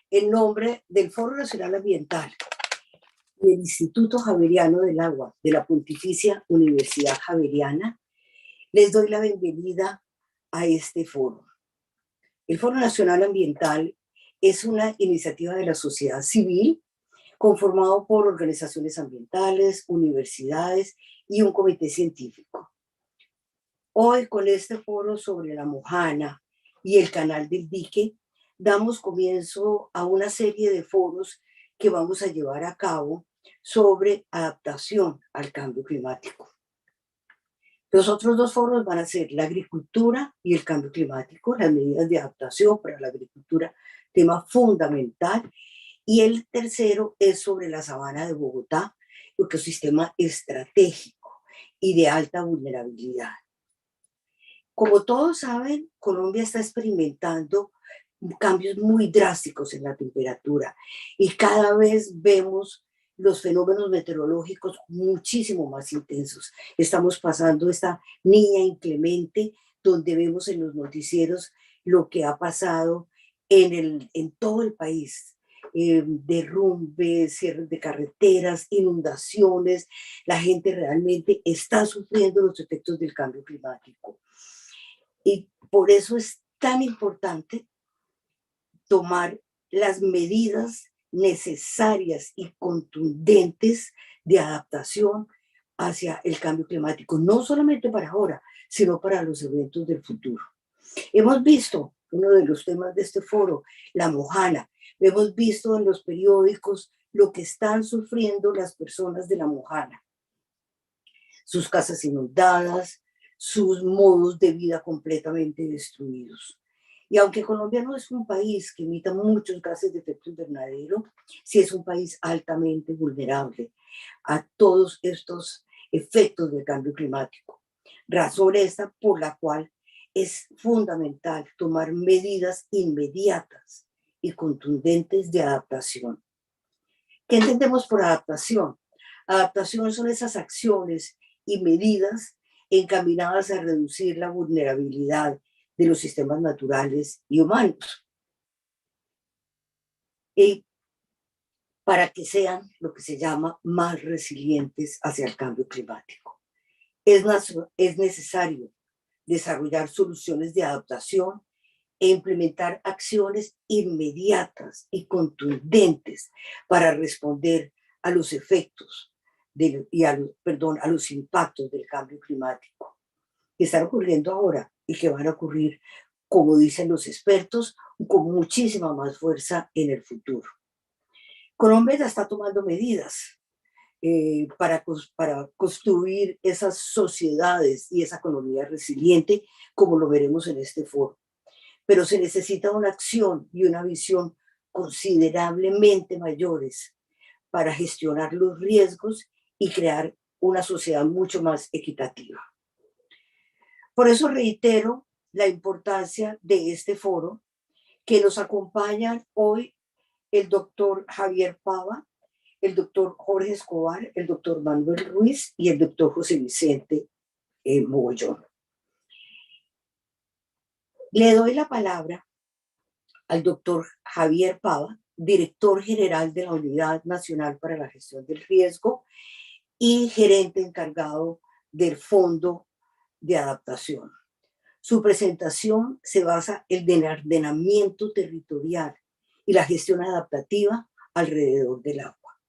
En nombre del Foro Nacional Ambiental y del Instituto Javeriano del Agua de la Pontificia Universidad Javeriana, les doy la bienvenida a este foro. El Foro Nacional Ambiental es una iniciativa de la sociedad civil conformado por organizaciones ambientales, universidades y un comité científico. Hoy, con este foro sobre la Mojana y el Canal del Dique, damos comienzo a una serie de foros que vamos a llevar a cabo sobre adaptación al cambio climático. Los otros dos foros van a ser la agricultura y el cambio climático, las medidas de adaptación para la agricultura, tema fundamental. Y el tercero es sobre la sabana de Bogotá, ecosistema estratégico y de alta vulnerabilidad. Como todos saben, Colombia está experimentando cambios muy drásticos en la temperatura y cada vez vemos los fenómenos meteorológicos muchísimo más intensos. Estamos pasando esta niña inclemente, donde vemos en los noticieros lo que ha pasado en todo el país. Derrumbes, cierres de carreteras, inundaciones. La gente realmente está sufriendo los efectos del cambio climático. Y por eso es tan importante tomar las medidas necesarias y contundentes de adaptación hacia el cambio climático, no solamente para ahora, sino para los eventos del futuro. Hemos visto, uno de los temas de este foro, la Mojana, hemos visto en los periódicos lo que están sufriendo las personas de la Mojana, sus casas inundadas, sus modos de vida completamente destruidos. Y aunque Colombia no es un país que emita muchos gases de efecto invernadero, sí es un país altamente vulnerable a todos estos efectos del cambio climático. Razón esta por la cual es fundamental tomar medidas inmediatas y contundentes de adaptación. ¿Qué entendemos por adaptación? Adaptación son esas acciones y medidas encaminadas a reducir la vulnerabilidad de los sistemas naturales y humanos, y para que sean lo que se llama más resilientes hacia el cambio climático. Es necesario desarrollar soluciones de adaptación e implementar acciones inmediatas y contundentes para responder a los efectos a los impactos del cambio climático que están ocurriendo ahora y que van a ocurrir, como dicen los expertos, con muchísima más fuerza en el futuro. Colombia ya está tomando medidas para construir esas sociedades y esa economía resiliente, como lo veremos en este foro. Pero se necesita una acción y una visión considerablemente mayores para gestionar los riesgos y crear una sociedad mucho más equitativa. Por eso reitero la importancia de este foro, que nos acompañan hoy el doctor Javier Pava, el doctor Jorge Escobar, el doctor Manuel Ruiz y el doctor José Vicente Mogollón. Le doy la palabra al doctor Javier Pava, director general de la Unidad Nacional para la Gestión del Riesgo y gerente encargado del Fondo de Adaptación. Su presentación se basa en el ordenamiento territorial y la gestión adaptativa alrededor del agua.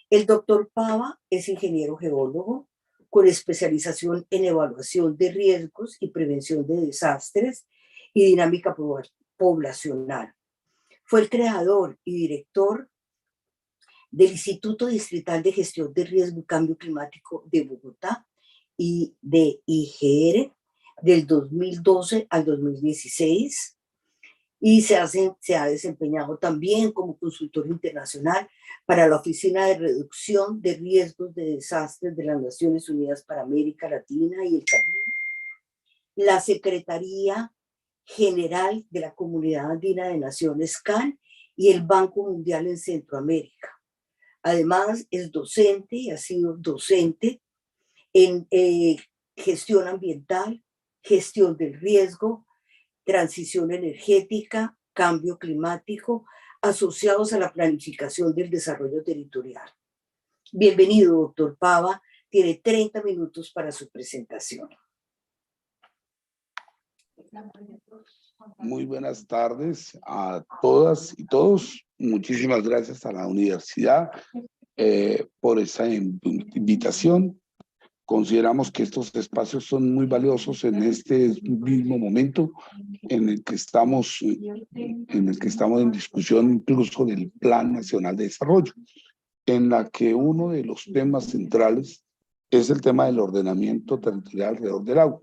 El doctor Pava es ingeniero geólogo con especialización en evaluación de riesgos y prevención de desastres y dinámica poblacional. Fue el creador y director del Instituto Distrital de Gestión de Riesgo y Cambio Climático de Bogotá y de IGR del 2012 al 2016, y se ha desempeñado también como consultor internacional para la Oficina de Reducción de Riesgos de Desastres de las Naciones Unidas para América Latina y el Caribe, la Secretaría General de la Comunidad Andina de Naciones CAN y el Banco Mundial en Centroamérica. Además, es docente y ha sido docente en gestión ambiental, gestión del riesgo, transición energética cambio climático asociados a la planificación del desarrollo territorial. Bienvenido, doctor Pava. Tiene 30 minutos para su presentación. Muy buenas tardes a todas y todos. Muchísimas gracias a la universidad por esa invitación. Consideramos que estos espacios son muy valiosos en este mismo momento en el que estamos en discusión incluso del Plan Nacional de Desarrollo, en la que uno de los temas centrales es el tema del ordenamiento territorial alrededor del agua.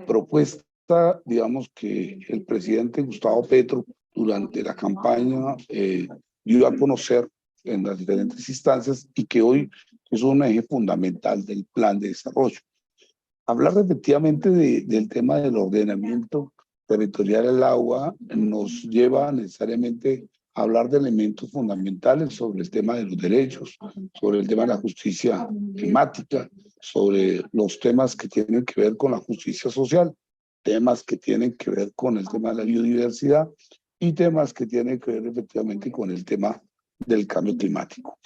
Propuesta, digamos, que el presidente Gustavo Petro durante la campaña dio a conocer en las diferentes instancias y que hoy es un eje fundamental del plan de desarrollo. Hablar efectivamente del tema del ordenamiento territorial del agua nos lleva necesariamente a hablar de elementos fundamentales sobre el tema de los derechos, sobre el tema de la justicia climática, sobre los temas que tienen que ver con la justicia social, temas que tienen que ver con el tema de la biodiversidad y temas que tienen que ver efectivamente con el tema del cambio climático.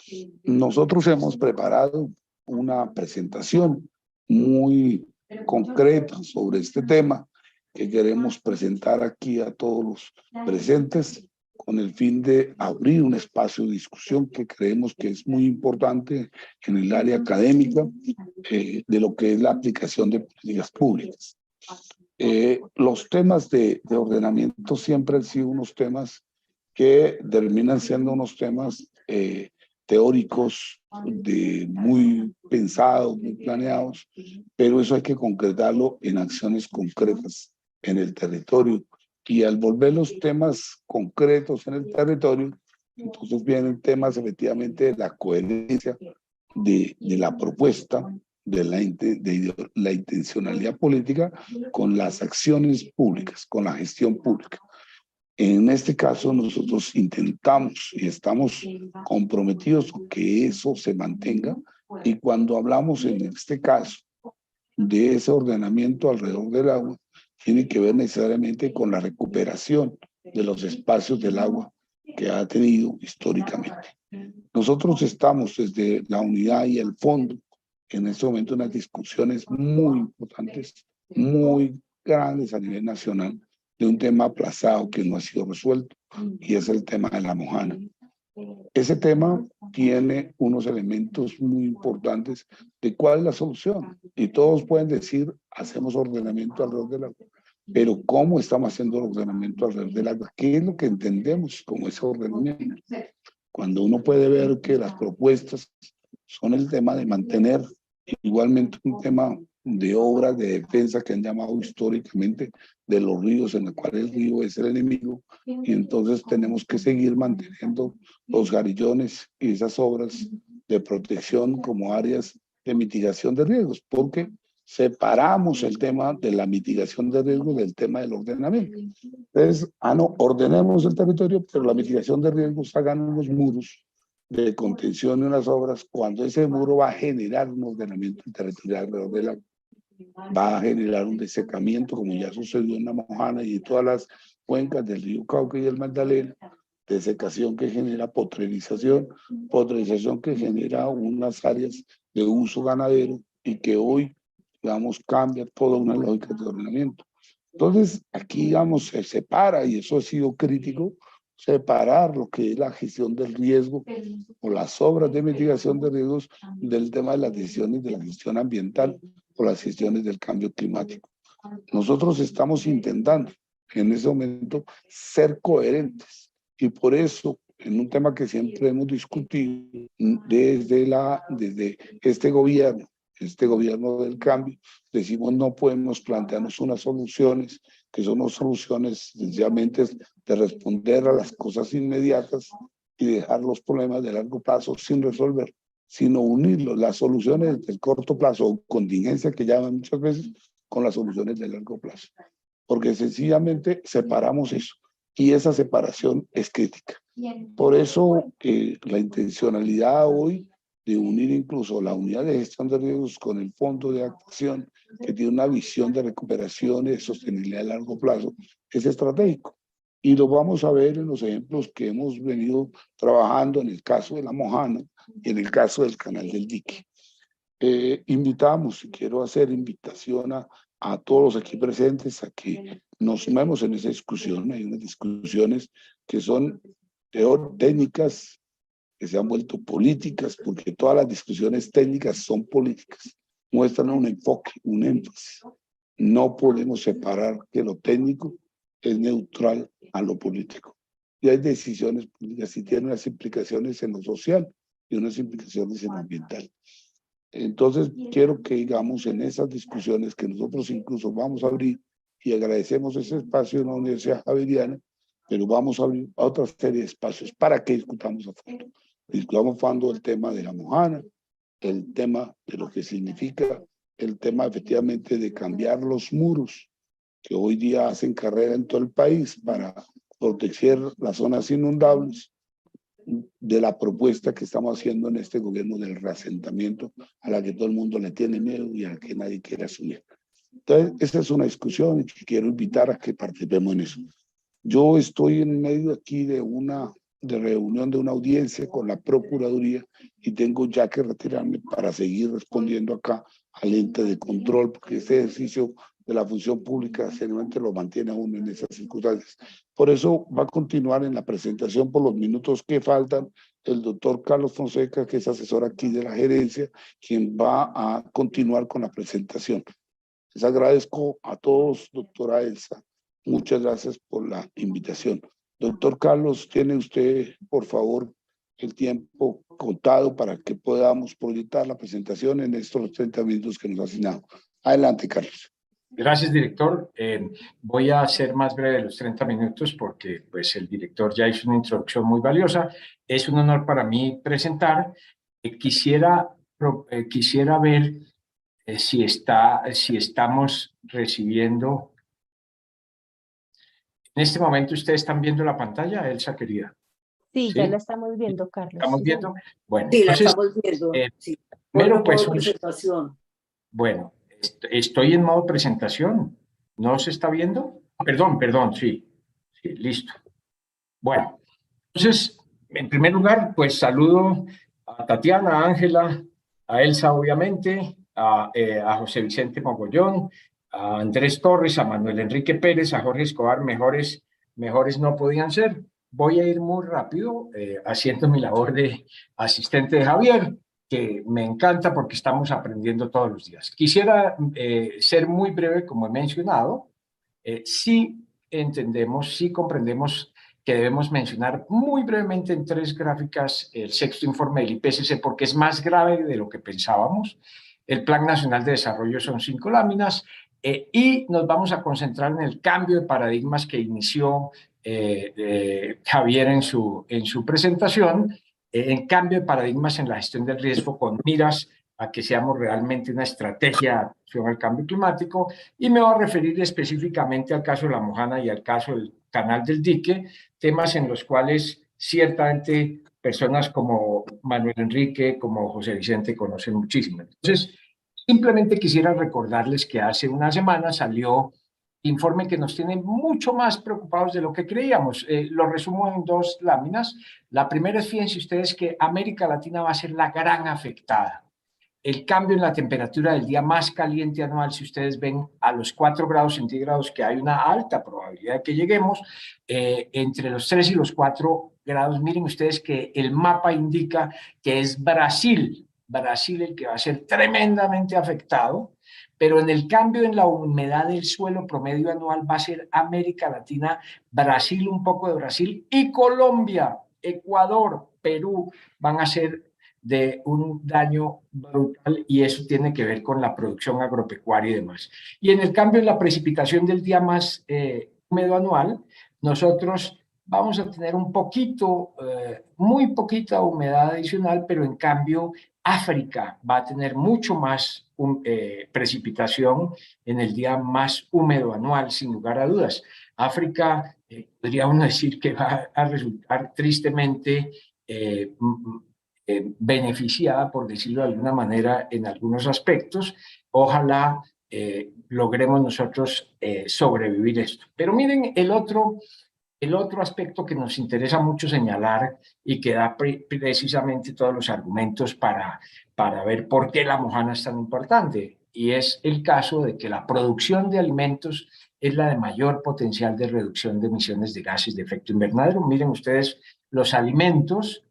Nosotros hemos preparado una presentación muy concreta sobre este tema que queremos presentar aquí a todos los presentes con el fin de abrir un espacio de discusión que creemos que es muy importante en el área académica de lo que es la aplicación de políticas públicas. Los temas de ordenamiento siempre han sido unos temas que terminan siendo unos temas teóricos, muy pensados, muy planeados, pero eso hay que concretarlo en acciones concretas en el territorio. Y al volver los temas concretos en el territorio, entonces vienen temas efectivamente de la coherencia de la propuesta, de la intencionalidad política con las acciones públicas, con la gestión pública. En este caso nosotros intentamos y estamos comprometidos con que eso se mantenga, y cuando hablamos en este caso de ese ordenamiento alrededor del agua, tiene que ver necesariamente con la recuperación de los espacios del agua que ha tenido históricamente. Nosotros estamos desde la unidad y el fondo en este momento en unas discusiones muy importantes, muy grandes a nivel nacional, de un tema aplazado que no ha sido resuelto, y es el tema de la Mojana. Ese tema tiene unos elementos muy importantes de cuál es la solución, y todos pueden decir, hacemos ordenamiento alrededor del agua, pero ¿cómo estamos haciendo el ordenamiento alrededor del agua? ¿Qué es lo que entendemos como ese ordenamiento? Cuando uno puede ver que las propuestas son el tema de mantener igualmente un tema de obras de defensa que han llamado históricamente de los ríos, en el cual el río es el enemigo, y entonces tenemos que seguir manteniendo los garillones y esas obras de protección como áreas de mitigación de riesgos, porque separamos el tema de la mitigación de riesgos del tema del ordenamiento. Entonces, no, ordenemos el territorio, pero la mitigación de riesgos hagan unos muros de contención y unas obras, cuando ese muro va a generar un ordenamiento territorial alrededor del agua, va a generar un desecamiento, como ya sucedió en la Mojana y en todas las cuencas del río Cauca y el Magdalena, desecación que genera potrerización que genera unas áreas de uso ganadero y que hoy, digamos, cambia toda una lógica de ordenamiento. Entonces, aquí, digamos, se separa, y eso ha sido crítico, separar lo que es la gestión del riesgo o las obras de mitigación de riesgos del tema de las decisiones de la gestión ambiental o las gestiones del cambio climático. Nosotros estamos intentando en ese momento ser coherentes, y por eso, en un tema que siempre hemos discutido desde este gobierno del cambio, decimos no podemos plantearnos unas soluciones que son unas soluciones sencillamente de responder a las cosas inmediatas y dejar los problemas de largo plazo sin resolver, sino unirlos, las soluciones del corto plazo o contingencia que llaman muchas veces, con las soluciones de largo plazo, porque sencillamente separamos eso, y esa separación es crítica. Por eso la intencionalidad hoy de unir incluso la unidad de gestión de riesgos con el fondo de acción, que tiene una visión de recuperación y de sostenibilidad a largo plazo, es estratégico, Y lo vamos a ver en los ejemplos que hemos venido trabajando en el caso de la Mojana y en el caso del Canal del Dique. Invitamos, y quiero hacer invitación a todos los aquí presentes a que nos sumemos en esa discusión. Hay unas discusiones que son técnicas, que se han vuelto políticas, porque todas las discusiones técnicas son políticas, muestran un enfoque, un énfasis. No podemos separar que lo técnico es neutral a lo político. Y hay decisiones políticas y tienen unas implicaciones en lo social y unas implicaciones en lo ambiental. Entonces, quiero que digamos en esas discusiones que nosotros incluso vamos a abrir, y agradecemos ese espacio en la Universidad Javeriana, pero vamos a abrir a otra serie de espacios para que discutamos a fondo. Discutamos a fondo el tema de la Mojana, el tema de lo que significa, el tema efectivamente de cambiar los muros que hoy día hacen carrera en todo el país para proteger las zonas inundables, de la propuesta que estamos haciendo en este gobierno del reasentamiento, a la que todo el mundo le tiene miedo y a la que nadie quiere asumir. Entonces, esa es una discusión y quiero invitar a que participemos en eso. Yo estoy en medio aquí de una reunión de una audiencia con la Procuraduría y tengo ya que retirarme para seguir respondiendo acá al ente de control, porque este ejercicio de la función pública generalmente lo mantiene a uno en esas circunstancias. Por eso va a continuar en la presentación por los minutos que faltan el doctor Carlos Fonseca, que es asesor aquí de la gerencia, quien va a continuar con la presentación. Les agradezco a todos, doctora Elsa. Muchas gracias por la invitación. Doctor Carlos, ¿tiene usted, por favor, el tiempo contado para que podamos proyectar la presentación en estos 30 minutos que nos ha asignado? Adelante, Carlos. Gracias, director. Voy a ser más breve de los 30 minutos porque pues, el director ya hizo una introducción muy valiosa. Es un honor para mí presentar. Quisiera ver si estamos recibiendo. En este momento, ¿ustedes están viendo la pantalla, Elsa, querida? Sí, ¿Sí? ya la estamos viendo, Carlos. ¿Estamos viendo? Bueno, sí, entonces, la estamos viendo. Sí. Primero, pues, presentación. Bueno, estoy en modo presentación. ¿No se está viendo? Perdón, sí. Sí, listo. Bueno, entonces, en primer lugar, pues saludo a Tatiana, a Ángela, a Elsa, obviamente, a José Vicente Mogollón, a Andrés Torres, a Manuel Enrique Pérez, a Jorge Escobar. Mejores no podían ser. Voy a ir muy rápido, haciendo mi labor de asistente de Javier, que me encanta porque estamos aprendiendo todos los días. Quisiera ser muy breve, como he mencionado. Sí entendemos, sí comprendemos que debemos mencionar muy brevemente en 3 gráficas el sexto informe del IPCC porque es más grave de lo que pensábamos. El Plan Nacional de Desarrollo son 5 láminas y nos vamos a concentrar en el cambio de paradigmas que inició Javier en su presentación, en cambio de paradigmas en la gestión del riesgo con miras a que seamos realmente una estrategia de acción al cambio climático, y me voy a referir específicamente al caso de la Mojana y al caso del Canal del Dique, temas en los cuales ciertamente personas como Manuel Enrique, como José Vicente conocen muchísimo. Entonces, simplemente quisiera recordarles que hace una semana salió informe que nos tiene mucho más preocupados de lo que creíamos. Lo resumo en 2 láminas. La primera es, fíjense ustedes que América Latina va a ser la gran afectada. El cambio en la temperatura del día más caliente anual, si ustedes ven a los 4 grados centígrados, que hay una alta probabilidad de que lleguemos, entre los 3 y los 4 grados, miren ustedes que el mapa indica que es Brasil el que va a ser tremendamente afectado, pero en el cambio en la humedad del suelo promedio anual va a ser América Latina, Brasil, un poco de Brasil, y Colombia, Ecuador, Perú, van a ser de un daño brutal, y eso tiene que ver con la producción agropecuaria y demás. Y en el cambio en la precipitación del día más húmedo anual, nosotros vamos a tener un poquito, muy poquita humedad adicional, pero en cambio África va a tener mucho más precipitación en el día más húmedo anual, sin lugar a dudas. África, podría uno decir que va a resultar tristemente beneficiada, por decirlo de alguna manera, en algunos aspectos. Ojalá logremos nosotros sobrevivir esto. Pero miren el otro El otro aspecto que nos interesa mucho señalar y que da precisamente todos los argumentos para ver por qué la Mojana es tan importante, y es el caso de que la producción de alimentos es la de mayor potencial de reducción de emisiones de gases de efecto invernadero. Miren ustedes los alimentos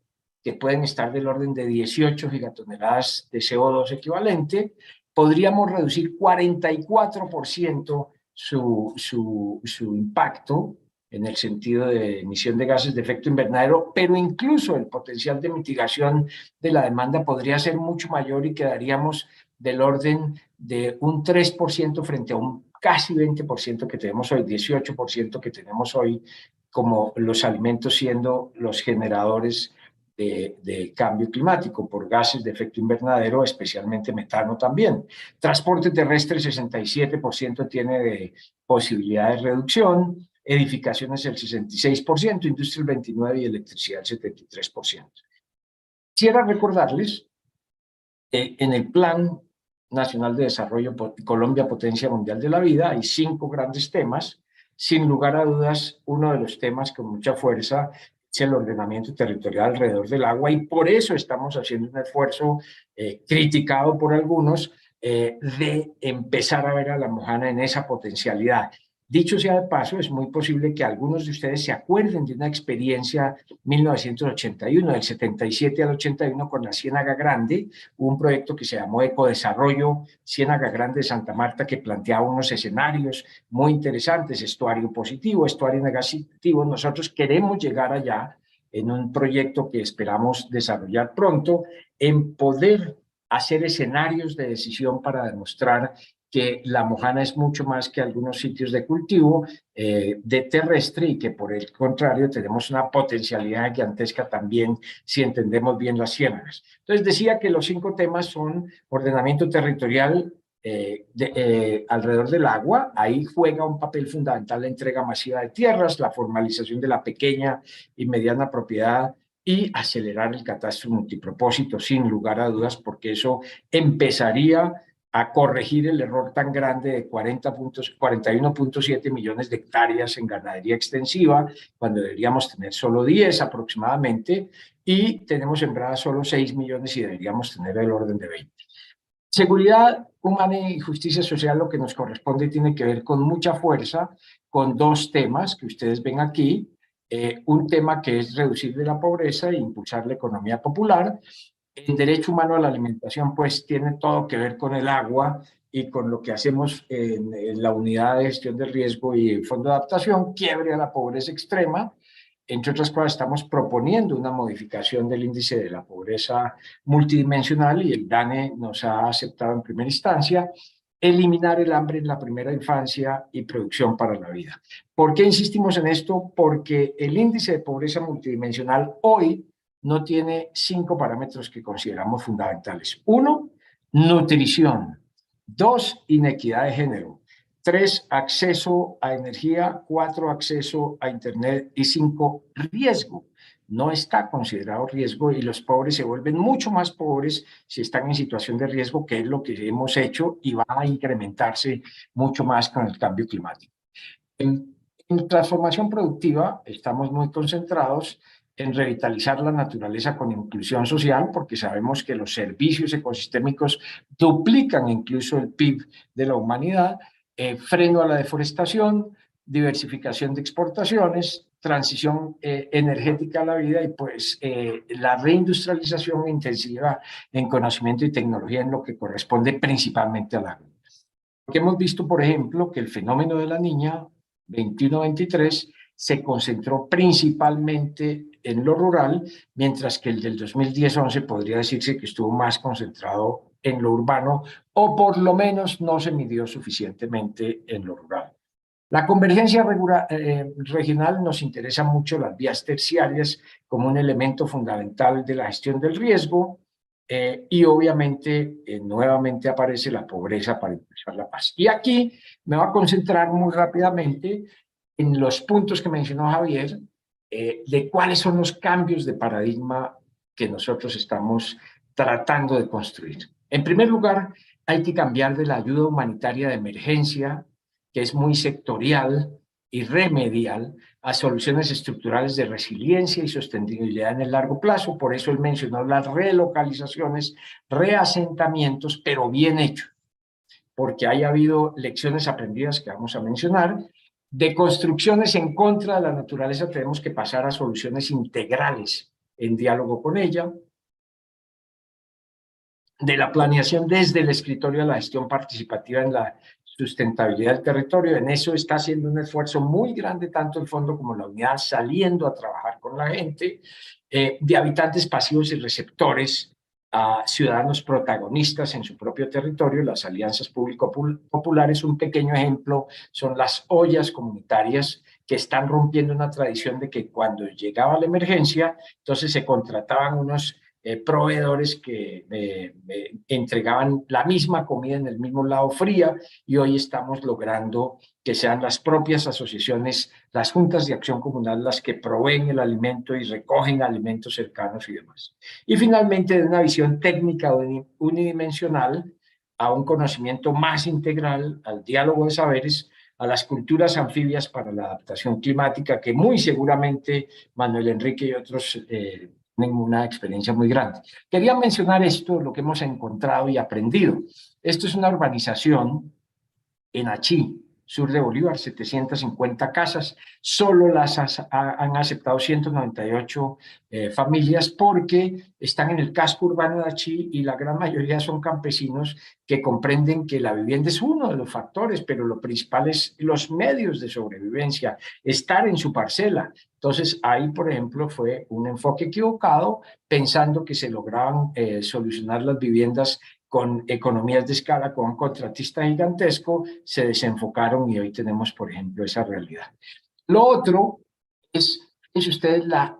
que pueden estar del orden de 18 gigatoneladas de CO2 equivalente, podríamos reducir 44% su impacto en el sentido de emisión de gases de efecto invernadero, pero incluso el potencial de mitigación de la demanda podría ser mucho mayor y quedaríamos del orden de un 3% frente a un casi 20% que tenemos hoy, 18% que tenemos hoy, como los alimentos siendo los generadores de cambio climático por gases de efecto invernadero, especialmente metano también. Transporte terrestre, 67% tiene de posibilidad de reducción, edificaciones el 66%, industria el 29% y electricidad el 73%. Quisiera recordarles que en el Plan Nacional de Desarrollo Colombia Potencia Mundial de la Vida hay 5 grandes temas. Sin lugar a dudas, uno de los temas con mucha fuerza es el ordenamiento territorial alrededor del agua, y por eso estamos haciendo un esfuerzo criticado por algunos de empezar a ver a la Mojana en esa potencialidad. Dicho sea de paso, es muy posible que algunos de ustedes se acuerden de una experiencia 1981, del 77 al 81, con la Ciénaga Grande, un proyecto que se llamó Ecodesarrollo Ciénaga Grande de Santa Marta, que planteaba unos escenarios muy interesantes, estuario positivo, estuario negativo. Nosotros queremos llegar allá en un proyecto que esperamos desarrollar pronto, en poder hacer escenarios de decisión para demostrar que la Mojana es mucho más que algunos sitios de cultivo de terrestre, y que por el contrario tenemos una potencialidad gigantesca también si entendemos bien las ciénagas. Entonces decía que los 5 temas son ordenamiento territorial alrededor del agua. Ahí juega un papel fundamental la entrega masiva de tierras, la formalización de la pequeña y mediana propiedad y acelerar el catastro multipropósito, sin lugar a dudas, porque eso empezaría a corregir el error tan grande de 41.7 millones de hectáreas en ganadería extensiva, cuando deberíamos tener solo 10 aproximadamente, y tenemos sembradas solo 6 millones y deberíamos tener el orden de 20. Seguridad humana y justicia social, lo que nos corresponde, tiene que ver con mucha fuerza con 2 temas que ustedes ven aquí. Un tema que es reducir la pobreza e impulsar la economía popular. El derecho humano a la alimentación, pues, tiene todo que ver con el agua y con lo que hacemos en la unidad de gestión del riesgo y el fondo de adaptación, quiebre a la pobreza extrema. Entre otras cosas, estamos proponiendo una modificación del índice de la pobreza multidimensional, y el DANE nos ha aceptado en primera instancia. Eliminar el hambre en la primera infancia y producción para la vida. ¿Por qué insistimos en esto? Porque el índice de pobreza multidimensional hoy no tiene 5 parámetros que consideramos fundamentales. 1, nutrición. 2, inequidad de género. 3, acceso a energía. 4, acceso a Internet. Y 5, riesgo. No está considerado riesgo, y los pobres se vuelven mucho más pobres si están en situación de riesgo, que es lo que hemos hecho y va a incrementarse mucho más con el cambio climático. En transformación productiva estamos muy concentrados en revitalizar la naturaleza con inclusión social, porque sabemos que los servicios ecosistémicos duplican incluso el PIB de la humanidad. Freno a la deforestación, diversificación de exportaciones, transición energética a la vida, y pues la reindustrialización intensiva en conocimiento y tecnología, en lo que corresponde principalmente al agro. Porque hemos visto, por ejemplo, que el fenómeno de la Niña 21-23 se concentró principalmente en lo rural, mientras que el del 2010-11 podría decirse que estuvo más concentrado en lo urbano, o por lo menos no se midió suficientemente en lo rural. La convergencia regional nos interesa mucho, las vías terciarias como un elemento fundamental de la gestión del riesgo, y obviamente nuevamente aparece la pobreza para impulsar la paz. Y aquí me voy a concentrar muy rápidamente en los puntos que mencionó Javier, de cuáles son los cambios de paradigma que nosotros estamos tratando de construir. En primer lugar, hay que cambiar de la ayuda humanitaria de emergencia, que es muy sectorial, y remedial a soluciones estructurales de resiliencia y sostenibilidad en el largo plazo. Por eso él mencionó las relocalizaciones, reasentamientos, pero bien hecho, porque haya habido lecciones aprendidas que vamos a mencionar. De construcciones en contra de la naturaleza tenemos que pasar a soluciones integrales en diálogo con ella. De la planeación desde el escritorio a la gestión participativa en la sustentabilidad del territorio. En eso está haciendo un esfuerzo muy grande tanto el fondo como la unidad, saliendo a trabajar con la gente, de habitantes pasivos y receptores a ciudadanos protagonistas en su propio territorio. Las alianzas público-populares, un pequeño ejemplo, son las ollas comunitarias que están rompiendo una tradición de que cuando llegaba la emergencia, entonces se contrataban unos proveedores que entregaban la misma comida en el mismo lado fría, y hoy estamos logrando que sean las propias asociaciones, las juntas de acción comunal, las que proveen el alimento y recogen alimentos cercanos y demás. Y finalmente, de una visión técnica unidimensional a un conocimiento más integral, al diálogo de saberes, a las culturas anfibias para la adaptación climática, que muy seguramente Manuel Enrique y otros tienen una experiencia muy grande. Quería mencionar esto, lo que hemos encontrado y aprendido. Esto es una urbanización en Achí, sur de Bolívar, 750 casas, solo las han aceptado 198 familias porque están en el casco urbano de Achí y la gran mayoría son campesinos que comprenden que la vivienda es uno de los factores, pero lo principal es los medios de sobrevivencia, estar en su parcela. Entonces ahí, por ejemplo, fue un enfoque equivocado, pensando que se lograban solucionar las viviendas con economías de escala, con un contratista gigantesco, se desenfocaron y hoy tenemos, por ejemplo, esa realidad. Lo otro es ustedes, la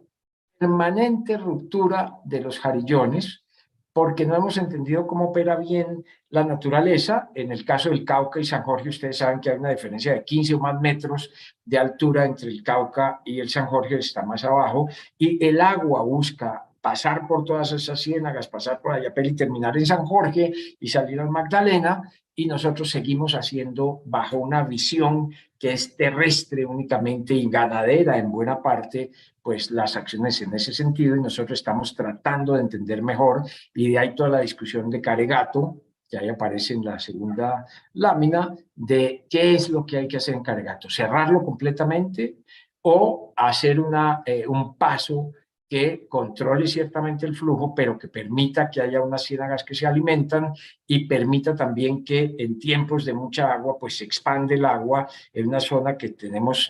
permanente ruptura de los jarillones, porque no hemos entendido cómo opera bien la naturaleza. En el caso del Cauca y San Jorge, ustedes saben que hay una diferencia de 15 o más metros de altura entre el Cauca y el San Jorge, está más abajo, y el agua busca pasar por todas esas ciénagas, pasar por Ayapel y terminar en San Jorge y salir al Magdalena, y nosotros seguimos haciendo bajo una visión que es terrestre únicamente y ganadera en buena parte, pues las acciones en ese sentido, y nosotros estamos tratando de entender mejor, y de ahí toda la discusión de Caregato, que ahí aparece en la segunda lámina, de qué es lo que hay que hacer en Caregato, cerrarlo completamente o hacer un paso que controle ciertamente el flujo, pero que permita que haya unas ciénagas que se alimentan y permita también que en tiempos de mucha agua, pues se expande el agua en una zona que tenemos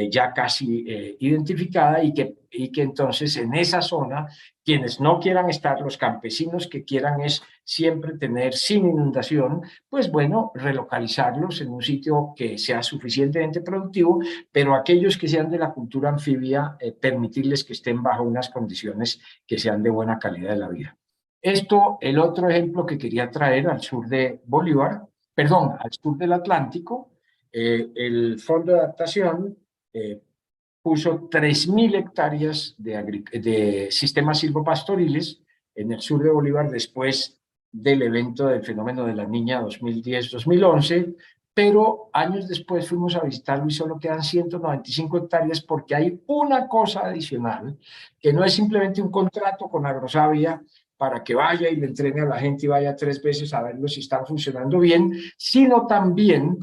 ya casi identificada, y que entonces en esa zona, quienes no quieran estar, los campesinos que quieran es siempre tener sin inundación, pues bueno, relocalizarlos en un sitio que sea suficientemente productivo, pero aquellos que sean de la cultura anfibia, permitirles que estén bajo unas condiciones que sean de buena calidad de la vida. Esto, el otro ejemplo que quería traer al sur de Bolívar, perdón, al sur del Atlántico, el Fondo de Adaptación puso 3.000 hectáreas de sistemas silvopastoriles en el sur de Bolívar después del evento del fenómeno de la Niña 2010-2011, pero años después fuimos a visitarlo y solo quedan 195 hectáreas porque hay una cosa adicional, que no es simplemente un contrato con Agrosavia para que vaya y le entrene a la gente y vaya 3 veces a verlo si están funcionando bien, sino también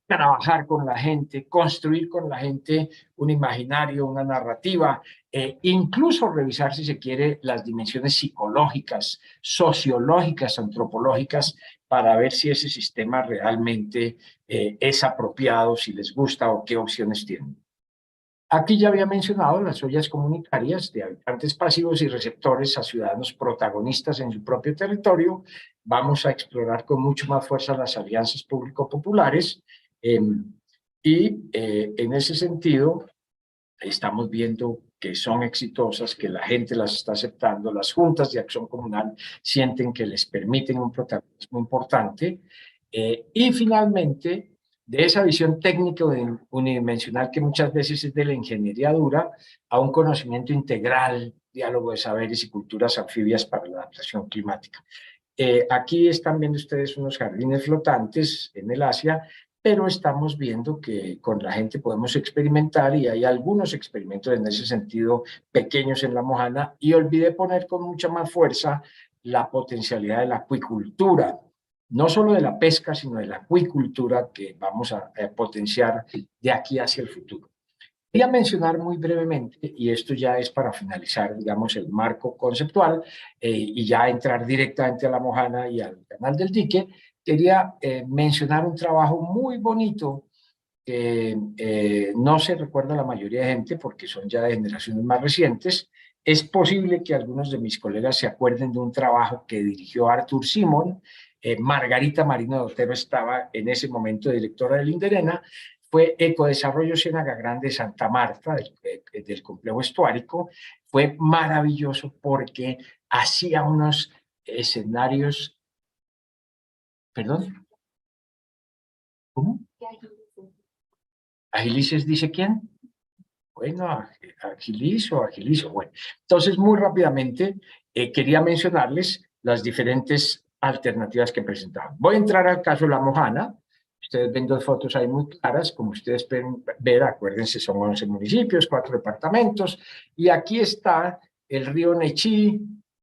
trabajar con la gente, construir con la gente un imaginario, una narrativa, incluso revisar, si se quiere, las dimensiones psicológicas, sociológicas, antropológicas, para ver si ese sistema realmente es apropiado, si les gusta o qué opciones tienen. Aquí ya había mencionado las ollas comunitarias de habitantes pasivos y receptores a ciudadanos protagonistas en su propio territorio. Vamos a explorar con mucho más fuerza las alianzas público-populares, en ese sentido estamos viendo que son exitosas, que la gente las está aceptando, las juntas de acción comunal sienten que les permiten un protagonismo importante, y finalmente, de esa visión técnica unidimensional que muchas veces es de la ingeniería dura, a un conocimiento integral, diálogo de saberes y culturas anfibias para la adaptación climática. Aquí están viendo ustedes unos jardines flotantes en el Asia, pero estamos viendo que con la gente podemos experimentar y hay algunos experimentos en ese sentido pequeños en La Mojana, y olvidé poner con mucha más fuerza la potencialidad de la acuicultura, no solo de la pesca, sino de la acuicultura que vamos a potenciar de aquí hacia el futuro. Quería mencionar muy brevemente, y esto ya es para finalizar, digamos, el marco conceptual y ya entrar directamente a La Mojana y al Canal del Dique. Quería mencionar un trabajo muy bonito que no se recuerda a la mayoría de gente porque son ya de generaciones más recientes. Es posible que algunos de mis colegas se acuerden de un trabajo que dirigió Arthur Simon. Margarita Marino de Otero estaba en ese momento directora del Inderena. Fue Ecodesarrollo Ciénaga Grande Santa Marta, del complejo estuárico. Fue maravilloso porque hacía unos escenarios. ¿Perdón? ¿Cómo? ¿Agilices dice quién? Bueno, agilizo. Bueno, entonces muy rápidamente quería mencionarles las diferentes alternativas que presentaban. Voy a entrar al caso de La Mojana. Ustedes ven dos fotos ahí muy claras, como ustedes pueden ver, acuérdense, son 11 municipios, 4 departamentos, y aquí está el río Nechí,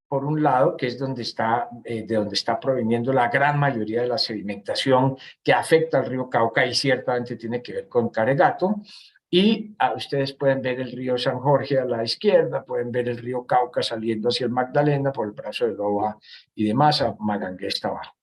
por un lado, que es donde está, de donde está proveniendo la gran mayoría de la sedimentación que afecta al río Cauca y ciertamente tiene que ver con Caregato. Y ustedes pueden ver el río San Jorge a la izquierda, pueden ver el río Cauca saliendo hacia el Magdalena por el brazo de Loba y demás, a Magangué está abajo.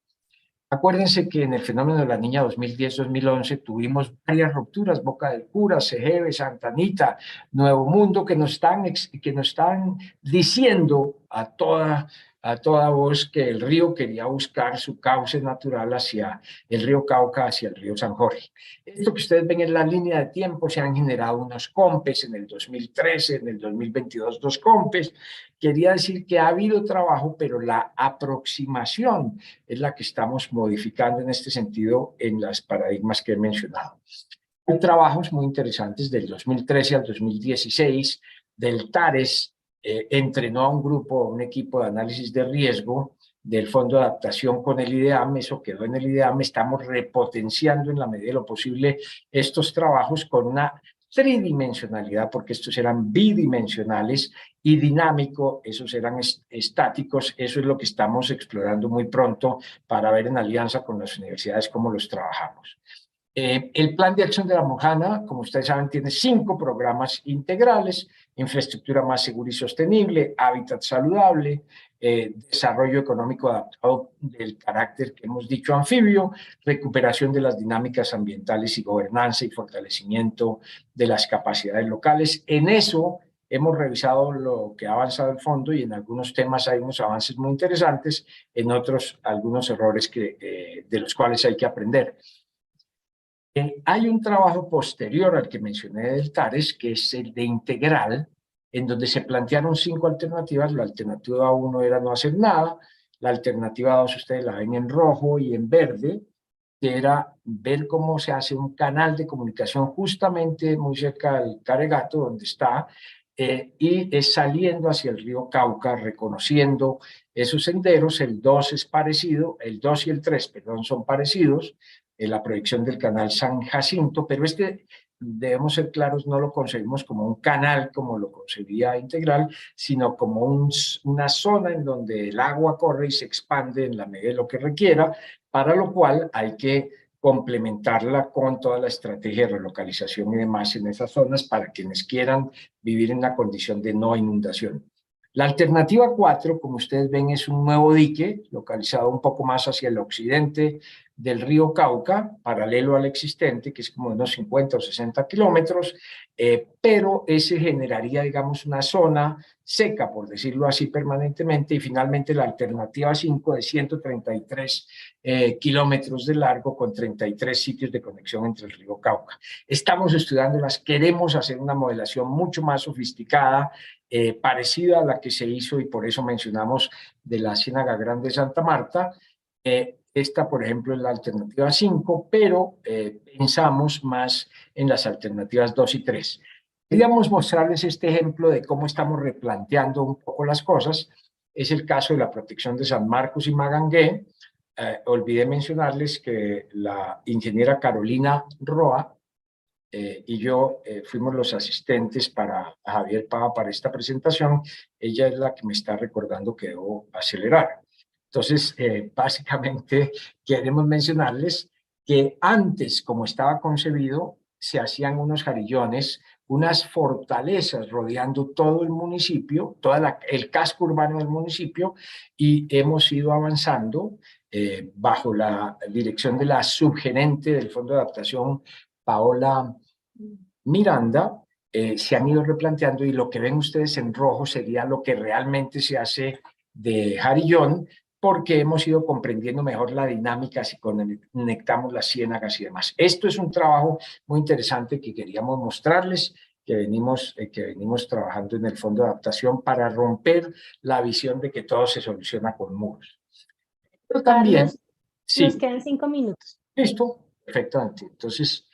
Acuérdense que en el fenómeno de la Niña 2010-2011 tuvimos varias rupturas, Boca del Cura, Segeve, Santa Anita, Nuevo Mundo, que nos están diciendo a toda voz que el río quería buscar su cauce natural hacia el río Cauca, hacia el río San Jorge. Esto que ustedes ven en la línea de tiempo, se han generado unos COMPES en el 2013, en el 2022 dos COMPES. Quería decir que ha habido trabajo, pero la aproximación es la que estamos modificando en este sentido en los paradigmas que he mencionado. Hay trabajos muy interesantes del 2013 al 2016 del TARES, entrenó a un grupo, a un equipo de análisis de riesgo del Fondo de Adaptación con el IDEAM, eso quedó en el IDEAM, estamos repotenciando en la medida de lo posible estos trabajos con una tridimensionalidad, porque estos eran bidimensionales, y dinámico, esos eran estáticos. Eso es lo que estamos explorando muy pronto para ver en alianza con las universidades cómo los trabajamos. El Plan de Acción de La Mojana, como ustedes saben, tiene 5 programas integrales: infraestructura más segura y sostenible, hábitat saludable, desarrollo económico adaptado del carácter que hemos dicho anfibio, recuperación de las dinámicas ambientales y gobernanza y fortalecimiento de las capacidades locales. En eso hemos revisado lo que ha avanzado el fondo y en algunos temas hay unos avances muy interesantes, en otros algunos errores de los cuales hay que aprender. Hay un trabajo posterior al que mencioné del TARES, que es el de integral, en donde se plantearon 5 alternativas. La alternativa 1 era no hacer nada, la alternativa 2 ustedes la ven en rojo y en verde, que era ver cómo se hace un canal de comunicación justamente muy cerca del Caregato, donde está, y es saliendo hacia el río Cauca, reconociendo esos senderos. El 2 es parecido, el 2 y el 3, perdón, son parecidos, la proyección del canal San Jacinto, pero debemos ser claros, no lo concebimos como un canal como lo concebía Integral, sino como una zona en donde el agua corre y se expande en la medida de lo que requiera, para lo cual hay que complementarla con toda la estrategia de relocalización y demás en esas zonas para quienes quieran vivir en una condición de no inundación. La alternativa 4, como ustedes ven, es un nuevo dique localizado un poco más hacia el occidente del río Cauca, paralelo al existente, que es como unos 50 o 60 kilómetros, pero ese generaría, digamos, una zona seca, por decirlo así, permanentemente. Y finalmente la alternativa 5 de 133 kilómetros de largo, con 33 sitios de conexión entre el río Cauca. Estamos estudiándolas, queremos hacer una modelación mucho más sofisticada, parecida a la que se hizo, y por eso mencionamos de la Ciénaga Grande Santa Marta. Esta, por ejemplo, es la alternativa 5, pero pensamos más en las alternativas 2 y 3. Queríamos mostrarles este ejemplo de cómo estamos replanteando un poco las cosas. Es el caso de la protección de San Marcos y Magangué. olvidé mencionarles que la ingeniera Carolina Roa y yo fuimos los asistentes para Javier Pava para esta presentación. Ella es la que me está recordando que debo acelerar. Entonces, básicamente queremos mencionarles que antes, como estaba concebido, se hacían unos jarillones, unas fortalezas rodeando todo el municipio, el casco urbano del municipio, y hemos ido avanzando bajo la dirección de la subgerente del Fondo de Adaptación, Paola Miranda, se han ido replanteando, y lo que ven ustedes en rojo sería lo que realmente se hace de jarillón, porque hemos ido comprendiendo mejor la dinámica si conectamos las ciénagas y demás. Esto es un trabajo muy interesante que queríamos mostrarles, que venimos trabajando en el Fondo de Adaptación para romper la visión de que todo se soluciona con muros. Pero también, Carlos, sí, nos quedan 5 minutos. listo, perfectamente. Entonces,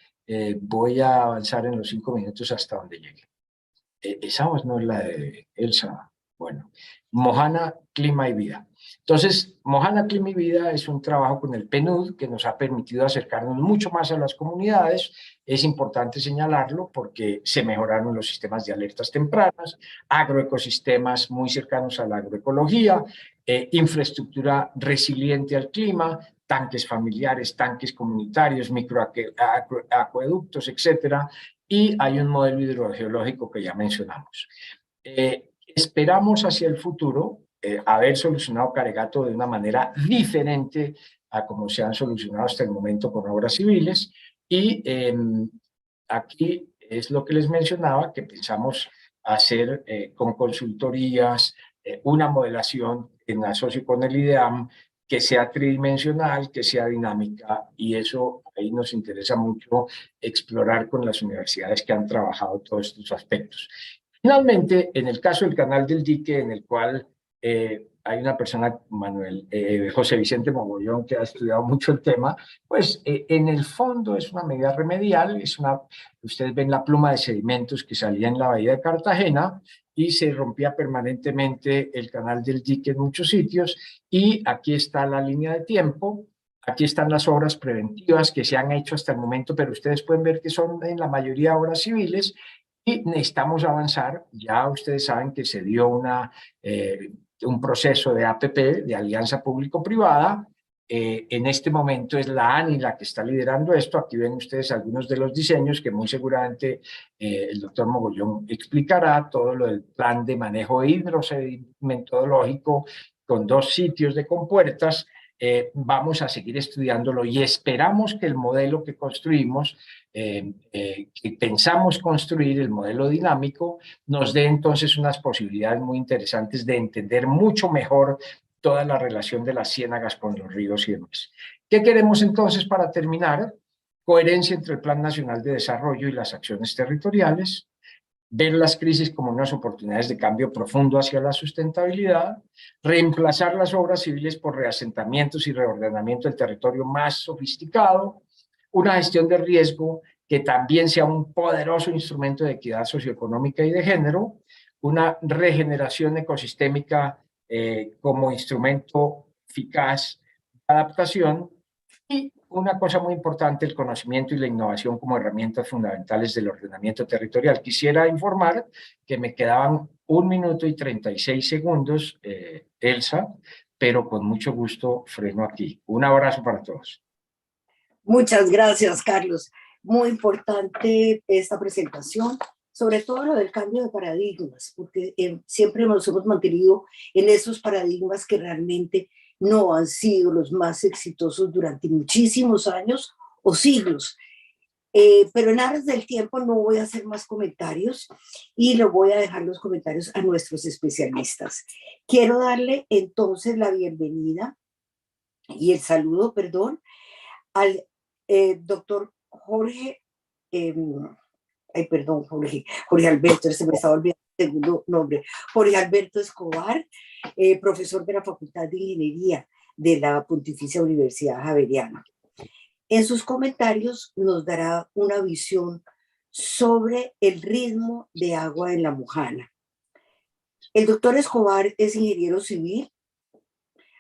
voy a avanzar en los 5 minutos hasta donde llegue. Esa voz no es la de Elsa. Bueno, Mojana, Clima y Vida. Entonces, Mojana, Clima y Vida es un trabajo con el PNUD que nos ha permitido acercarnos mucho más a las comunidades. Es importante señalarlo porque se mejoraron los sistemas de alertas tempranas, agroecosistemas muy cercanos a la agroecología, infraestructura resiliente al clima, tanques familiares, tanques comunitarios, microacueductos, etcétera, y hay un modelo hidrogeológico que ya mencionamos. Esperamos hacia el futuro haber solucionado Caregato de una manera diferente a como se han solucionado hasta el momento con obras civiles, y aquí es lo que les mencionaba, que pensamos hacer con consultorías, una modelación en asocio con el IDEAM, que sea tridimensional, que sea dinámica, y eso ahí nos interesa mucho explorar con las universidades que han trabajado todos estos aspectos. Finalmente, en el caso del canal del dique, en el cual hay una persona, José Vicente Mogollón, que ha estudiado mucho el tema, pues en el fondo es una medida remedial, ustedes ven la pluma de sedimentos que salía en la bahía de Cartagena, y se rompía permanentemente el canal del dique en muchos sitios, y aquí está la línea de tiempo. Aquí están las obras preventivas que se han hecho hasta el momento, pero ustedes pueden ver que son en la mayoría obras civiles, y necesitamos avanzar. Ya ustedes saben que se dio un proceso de APP, de alianza público-privada. En este momento es la ANI la que está liderando esto. Aquí ven ustedes algunos de los diseños que muy seguramente el doctor Mogollón explicará, todo lo del plan de manejo hidrosedimentológico con 2 sitios de compuertas. Vamos a seguir estudiándolo y esperamos que el modelo que construimos, que pensamos construir, el modelo dinámico, nos dé entonces unas posibilidades muy interesantes de entender mucho mejor toda la relación de las ciénagas con los ríos y demás. ¿Qué queremos entonces para terminar? Coherencia entre el Plan Nacional de Desarrollo y las acciones territoriales, ver las crisis como unas oportunidades de cambio profundo hacia la sustentabilidad, reemplazar las obras civiles por reasentamientos y reordenamiento del territorio más sofisticado, una gestión de riesgo que también sea un poderoso instrumento de equidad socioeconómica y de género, una regeneración ecosistémica como instrumento eficaz de adaptación, y una cosa muy importante, el conocimiento y la innovación como herramientas fundamentales del ordenamiento territorial. Quisiera informar que me quedaban 1 minuto y 36 segundos, Elsa, pero con mucho gusto freno aquí. Un abrazo para todos. Muchas gracias, Carlos. Muy importante esta presentación, sobre todo lo del cambio de paradigmas, porque siempre nos hemos mantenido en esos paradigmas que realmente no han sido los más exitosos durante muchísimos años o siglos. Pero en aras del tiempo no voy a hacer más comentarios y lo voy a dejar los comentarios a nuestros especialistas. Quiero darle entonces la bienvenida y el saludo, perdón, al doctor Jorge, Jorge Alberto, se me estaba olvidando el segundo nombre, Jorge Alberto Escobar, profesor de la Facultad de Ingeniería de la Pontificia Universidad Javeriana. En sus comentarios nos dará una visión sobre el ritmo de agua en la Mojana. El doctor Escobar es ingeniero civil,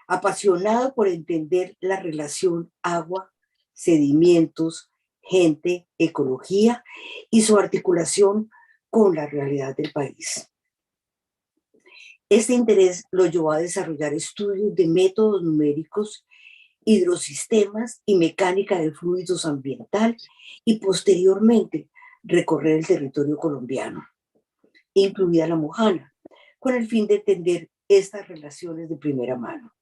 apasionado por entender la relación agua, sedimentos, gente, ecología y su articulación con la realidad del país. Este interés lo llevó a desarrollar estudios de métodos numéricos, hidrosistemas y mecánica de fluidos ambiental y posteriormente recorrer el territorio colombiano, incluida la Mojana, con el fin de entender estas relaciones de primera mano.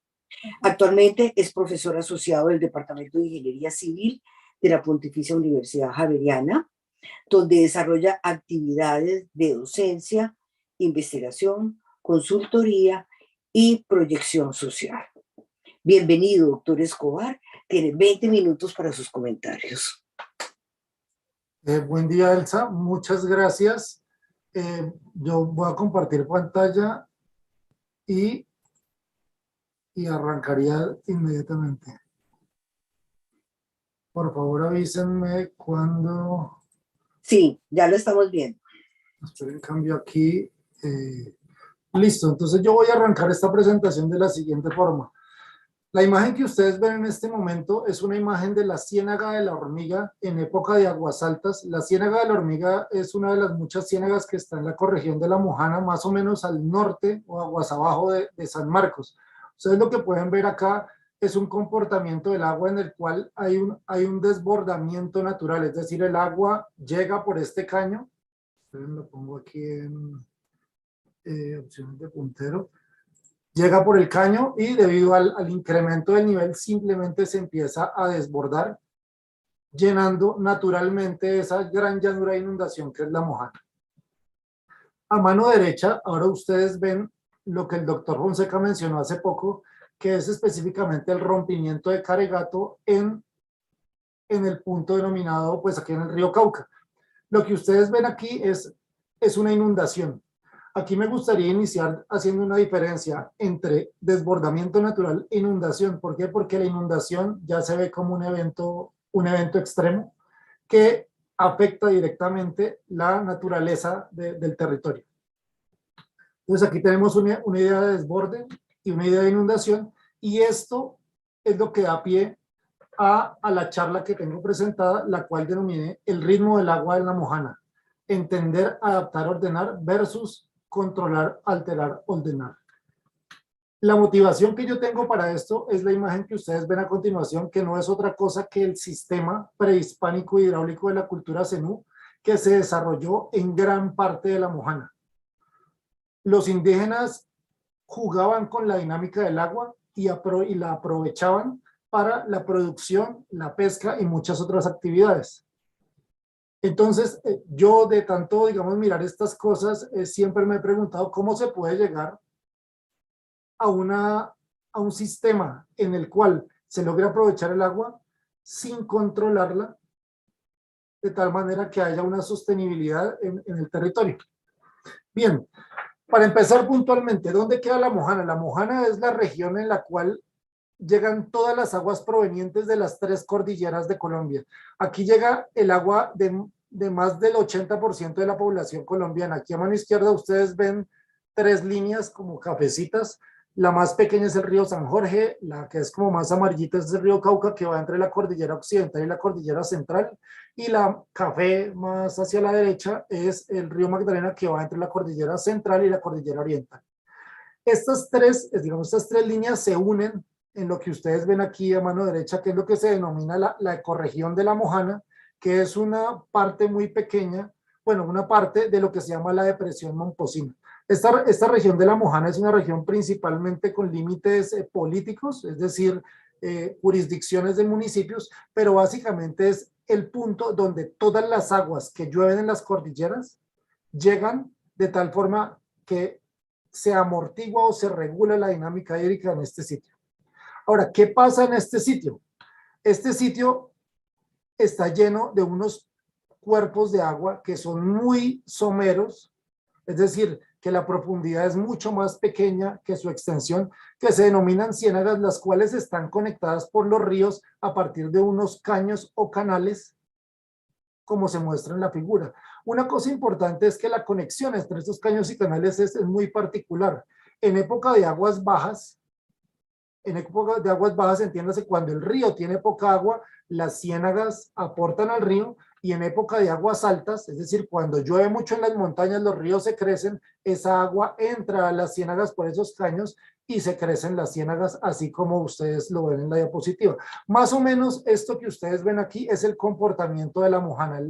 Actualmente es profesor asociado del Departamento de Ingeniería Civil de la Pontificia Universidad Javeriana, donde desarrolla actividades de docencia, investigación, consultoría y proyección social. Bienvenido, doctor Escobar. Tiene 20 minutos para sus comentarios. Buen día, Elsa. Muchas gracias. Yo voy a compartir pantalla y arrancaría inmediatamente. Por favor, avísenme cuando... Sí, ya lo estamos viendo. Esperen, cambio aquí. Listo, entonces yo voy a arrancar esta presentación de la siguiente forma. La imagen que ustedes ven en este momento es una imagen de la Ciénaga de la Hormiga en época de aguas altas. La Ciénaga de la Hormiga es una de las muchas ciénagas que está en la ecorregión de la Mojana, más o menos al norte o aguas abajo de San Marcos. Ustedes lo que pueden ver acá es un comportamiento del agua en el cual hay un desbordamiento natural, es decir, el agua llega por este caño. Esperen, lo pongo aquí en opciones de puntero. Llega por el caño y debido al incremento del nivel simplemente se empieza a desbordar, llenando naturalmente esa gran llanura de inundación que es la Mojana. A mano derecha, ahora ustedes ven lo que el doctor Fonseca mencionó hace poco, que es específicamente el rompimiento de Caregato en el punto denominado, pues aquí en el río Cauca. Lo que ustedes ven aquí es una inundación. Aquí me gustaría iniciar haciendo una diferencia entre desbordamiento natural e inundación. ¿Por qué? Porque la inundación ya se ve como un evento extremo que afecta directamente la naturaleza del territorio. Entonces aquí tenemos una idea de desborde y una idea de inundación, y esto es lo que da pie a la charla que tengo presentada, la cual denominé el ritmo del agua en la Mojana. Entender, adaptar, ordenar versus controlar, alterar, ordenar. La motivación que yo tengo para esto es la imagen que ustedes ven a continuación, que no es otra cosa que el sistema prehispánico hidráulico de la cultura zenú, que se desarrolló en gran parte de la Mojana. Los indígenas jugaban con la dinámica del agua y la aprovechaban para la producción, la pesca y muchas otras actividades. Entonces, yo de tanto, digamos, mirar estas cosas, siempre me he preguntado cómo se puede llegar a un sistema en el cual se logre aprovechar el agua sin controlarla, de tal manera que haya una sostenibilidad en el territorio. Bien, para empezar puntualmente, ¿dónde queda la Mojana? La Mojana es la región en la cual llegan todas las aguas provenientes de las 3 cordilleras de Colombia. Aquí llega el agua de más del 80% de la población colombiana. Aquí a mano izquierda ustedes ven 3 líneas como cafecitas. La más pequeña es el río San Jorge, la que es como más amarillita es el río Cauca, que va entre la cordillera occidental y la cordillera central, y la café más hacia la derecha es el río Magdalena, que va entre la cordillera central y la cordillera oriental. Estas 3 líneas se unen en lo que ustedes ven aquí a mano derecha, que es lo que se denomina la ecorregión de la Mojana, que es una parte muy pequeña, bueno, una parte de lo que se llama la depresión Momposina. Esta región de la Mojana es una región principalmente con límites políticos, es decir, jurisdicciones de municipios, pero básicamente es el punto donde todas las aguas que llueven en las cordilleras llegan de tal forma que se amortigua o se regula la dinámica hídrica en este sitio. Ahora, ¿qué pasa en este sitio? Este sitio está lleno de unos cuerpos de agua que son muy someros, es decir, que la profundidad es mucho más pequeña que su extensión, que se denominan ciénagas, las cuales están conectadas por los ríos a partir de unos caños o canales, como se muestra en la figura. Una cosa importante es que la conexión entre estos caños y canales es muy particular. En época de aguas bajas, en época de aguas bajas, entiéndase, cuando el río tiene poca agua, las ciénagas aportan al río, y en época de aguas altas, es decir, cuando llueve mucho en las montañas, los ríos se crecen, esa agua entra a las ciénagas por esos caños y se crecen las ciénagas, así como ustedes lo ven en la diapositiva. Más o menos esto que ustedes ven aquí es el comportamiento de la mojana,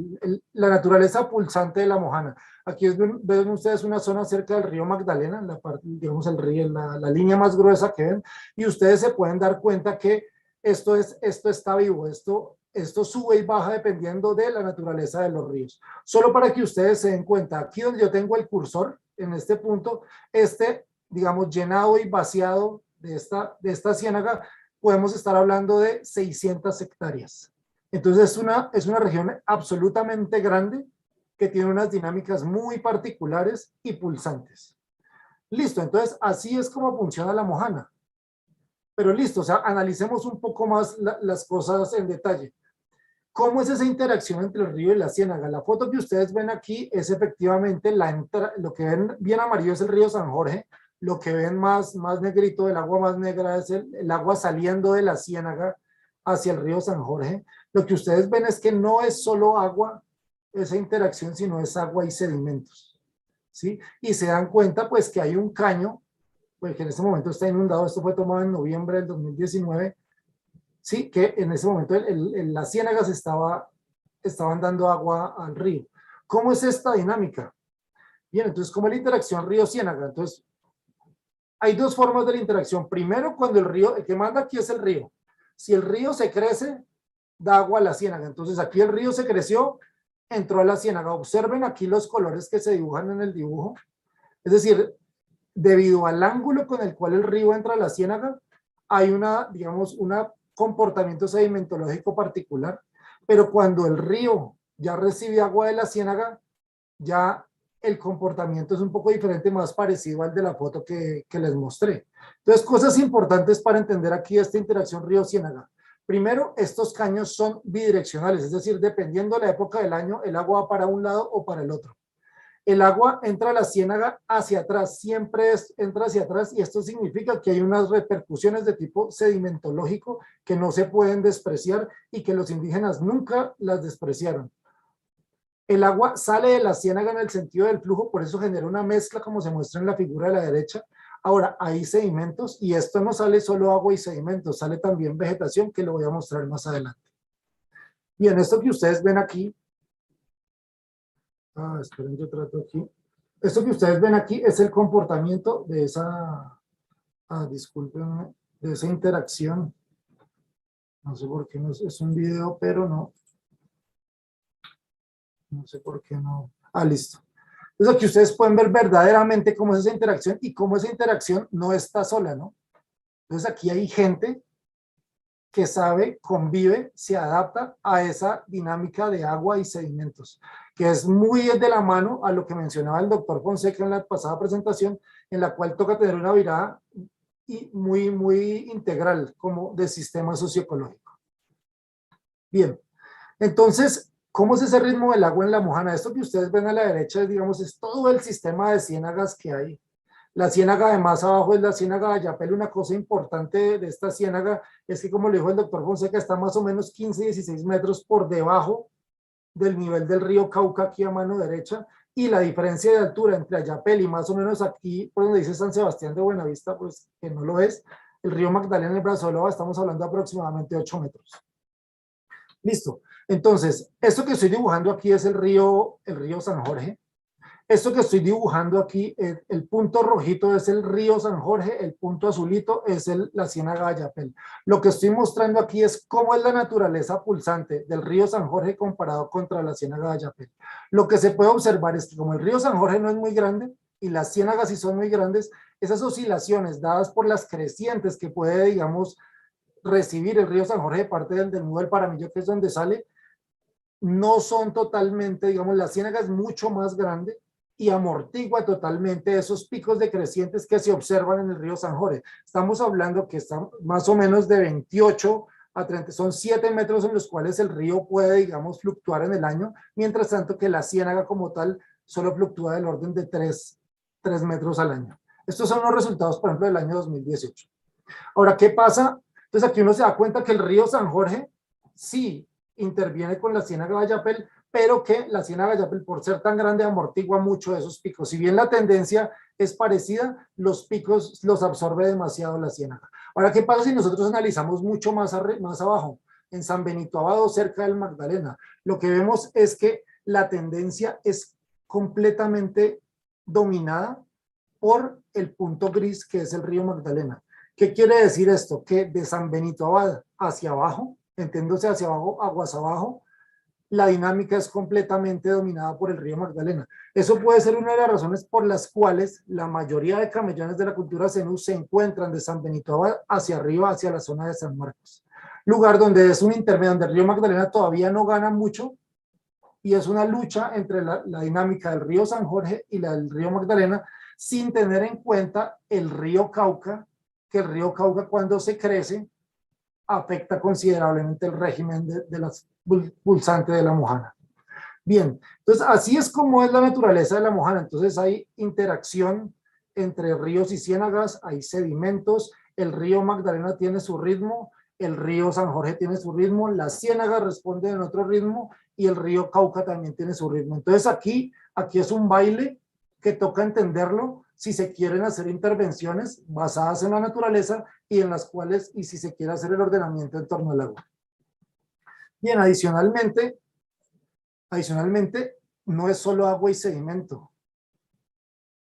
la naturaleza pulsante de la mojana. Aquí ven ustedes una zona cerca del río Magdalena, la parte, digamos, el río, la línea más gruesa que ven, y ustedes se pueden dar cuenta que esto está vivo, esto sube y baja dependiendo de la naturaleza de los ríos. Solo para que ustedes se den cuenta, aquí donde yo tengo el cursor, en este punto, digamos, llenado y vaciado de esta ciénaga, podemos estar hablando de 600 hectáreas. Entonces es una región absolutamente grande que tiene unas dinámicas muy particulares y pulsantes. Listo, entonces así es como funciona la mojana. Pero listo, o sea, analicemos un poco más las cosas en detalle. ¿Cómo es esa interacción entre el río y la ciénaga? La foto que ustedes ven aquí es efectivamente lo que ven bien amarillo es el río San Jorge, lo que ven más negrito, el agua más negra es el agua saliendo de la ciénaga hacia el río San Jorge. Lo que ustedes ven es que no es solo agua esa interacción, sino es agua y sedimentos, ¿sí? Y se dan cuenta pues que hay un caño, pues que en este momento está inundado, esto fue tomado en noviembre del 2019, sí, que en ese momento las ciénagas estaban dando agua al río. ¿Cómo es esta dinámica? Bien, entonces, ¿cómo es la interacción río-ciénaga? Entonces, hay dos formas de la interacción. Primero, cuando el que manda aquí es el río. Si el río se crece, da agua a la ciénaga. Entonces, aquí el río se creció, entró a la ciénaga. Observen aquí los colores que se dibujan en el dibujo. Es decir, debido al ángulo con el cual el río entra a la ciénaga, hay digamos, un comportamiento sedimentológico particular, pero cuando el río ya recibe agua de la ciénaga, ya el comportamiento es un poco diferente, más parecido al de la foto que les mostré. Entonces, cosas importantes para entender aquí esta interacción río-ciénaga. Primero, estos caños son bidireccionales, es decir, dependiendo de la época del año, el agua va para un lado o para el otro. El agua entra a la ciénaga hacia atrás, siempre entra hacia atrás, y esto significa que hay unas repercusiones de tipo sedimentológico que no se pueden despreciar y que los indígenas nunca las despreciaron. El agua sale de la ciénaga en el sentido del flujo, por eso genera una mezcla como se muestra en la figura de la derecha. Ahora, hay sedimentos y esto no sale solo agua y sedimentos, sale también vegetación que lo voy a mostrar más adelante. Bien, esto que ustedes ven aquí, esperen, yo trato aquí. Esto que ustedes ven aquí es el comportamiento de discúlpenme, de esa interacción. No sé por qué no es un video, pero no sé por qué no. Listo. Entonces aquí ustedes pueden ver verdaderamente cómo es esa interacción y cómo esa interacción no está sola, ¿no? Entonces aquí hay gente que sabe, convive, se adapta a esa dinámica de agua y sedimentos, que es muy de la mano a lo que mencionaba el doctor Fonseca en la pasada presentación, en la cual toca tener una mirada muy integral, como de sistema socioecológico. Bien, entonces, ¿cómo es ese ritmo del agua en la mojana? Esto que ustedes ven a la derecha, digamos, es todo el sistema de ciénagas que hay. La ciénaga de más abajo es la ciénaga de Ayapel. Una cosa importante de esta ciénaga es que, como le dijo el doctor Fonseca, está más o menos 15-16 metros por debajo del nivel del río Cauca, aquí a mano derecha, y la diferencia de altura entre Ayapel y más o menos aquí, por donde dice San Sebastián de Buenavista, pues que no lo es, el río Magdalena en el Brazo de Loba, estamos hablando de aproximadamente 8 metros. Listo. Entonces, esto que estoy dibujando aquí es el río San Jorge. Esto que estoy dibujando aquí, el punto rojito es el río San Jorge, el punto azulito es la ciénaga de Ayapel. Lo que estoy mostrando aquí es cómo es la naturaleza pulsante del río San Jorge comparado contra la ciénaga de Ayapel. Lo que se puede observar es que como el río San Jorge no es muy grande y las ciénagas sí son muy grandes, esas oscilaciones dadas por las crecientes que puede, digamos, recibir el río San Jorge de parte del nudo del Paramillo, que es donde sale, no son totalmente, digamos, la ciénaga es mucho más grande y amortigua totalmente esos picos decrecientes que se observan en el río San Jorge. Estamos hablando que está más o menos de 28 a 30, son 7 metros en los cuales el río puede, digamos, fluctuar en el año, mientras tanto que la ciénaga como tal solo fluctúa del orden de 3 metros al año. Estos son los resultados, por ejemplo, del año 2018. Ahora, ¿qué pasa? Entonces aquí uno se da cuenta que el río San Jorge sí interviene con la Ciénaga de Ayapel, pero que la Ciénaga de Ayapel, por ser tan grande, amortigua mucho de esos picos. Si bien la tendencia es parecida, los picos los absorbe demasiado la Ciénaga. Ahora, ¿qué pasa si nosotros analizamos mucho más abajo? En San Benito Abado, cerca del Magdalena, lo que vemos es que la tendencia es completamente dominada por el punto gris que es el río Magdalena. ¿Qué quiere decir esto? Que de San Benito Abad hacia abajo, entiéndose hacia abajo, aguas abajo, la dinámica es completamente dominada por el río Magdalena. Eso puede ser una de las razones por las cuales la mayoría de camellones de la cultura zenú se encuentran de San Benito Abad hacia arriba, hacia la zona de San Marcos. Lugar donde es un intermedio, donde el río Magdalena todavía no gana mucho, y es una lucha entre la dinámica del río San Jorge y la del río Magdalena, sin tener en cuenta el río Cauca, que el río Cauca cuando se crece afecta considerablemente el régimen de las pulsantes de la Mojana. Bien, entonces así es como es la naturaleza de la Mojana. Entonces hay interacción entre ríos y ciénagas, hay sedimentos, el río Magdalena tiene su ritmo, el río San Jorge tiene su ritmo, las ciénagas responden en otro ritmo y el río Cauca también tiene su ritmo. Entonces aquí es un baile que toca entenderlo si se quieren hacer intervenciones basadas en la naturaleza y en las cuales, y si se quiere hacer el ordenamiento en torno al agua. Bien, adicionalmente, no es solo agua y sedimento,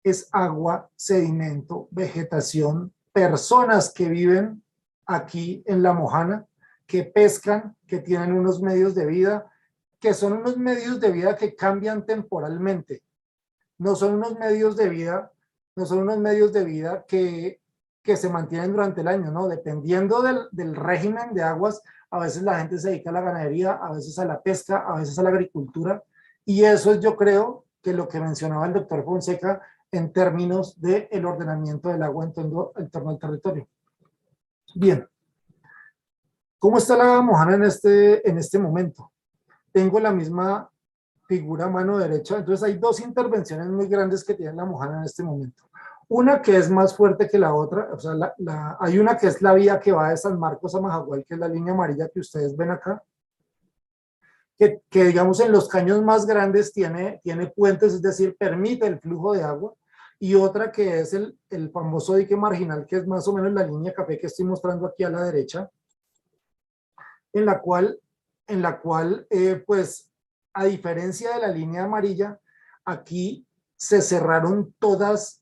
es agua, sedimento, vegetación, personas que viven aquí en la Mojana, que pescan, que tienen unos medios de vida, que son unos medios de vida que cambian temporalmente. No son unos medios de vida que se mantienen durante el año, ¿no? Dependiendo del régimen de aguas, a veces la gente se dedica a la ganadería, a veces a la pesca, a veces a la agricultura, y eso es, yo creo, que lo que mencionaba el doctor Fonseca en términos del ordenamiento del agua en torno al territorio. Bien, ¿cómo está la Mojana en este momento? Tengo la misma figura a mano derecha, entonces hay dos intervenciones muy grandes que tiene la Mojana en este momento. Una que es más fuerte que la otra, o sea, hay una que es la vía que va de San Marcos a Majagual, que es la línea amarilla que ustedes ven acá, que digamos en los caños más grandes tiene puentes, es decir, permite el flujo de agua, y otra que es el famoso dique marginal, que es más o menos la línea café que estoy mostrando aquí a la derecha, en la cual pues, a diferencia de la línea amarilla, aquí se cerraron todas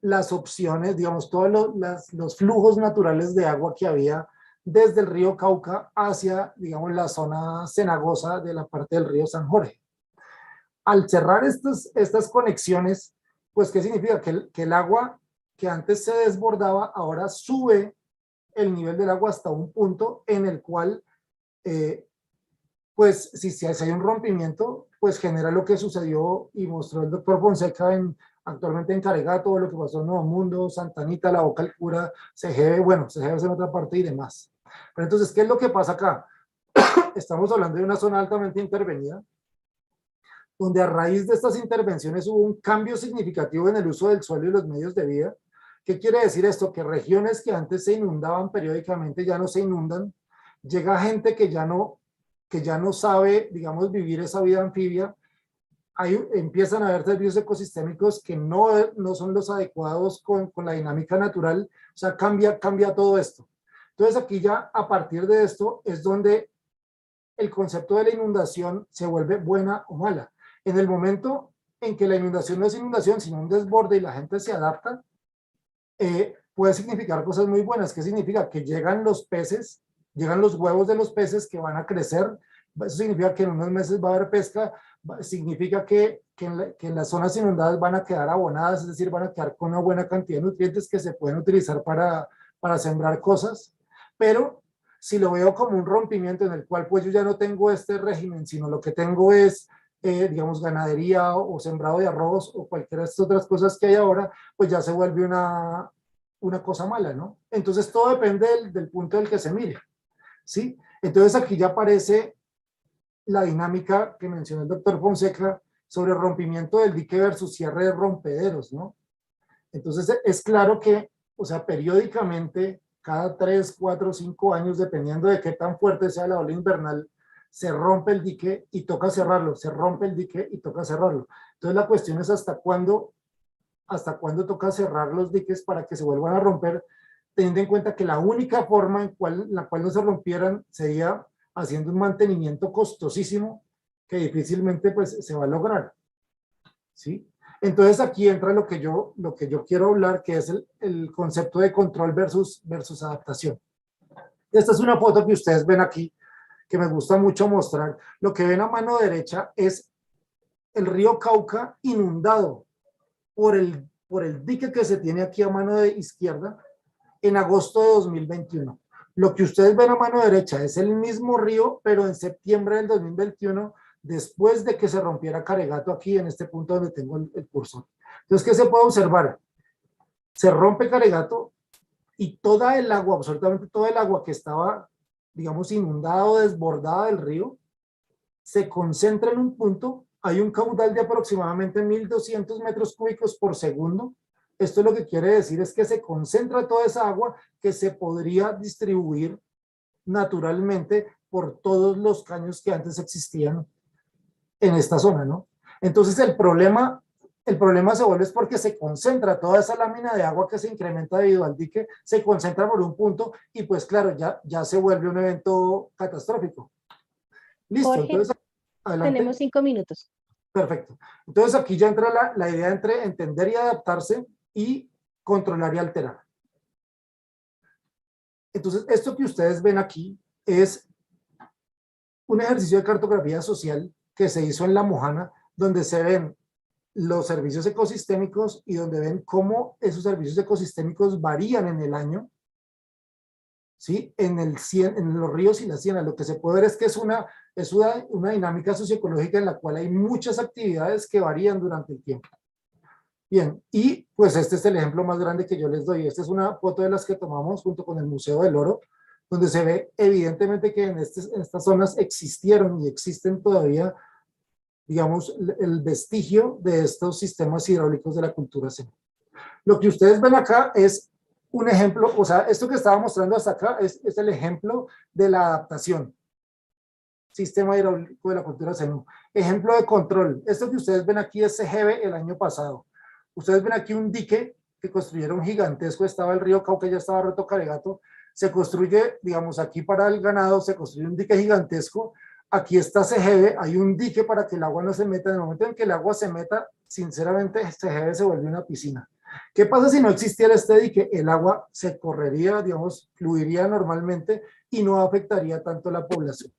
las opciones, digamos, todos los flujos naturales de agua que había desde el río Cauca hacia, digamos, la zona cenagosa de la parte del río San Jorge. Al cerrar estas conexiones, pues, ¿qué significa? Que el agua que antes se desbordaba, ahora sube el nivel del agua hasta un punto en el cual pues si hay un rompimiento, pues genera lo que sucedió y mostró el doctor Fonseca actualmente en Caregato, lo que pasó en Nuevo Mundo, Santa Anita, La Boca del Cura, CGB, bueno, CGB es en otra parte y demás. Pero entonces, ¿qué es lo que pasa acá? Estamos hablando de una zona altamente intervenida, donde a raíz de estas intervenciones hubo un cambio significativo en el uso del suelo y los medios de vida. ¿Qué quiere decir esto? Que regiones que antes se inundaban periódicamente ya no se inundan, llega gente que ya no sabe, digamos, vivir esa vida anfibia, empiezan a haber servicios ecosistémicos que no son los adecuados con la dinámica natural, o sea, cambia todo esto. Entonces aquí ya a partir de esto es donde el concepto de la inundación se vuelve buena o mala. En el momento en que la inundación no es inundación, sino un desborde y la gente se adapta, puede significar cosas muy buenas. ¿Qué significa? Que llegan los peces, llegan los huevos de los peces que van a crecer. Eso significa que en unos meses va a haber pesca, significa que en las zonas inundadas van a quedar abonadas, es decir, van a quedar con una buena cantidad de nutrientes que se pueden utilizar para sembrar cosas. Pero si lo veo como un rompimiento en el cual pues yo ya no tengo este régimen, sino lo que tengo es, digamos, ganadería o sembrado de arroz o cualquiera de estas otras cosas que hay ahora, pues ya se vuelve una cosa mala, ¿no? Entonces todo depende del punto del que se mire, ¿sí? Entonces aquí ya aparece la dinámica que mencionó el doctor Fonseca sobre el rompimiento del dique versus cierre de rompederos, ¿no? Entonces es claro que, o sea, periódicamente cada 3, 4, 5 años, dependiendo de qué tan fuerte sea la ola invernal, se rompe el dique y toca cerrarlo, se rompe el dique y toca cerrarlo. Entonces la cuestión es hasta cuándo toca cerrar los diques para que se vuelvan a romper, teniendo en cuenta que la única forma en la cual no se rompieran sería haciendo un mantenimiento costosísimo que difícilmente pues, se va a lograr. ¿Sí? Entonces aquí entra lo que yo quiero hablar, que es el concepto de control versus adaptación. Esta es una foto que ustedes ven aquí, que me gusta mucho mostrar. Lo que ven a mano derecha es el río Cauca inundado por el dique que se tiene aquí a mano de izquierda en agosto de 2021. Lo que ustedes ven a mano derecha es el mismo río, pero en septiembre del 2021, después de que se rompiera Caregato aquí en este punto donde tengo el cursor. Entonces, ¿qué se puede observar? Se rompe Caregato y toda el agua, absolutamente todo el agua que estaba, digamos, inundada o desbordada del río, se concentra en un punto. Hay un caudal de aproximadamente 1.200 metros cúbicos por segundo. Esto lo que quiere decir es que se concentra toda esa agua que se podría distribuir naturalmente por todos los caños que antes existían en esta zona, ¿no? Entonces el problema se vuelve es porque se concentra toda esa lámina de agua que se incrementa debido al dique, se concentra por un punto y pues claro, ya se vuelve un evento catastrófico. Listo, Jorge, entonces adelante. tenemos 5 minutos. Perfecto. Entonces aquí ya entra la idea entre entender y adaptarse y controlar y alterar. Entonces, esto que ustedes ven aquí es un ejercicio de cartografía social que se hizo en La Mojana, donde se ven los servicios ecosistémicos y donde ven cómo esos servicios ecosistémicos varían en el año, ¿sí? En los ríos y la siena. Lo que se puede ver es que es una dinámica socioecológica en la cual hay muchas actividades que varían durante el tiempo. Bien, y pues este es el ejemplo más grande que yo les doy. Esta es una foto de las que tomamos junto con el Museo del Oro, donde se ve evidentemente que en estas zonas existieron y existen todavía, digamos, el vestigio de estos sistemas hidráulicos de la cultura sena. Lo que ustedes ven acá es un ejemplo, o sea, esto que estaba mostrando hasta acá es el ejemplo de la adaptación. Sistema hidráulico de la cultura sena. Ejemplo de control. Esto que ustedes ven aquí es CGB el año pasado. Ustedes ven aquí un dique que construyeron gigantesco, estaba el río Cauca, ya estaba roto Caregato, se construye, digamos, aquí para el ganado, se construye un dique gigantesco, aquí está CGB, hay un dique para que el agua no se meta, en el momento en que el agua se meta, sinceramente, CGB se vuelve una piscina. ¿Qué pasa si no existiera este dique? El agua se correría, digamos, fluiría normalmente y no afectaría tanto a la población.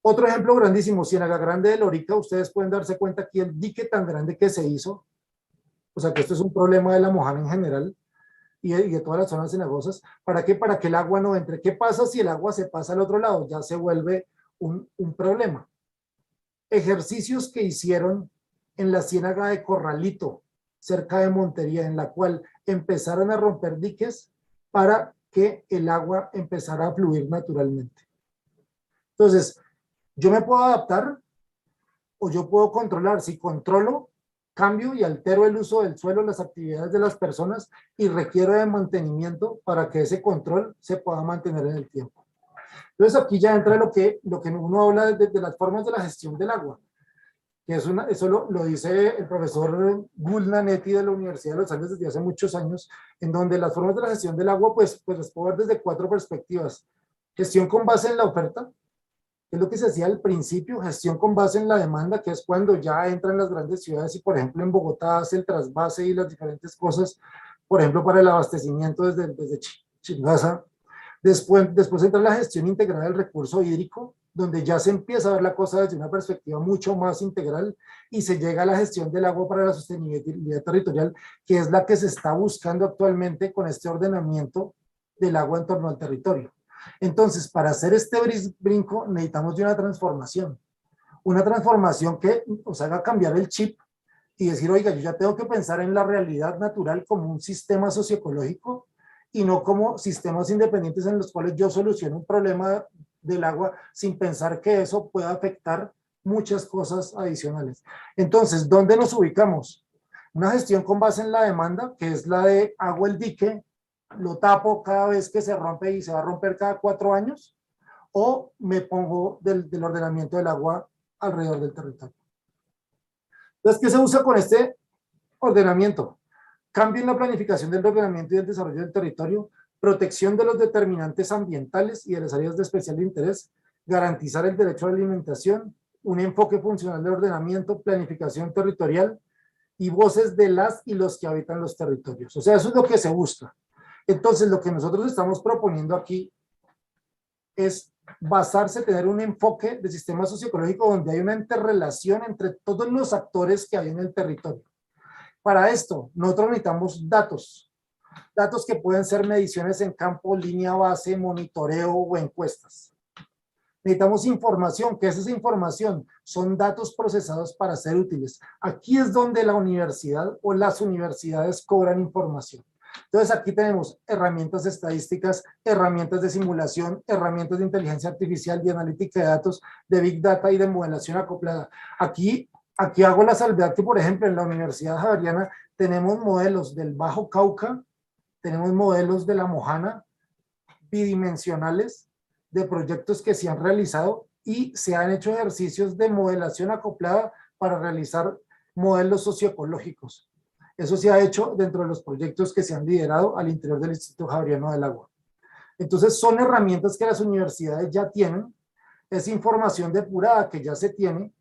Otro ejemplo grandísimo, Ciénaga Grande de Lorica, ustedes pueden darse cuenta aquí el dique tan grande que se hizo, o sea que esto es un problema de La Mojana en general y de todas las zonas cenagosas. ¿Para qué? Para que el agua no entre. ¿Qué pasa si el agua se pasa al otro lado? Ya se vuelve un problema. Ejercicios que hicieron en la Ciénaga de Corralito, cerca de Montería, en la cual empezaron a romper diques para que el agua empezara a fluir naturalmente. Entonces, yo me puedo adaptar o yo puedo controlar. Si controlo, cambio y altero el uso del suelo, las actividades de las personas y requiero de mantenimiento para que ese control se pueda mantener en el tiempo. Entonces aquí ya entra lo que uno habla de las formas de la gestión del agua, que es eso lo dice el profesor Gulnanetti de la Universidad de los Andes desde hace muchos años, en donde las formas de la gestión del agua pues las puedo ver desde 4 perspectivas. Gestión con base en la oferta, que es lo que se hacía al principio, gestión con base en la demanda, que es cuando ya entran las grandes ciudades y por ejemplo en Bogotá hace el trasvase y las diferentes cosas, por ejemplo para el abastecimiento desde Chingaza. Después entra la gestión integrada del recurso hídrico, donde ya se empieza a ver la cosa desde una perspectiva mucho más integral y se llega a la gestión del agua para la sostenibilidad territorial, que es la que se está buscando actualmente con este ordenamiento del agua en torno al territorio. Entonces, para hacer este brinco necesitamos de una transformación que nos haga cambiar el chip y decir, oiga, yo ya tengo que pensar en la realidad natural como un sistema socioecológico y no como sistemas independientes en los cuales yo soluciono un problema del agua sin pensar que eso pueda afectar muchas cosas adicionales. Entonces, ¿dónde nos ubicamos? Una gestión con base en la demanda, que es la de hago el dique, lo tapo cada vez que se rompe y se va a romper cada 4 años, o me pongo del ordenamiento del agua alrededor del territorio. Entonces, ¿qué se usa con este ordenamiento? Cambio en la planificación del ordenamiento y del desarrollo del territorio, protección de los determinantes ambientales y de las áreas de especial interés, garantizar el derecho a la alimentación, un enfoque funcional del ordenamiento, planificación territorial y voces de las y los que habitan los territorios. O sea, eso es lo que se busca. Entonces, lo que nosotros estamos proponiendo aquí es basarse, tener un enfoque de sistema socioecológico donde hay una interrelación entre todos los actores que hay en el territorio. Para esto, nosotros necesitamos datos que pueden ser mediciones en campo, línea base, monitoreo o encuestas. Necesitamos información. ¿Qué es esa información? Son datos procesados para ser útiles. Aquí es donde la universidad o las universidades cobran información. Entonces aquí tenemos herramientas estadísticas, herramientas de simulación, herramientas de inteligencia artificial, de analítica de datos, de Big Data y de modelación acoplada. Aquí hago la salvedad que, por ejemplo, en la Universidad Javeriana tenemos modelos del Bajo Cauca, tenemos modelos de la Mojana, bidimensionales, de proyectos que se han realizado y se han hecho ejercicios de modelación acoplada para realizar modelos socioecológicos. Eso se ha hecho dentro de los proyectos que se han liderado al interior del Instituto Javeriano del Agua. Entonces son herramientas que las universidades ya tienen, es información depurada que ya se tiene.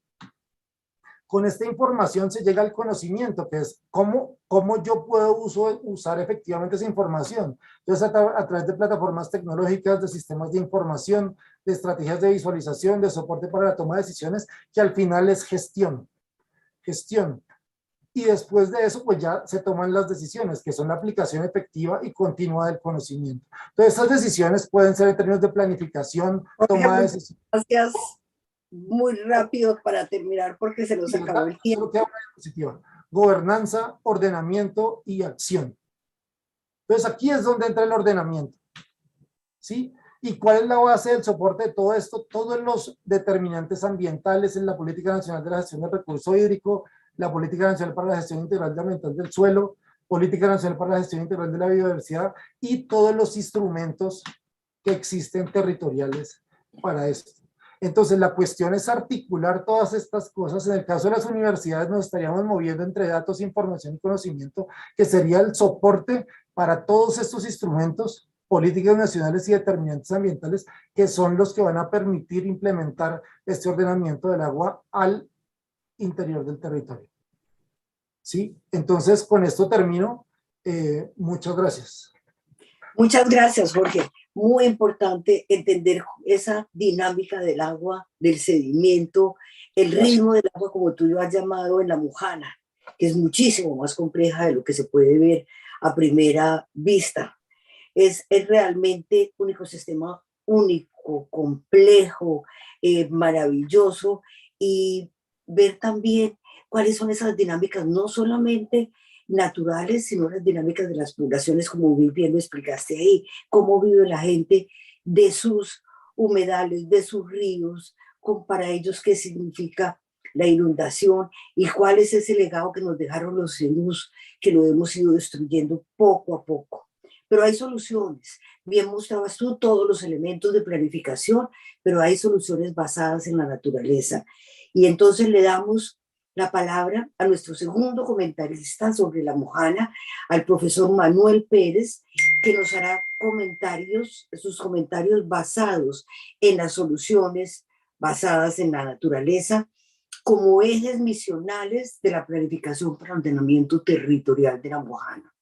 Con esta información se llega al conocimiento, que es cómo yo puedo usar efectivamente esa información. Entonces, a través de plataformas tecnológicas, de sistemas de información, de estrategias de visualización, de soporte para la toma de decisiones, que al final es gestión. Y después de eso, pues ya se toman las decisiones, que son la aplicación efectiva y continua del conocimiento. Entonces, esas decisiones pueden ser en términos de planificación, toma de decisiones. Gracias. Muy rápido para terminar porque se nos acabó el tiempo. Gobernanza, ordenamiento y acción. Entonces aquí es donde entra el ordenamiento. ¿Sí? ¿Y cuál es la base del soporte de todo esto? Todos los determinantes ambientales en la Política Nacional de la Gestión del Recurso Hídrico, la Política Nacional para la Gestión Integral Ambiental del Suelo, Política Nacional para la Gestión Integral de la Biodiversidad y todos los instrumentos que existen territoriales para esto. Entonces, la cuestión es articular todas estas cosas. En el caso de las universidades nos estaríamos moviendo entre datos, información y conocimiento, que sería el soporte para todos estos instrumentos, políticas nacionales y determinantes ambientales, que son los que van a permitir implementar este ordenamiento del agua al interior del territorio. ¿Sí? Entonces, con esto termino. Muchas gracias. Muchas gracias, Jorge. Muy importante entender esa dinámica del agua, del sedimento, el ritmo del agua, como tú lo has llamado, en la Mojana, que es muchísimo más compleja de lo que se puede ver a primera vista. Es realmente un ecosistema único, complejo, maravilloso, y ver también cuáles son esas dinámicas, no solamente naturales, sino las dinámicas de las poblaciones, como muy bien lo explicaste ahí, cómo vive la gente de sus humedales, de sus ríos, para ellos qué significa la inundación y cuál es ese legado que nos dejaron los cenús, que lo hemos ido destruyendo poco a poco. Pero hay soluciones. Bien mostrabas tú todos los elementos de planificación, pero hay soluciones basadas en la naturaleza. Y entonces le damos la palabra a nuestro segundo comentarista sobre la Mojana, al profesor Manuel Pérez, que nos hará sus comentarios basados en las soluciones basadas en la naturaleza como ejes misionales de la planificación para el ordenamiento territorial de la Mojana.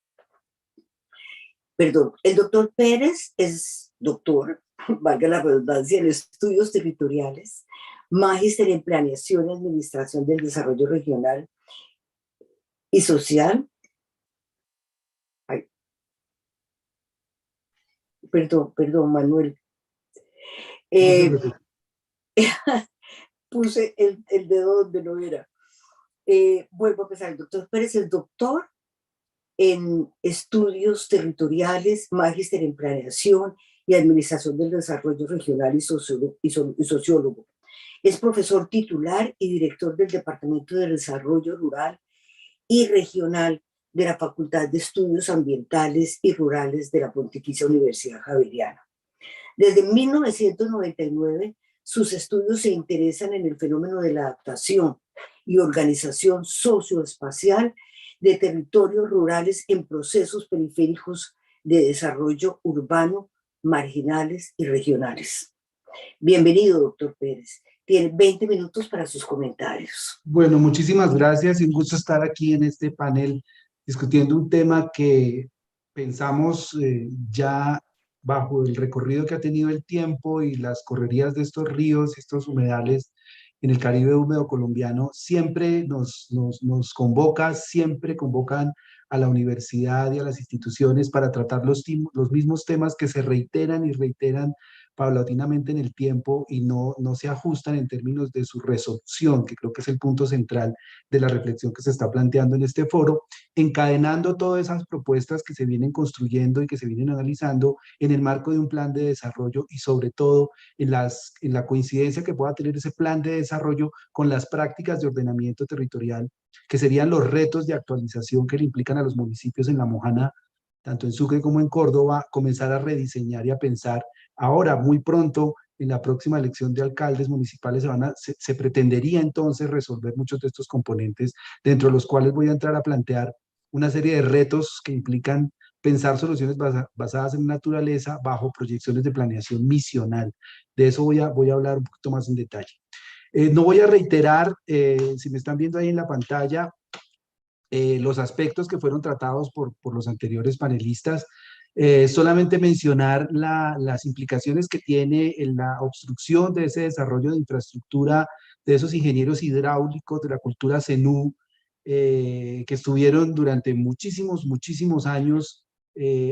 Perdón, el doctor Pérez es doctor, valga la redundancia, en estudios territoriales, magíster en planeación y administración del desarrollo regional y social. Ay. Perdón, Manuel. Puse el dedo donde no era. Vuelvo a empezar. El doctor Pérez es doctor en estudios territoriales, magíster en planeación y administración del desarrollo regional y sociólogo. Es profesor titular y director del Departamento de Desarrollo Rural y Regional de la Facultad de Estudios Ambientales y Rurales de la Pontificia Universidad Javeriana. Desde 1999, sus estudios se interesan en el fenómeno de la adaptación y organización socioespacial de territorios rurales en procesos periféricos de desarrollo urbano, marginales y regionales. Bienvenido, doctor Pérez. Tiene 20 minutos para sus comentarios. Bueno, muchísimas gracias y un gusto estar aquí en este panel discutiendo un tema que pensamos ya bajo el recorrido que ha tenido el tiempo y las correrías de estos ríos, estos humedales en el Caribe húmedo colombiano, siempre nos convoca, siempre convocan a la universidad y a las instituciones para tratar los mismos temas que se reiteran y reiteran paulatinamente en el tiempo y no se ajustan en términos de su resolución, que creo que es el punto central de la reflexión que se está planteando en este foro, encadenando todas esas propuestas que se vienen construyendo y que se vienen analizando en el marco de un plan de desarrollo y sobre todo en la coincidencia que pueda tener ese plan de desarrollo con las prácticas de ordenamiento territorial, que serían los retos de actualización que le implican a los municipios en La Mojana, tanto en Sucre como en Córdoba, comenzar a rediseñar y a pensar. Ahora, muy pronto, en la próxima elección de alcaldes municipales, se pretendería entonces resolver muchos de estos componentes, dentro de los cuales voy a entrar a plantear una serie de retos que implican pensar soluciones basadas en naturaleza bajo proyecciones de planeación misional. De eso voy a hablar un poquito más en detalle. No voy a reiterar, si me están viendo ahí en la pantalla, los aspectos que fueron tratados por los anteriores panelistas. Solamente mencionar las implicaciones que tiene en la obstrucción de ese desarrollo de infraestructura de esos ingenieros hidráulicos de la cultura zenú, que estuvieron durante muchísimos años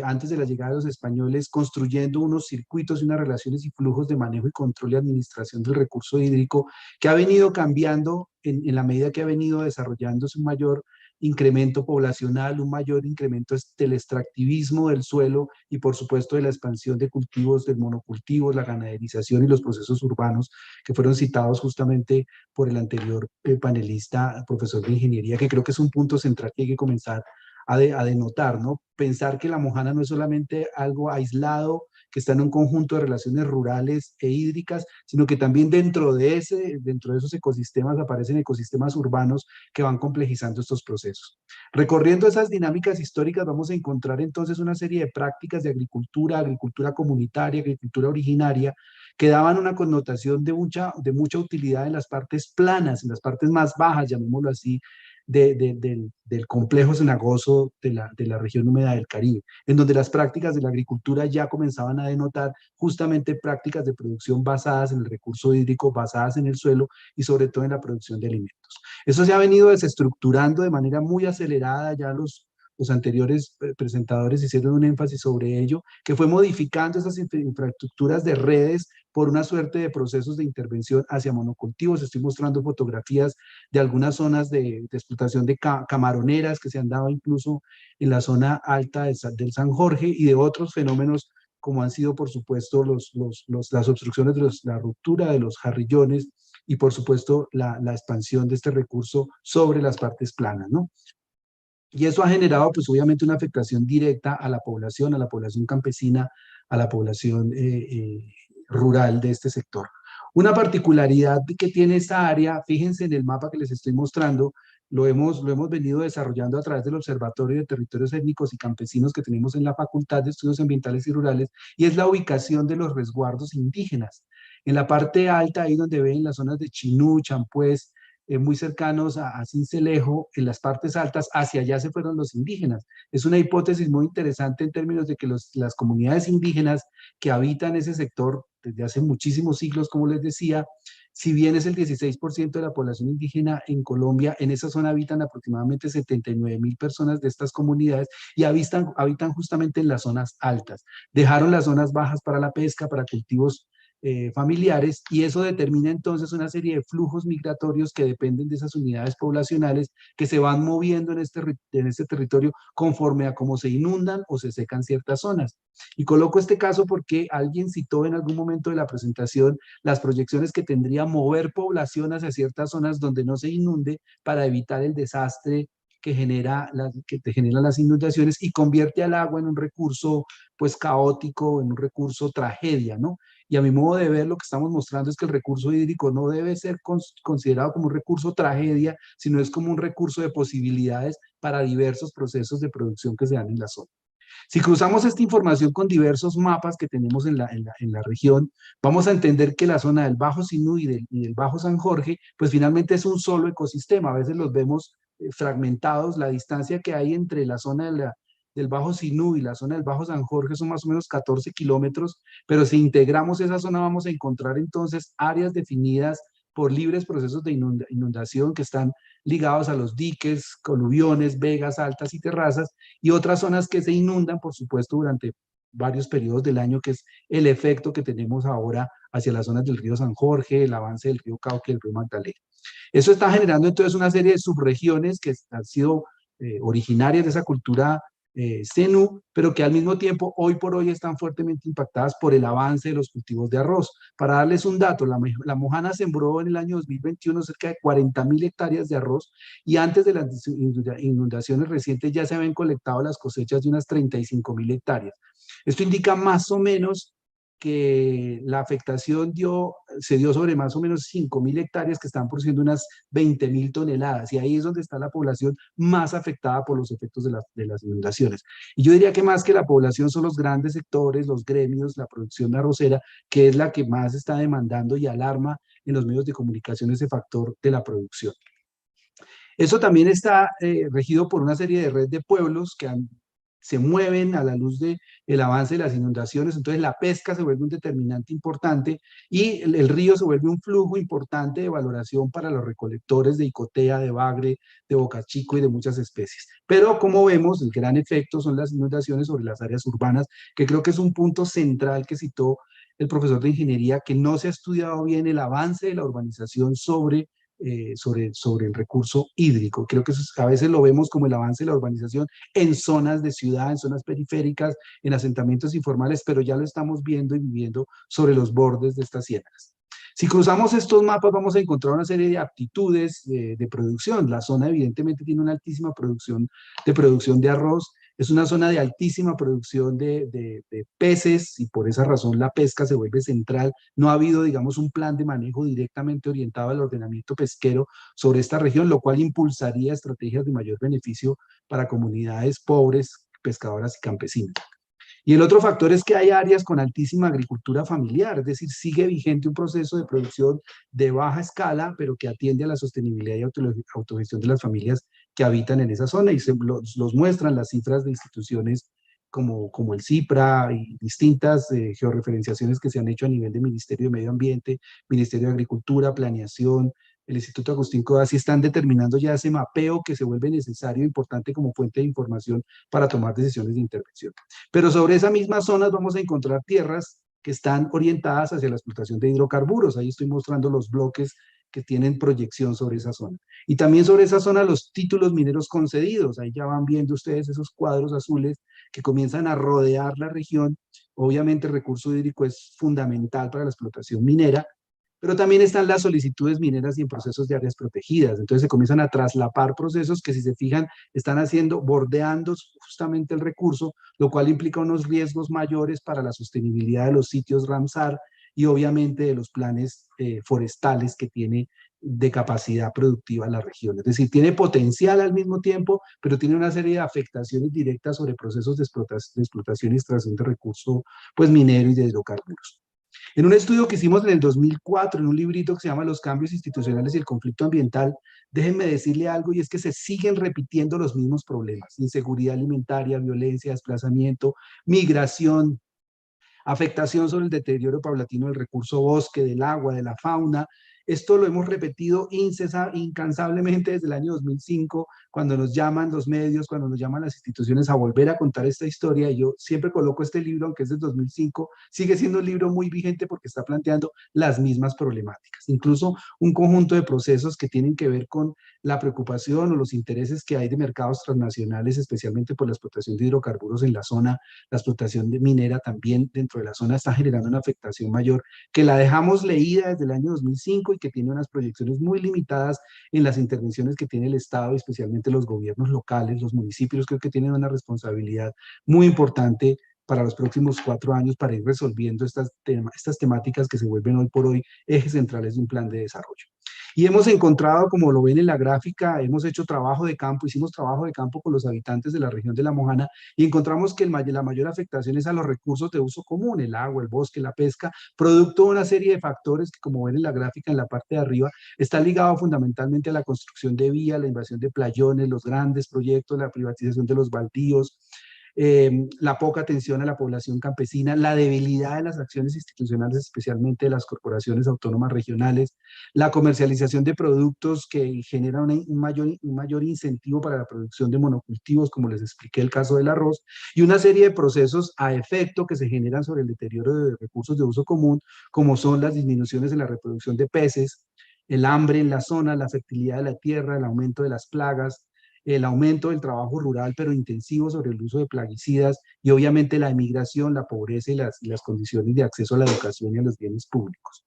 antes de la llegada de los españoles construyendo unos circuitos y unas relaciones y flujos de manejo y control y administración del recurso hídrico que ha venido cambiando en la medida que ha venido desarrollándose un mayor incremento poblacional, un mayor incremento del extractivismo del suelo y por supuesto de la expansión de cultivos, del monocultivo, la ganaderización y los procesos urbanos que fueron citados justamente por el anterior panelista, profesor de ingeniería, que creo que es un punto central que hay que comenzar a denotar, ¿no? Pensar que La Mojana no es solamente algo aislado, que está en un conjunto de relaciones rurales e hídricas, sino que también dentro de esos ecosistemas aparecen ecosistemas urbanos que van complejizando estos procesos. Recorriendo esas dinámicas históricas vamos a encontrar entonces una serie de prácticas de agricultura comunitaria, agricultura originaria, que daban una connotación de mucha utilidad en las partes planas, en las partes más bajas, llamémoslo así, del complejo cenagoso de la región húmeda del Caribe, en donde las prácticas de la agricultura ya comenzaban a denotar justamente prácticas de producción basadas en el recurso hídrico, basadas en el suelo y sobre todo en la producción de alimentos. Eso se ha venido desestructurando de manera muy acelerada, ya los anteriores presentadores hicieron un énfasis sobre ello, que fue modificando esas infraestructuras de redes por una suerte de procesos de intervención hacia monocultivos. Estoy mostrando fotografías de algunas zonas de explotación de camaroneras que se han dado incluso en la zona alta del San Jorge y de otros fenómenos como han sido, por supuesto, las obstrucciones la ruptura de los jarrillones y, por supuesto, la expansión de este recurso sobre las partes planas, ¿no? Y eso ha generado, pues, obviamente, una afectación directa a la población campesina, a la población rural de este sector. Una particularidad que tiene esta área, fíjense en el mapa que les estoy mostrando, lo hemos venido desarrollando a través del Observatorio de Territorios Étnicos y Campesinos que tenemos en la Facultad de Estudios Ambientales y Rurales, y es la ubicación de los resguardos indígenas. En la parte alta, ahí donde ven las zonas de Chinú, Champués, muy cercanos a Sincelejo, en las partes altas, hacia allá se fueron los indígenas. Es una hipótesis muy interesante en términos de que las comunidades indígenas que habitan ese sector desde hace muchísimos siglos, como les decía, si bien es el 16% de la población indígena en Colombia, en esa zona habitan aproximadamente 79.000 personas de estas comunidades y habitan justamente en las zonas altas. Dejaron las zonas bajas para la pesca, para cultivos familiares, y eso determina entonces una serie de flujos migratorios que dependen de esas unidades poblacionales que se van moviendo en este territorio conforme a cómo se inundan o se secan ciertas zonas. Y coloco este caso porque alguien citó en algún momento de la presentación las proyecciones que tendría mover población hacia ciertas zonas donde no se inunde para evitar el desastre que te genera las inundaciones y convierte al agua en un recurso pues caótico, en un recurso tragedia, ¿no? Y a mi modo de ver, lo que estamos mostrando es que el recurso hídrico no debe ser considerado como un recurso tragedia, sino es como un recurso de posibilidades para diversos procesos de producción que se dan en la zona. Si cruzamos esta información con diversos mapas que tenemos en la región, vamos a entender que la zona del Bajo Sinú y del Bajo San Jorge, pues finalmente es un solo ecosistema. A veces los vemos fragmentados. La distancia que hay entre la zona del Bajo Sinú y la zona del Bajo San Jorge son más o menos 14 kilómetros, pero si integramos esa zona vamos a encontrar entonces áreas definidas por libres procesos de inundación que están ligados a los diques, coluviones, vegas altas y terrazas, y otras zonas que se inundan, por supuesto, durante varios periodos del año, que es el efecto que tenemos ahora hacia las zonas del río San Jorge, el avance del río Cauca y el río Magdalena. Eso está generando entonces una serie de subregiones que han sido originarias de esa cultura Zenú, pero que al mismo tiempo hoy por hoy están fuertemente impactadas por el avance de los cultivos de arroz. Para darles un dato, la Mojana sembró en el año 2021 cerca de 40.000 hectáreas de arroz y antes de las inundaciones recientes ya se habían colectado las cosechas de unas 35.000 hectáreas. Esto indica más o menos que la afectación se dio sobre más o menos 5.000 hectáreas que están produciendo unas 20.000 toneladas, y ahí es donde está la población más afectada por los efectos de las inundaciones. Y yo diría que más que la población son los grandes sectores, los gremios, la producción arrocera, que es la que más está demandando y alarma en los medios de comunicación ese factor de la producción. Eso también está regido por una serie de redes de pueblos que se mueven a la luz del avance de las inundaciones. Entonces la pesca se vuelve un determinante importante y el río se vuelve un flujo importante de valoración para los recolectores de icotea, de bagre, de bocachico y de muchas especies. Pero como vemos, el gran efecto son las inundaciones sobre las áreas urbanas, que creo que es un punto central que citó el profesor de ingeniería, que no se ha estudiado bien el avance de la urbanización sobre el recurso hídrico. Creo que eso a veces lo vemos como el avance de la urbanización en zonas de ciudad, en zonas periféricas, en asentamientos informales, pero ya lo estamos viendo y viviendo sobre los bordes de estas ciénagas. Si cruzamos estos mapas vamos a encontrar una serie de aptitudes de producción. La zona evidentemente tiene una altísima producción de arroz, es una zona de altísima producción de peces y por esa razón la pesca se vuelve central. No ha habido, digamos, un plan de manejo directamente orientado al ordenamiento pesquero sobre esta región, lo cual impulsaría estrategias de mayor beneficio para comunidades pobres, pescadoras y campesinas. Y el otro factor es que hay áreas con altísima agricultura familiar, es decir, sigue vigente un proceso de producción de baja escala, pero que atiende a la sostenibilidad y autogestión de las familias que habitan en esa zona, y los muestran las cifras de instituciones como el CIPRA y distintas georreferenciaciones que se han hecho a nivel de Ministerio de Medio Ambiente, Ministerio de Agricultura, Planeación, el Instituto Agustín Codazzi, están determinando ya ese mapeo que se vuelve necesario e importante como fuente de información para tomar decisiones de intervención. Pero sobre esas mismas zonas vamos a encontrar tierras que están orientadas hacia la explotación de hidrocarburos. Ahí estoy mostrando los bloques que tienen proyección sobre esa zona. Y también sobre esa zona los títulos mineros concedidos. Ahí ya van viendo ustedes esos cuadros azules que comienzan a rodear la región. Obviamente el recurso hídrico es fundamental para la explotación minera, pero también están las solicitudes mineras y en procesos de áreas protegidas. Entonces se comienzan a traslapar procesos que, si se fijan, están bordeando justamente el recurso, lo cual implica unos riesgos mayores para la sostenibilidad de los sitios Ramsar y obviamente de los planes forestales que tiene de capacidad productiva la región. Es decir, tiene potencial al mismo tiempo, pero tiene una serie de afectaciones directas sobre procesos de explotación y extracción de recursos pues, minero y de hidrocarburos. En un estudio que hicimos en el 2004, en un librito que se llama Los cambios institucionales y el conflicto ambiental, déjenme decirle algo, y es que se siguen repitiendo los mismos problemas: inseguridad alimentaria, violencia, desplazamiento, migración, afectación sobre el deterioro paulatino del recurso bosque, del agua, de la fauna. Esto lo hemos repetido incansablemente desde el año 2005, cuando nos llaman los medios, cuando nos llaman las instituciones a volver a contar esta historia. Y yo siempre coloco este libro, aunque es de 2005, sigue siendo un libro muy vigente porque está planteando las mismas problemáticas. Incluso un conjunto de procesos que tienen que ver con la preocupación o los intereses que hay de mercados transnacionales, especialmente por la explotación de hidrocarburos en la zona. La explotación minera también dentro de la zona está generando una afectación mayor, que la dejamos leída desde el año 2005 y que tiene unas proyecciones muy limitadas en las intervenciones que tiene el Estado y especialmente los gobiernos locales, los municipios. Creo que tienen una responsabilidad muy importante para los próximos 4 años para ir resolviendo estas temáticas que se vuelven hoy por hoy ejes centrales de un plan de desarrollo. Y hemos encontrado, como lo ven en la gráfica, hemos hecho trabajo de campo, hicimos trabajo de campo con los habitantes de la región de La Mojana y encontramos que la mayor afectación es a los recursos de uso común, el agua, el bosque, la pesca, producto de una serie de factores que, como ven en la gráfica en la parte de arriba, está ligado fundamentalmente a la construcción de vías, la invasión de playones, los grandes proyectos, la privatización de los baldíos, la poca atención a la población campesina, la debilidad de las acciones institucionales, especialmente de las corporaciones autónomas regionales, la comercialización de productos que generan un mayor incentivo para la producción de monocultivos, como les expliqué el caso del arroz, y una serie de procesos a efecto que se generan sobre el deterioro de recursos de uso común, como son las disminuciones en la reproducción de peces, el hambre en la zona, la fertilidad de la tierra, el aumento de las plagas, el aumento del trabajo rural pero intensivo sobre el uso de plaguicidas y obviamente la emigración, la pobreza y las condiciones de acceso a la educación y a los bienes públicos.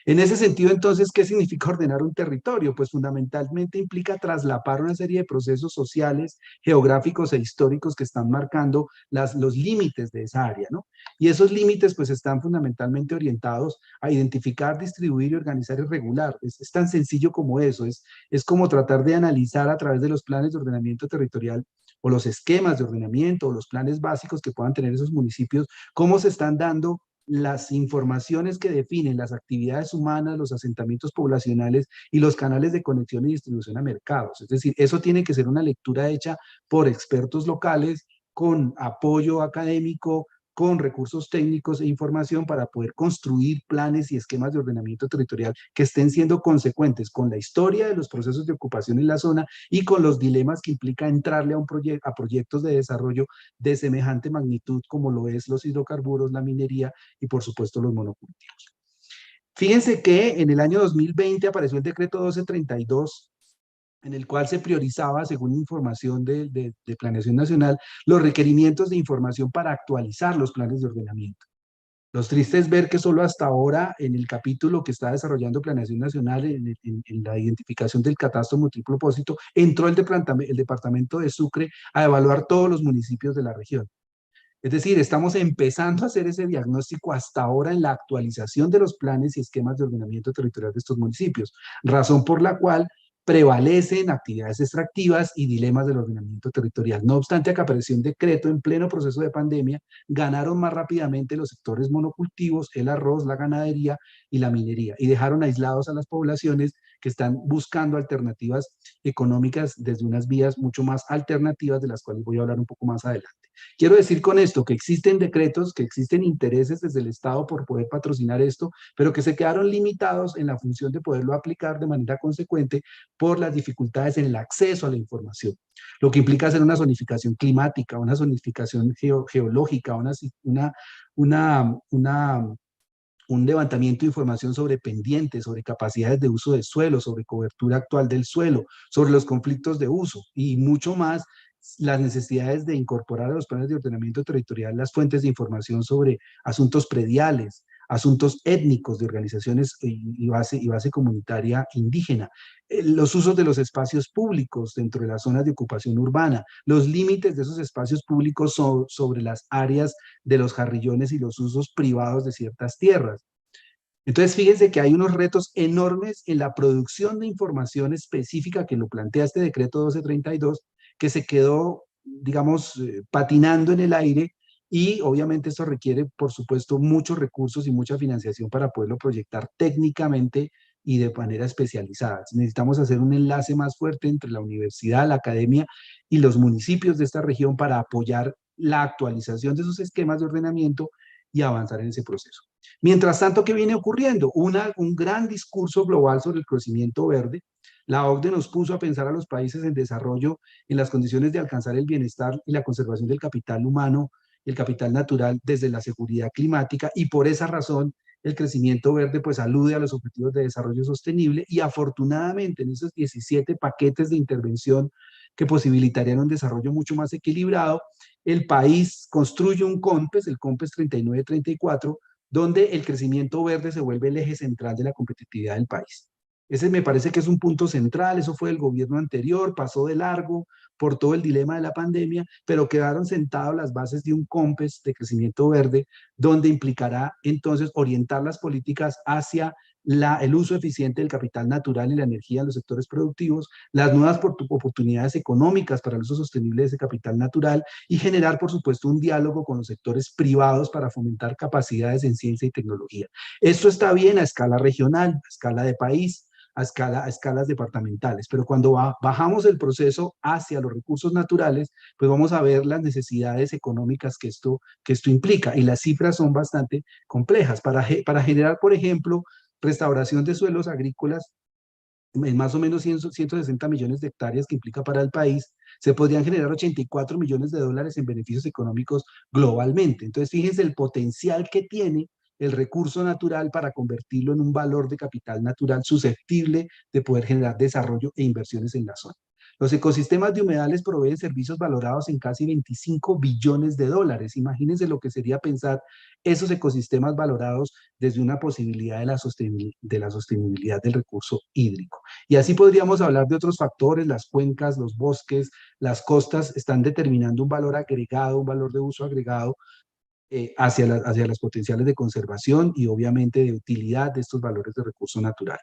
En ese sentido, entonces, ¿qué significa ordenar un territorio? Pues fundamentalmente implica traslapar una serie de procesos sociales, geográficos e históricos que están marcando los límites de esa área, ¿no? Y esos límites pues están fundamentalmente orientados a identificar, distribuir y organizar y regular. Es tan sencillo como eso, es como tratar de analizar a través de los planes de ordenamiento territorial o los esquemas de ordenamiento o los planes básicos que puedan tener esos municipios, cómo se están dando las informaciones que definen las actividades humanas, los asentamientos poblacionales y los canales de conexión y distribución a mercados. Es decir, eso tiene que ser una lectura hecha por expertos locales, con apoyo académico, con recursos técnicos e información para poder construir planes y esquemas de ordenamiento territorial que estén siendo consecuentes con la historia de los procesos de ocupación en la zona y con los dilemas que implica entrarle a proyectos de desarrollo de semejante magnitud como lo es los hidrocarburos, la minería y por supuesto los monocultivos. Fíjense que en el año 2020 apareció el decreto 1232, en el cual se priorizaba, según información de Planeación Nacional, los requerimientos de información para actualizar los planes de ordenamiento. Lo triste es ver que solo hasta ahora, en el capítulo que está desarrollando Planeación Nacional, en la identificación del catastro multipropósito, entró el departamento de Sucre a evaluar todos los municipios de la región. Es decir, estamos empezando a hacer ese diagnóstico hasta ahora en la actualización de los planes y esquemas de ordenamiento territorial de estos municipios, razón por la cual prevalecen actividades extractivas y dilemas del ordenamiento territorial. No obstante, que apareció un decreto en pleno proceso de pandemia, ganaron más rápidamente los sectores monocultivos, el arroz, la ganadería y la minería, y dejaron aislados a las poblaciones que están buscando alternativas económicas desde unas vías mucho más alternativas, de las cuales voy a hablar un poco más adelante. Quiero decir con esto que existen decretos, que existen intereses desde el Estado por poder patrocinar esto, pero que se quedaron limitados en la función de poderlo aplicar de manera consecuente por las dificultades en el acceso a la información, lo que implica hacer una zonificación climática, una zonificación geológica, un levantamiento de información sobre pendientes, sobre capacidades de uso de suelo, sobre cobertura actual del suelo, sobre los conflictos de uso y mucho más, las necesidades de incorporar a los planes de ordenamiento territorial las fuentes de información sobre asuntos prediales, asuntos étnicos de organizaciones y base comunitaria indígena, los usos de los espacios públicos dentro de las zonas de ocupación urbana, los límites de esos espacios públicos sobre las áreas de los jarrillones y los usos privados de ciertas tierras. Entonces, fíjense que hay unos retos enormes en la producción de información específica que lo plantea este decreto 1232, que se quedó, digamos, patinando en el aire, y obviamente esto requiere, por supuesto, muchos recursos y mucha financiación para poderlo proyectar técnicamente y de manera especializada. Necesitamos hacer un enlace más fuerte entre la universidad, la academia y los municipios de esta región para apoyar la actualización de esos esquemas de ordenamiento y avanzar en ese proceso. Mientras tanto, ¿qué viene ocurriendo? Un gran discurso global sobre el crecimiento verde. La OCDE nos puso a pensar a los países en desarrollo en las condiciones de alcanzar el bienestar y la conservación del capital humano y el capital natural desde la seguridad climática, y por esa razón el crecimiento verde pues alude a los objetivos de desarrollo sostenible, y afortunadamente en esos 17 paquetes de intervención que posibilitarían un desarrollo mucho más equilibrado, el país construye un COMPES, el COMPES 3934, donde el crecimiento verde se vuelve el eje central de la competitividad del país. Ese me parece que es un punto central, eso fue el gobierno anterior, pasó de largo por todo el dilema de la pandemia, pero quedaron sentadas las bases de un COMPES de crecimiento verde, donde implicará entonces orientar las políticas hacia el uso eficiente del capital natural y la energía en los sectores productivos, las nuevas oportunidades económicas para el uso sostenible de ese capital natural y generar, por supuesto, un diálogo con los sectores privados para fomentar capacidades en ciencia y tecnología. Esto está bien a escala regional, a escala de país, a escalas departamentales, pero cuando bajamos el proceso hacia los recursos naturales, pues vamos a ver las necesidades económicas que esto implica, y las cifras son bastante complejas. Para generar, por ejemplo, restauración de suelos agrícolas, en más o menos 160 millones de hectáreas que implica para el país, se podrían generar 84 millones de dólares en beneficios económicos globalmente. Entonces, fíjense el potencial que tiene el recurso natural para convertirlo en un valor de capital natural susceptible de poder generar desarrollo e inversiones en la zona. Los ecosistemas de humedales proveen servicios valorados en casi 25 billones de dólares. Imagínense lo que sería pensar esos ecosistemas valorados desde una posibilidad de la sostenibilidad del recurso hídrico. Y así podríamos hablar de otros factores, las cuencas, los bosques, las costas están determinando un valor agregado, un valor de uso agregado hacia las potenciales de conservación y obviamente de utilidad de estos valores de recurso natural.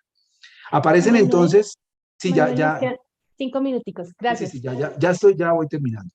Aparecen Manuel, entonces, sí, Manuel, nos quedan 5 minuticos. Gracias. Sí, ya voy terminando.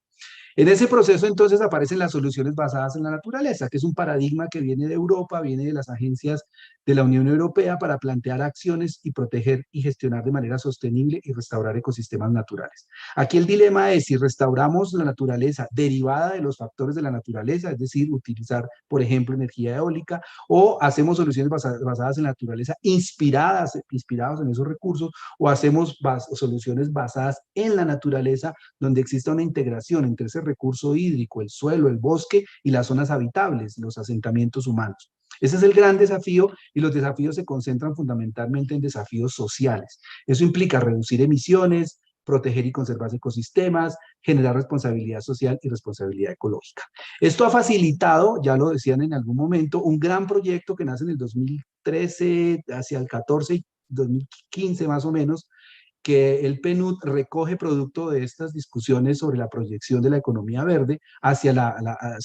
En ese proceso entonces aparecen las soluciones basadas en la naturaleza, que es un paradigma que viene de Europa, viene de las agencias de la Unión Europea para plantear acciones y proteger y gestionar de manera sostenible y restaurar ecosistemas naturales. Aquí el dilema es si restauramos la naturaleza derivada de los factores de la naturaleza, es decir, utilizar, por ejemplo, energía eólica, o hacemos soluciones basadas en la naturaleza inspirados en esos recursos, o hacemos soluciones basadas en la naturaleza donde exista una integración entre ese recurso hídrico, el suelo, el bosque y las zonas habitables, los asentamientos humanos. Ese es el gran desafío, y los desafíos se concentran fundamentalmente en desafíos sociales. Eso implica reducir emisiones, proteger y conservar ecosistemas, generar responsabilidad social y responsabilidad ecológica. Esto ha facilitado, ya lo decían en algún momento, un gran proyecto que nace en el 2013, hacia el 14, 2015 más o menos, que el PNUD recoge producto de estas discusiones sobre la proyección de la economía verde hacia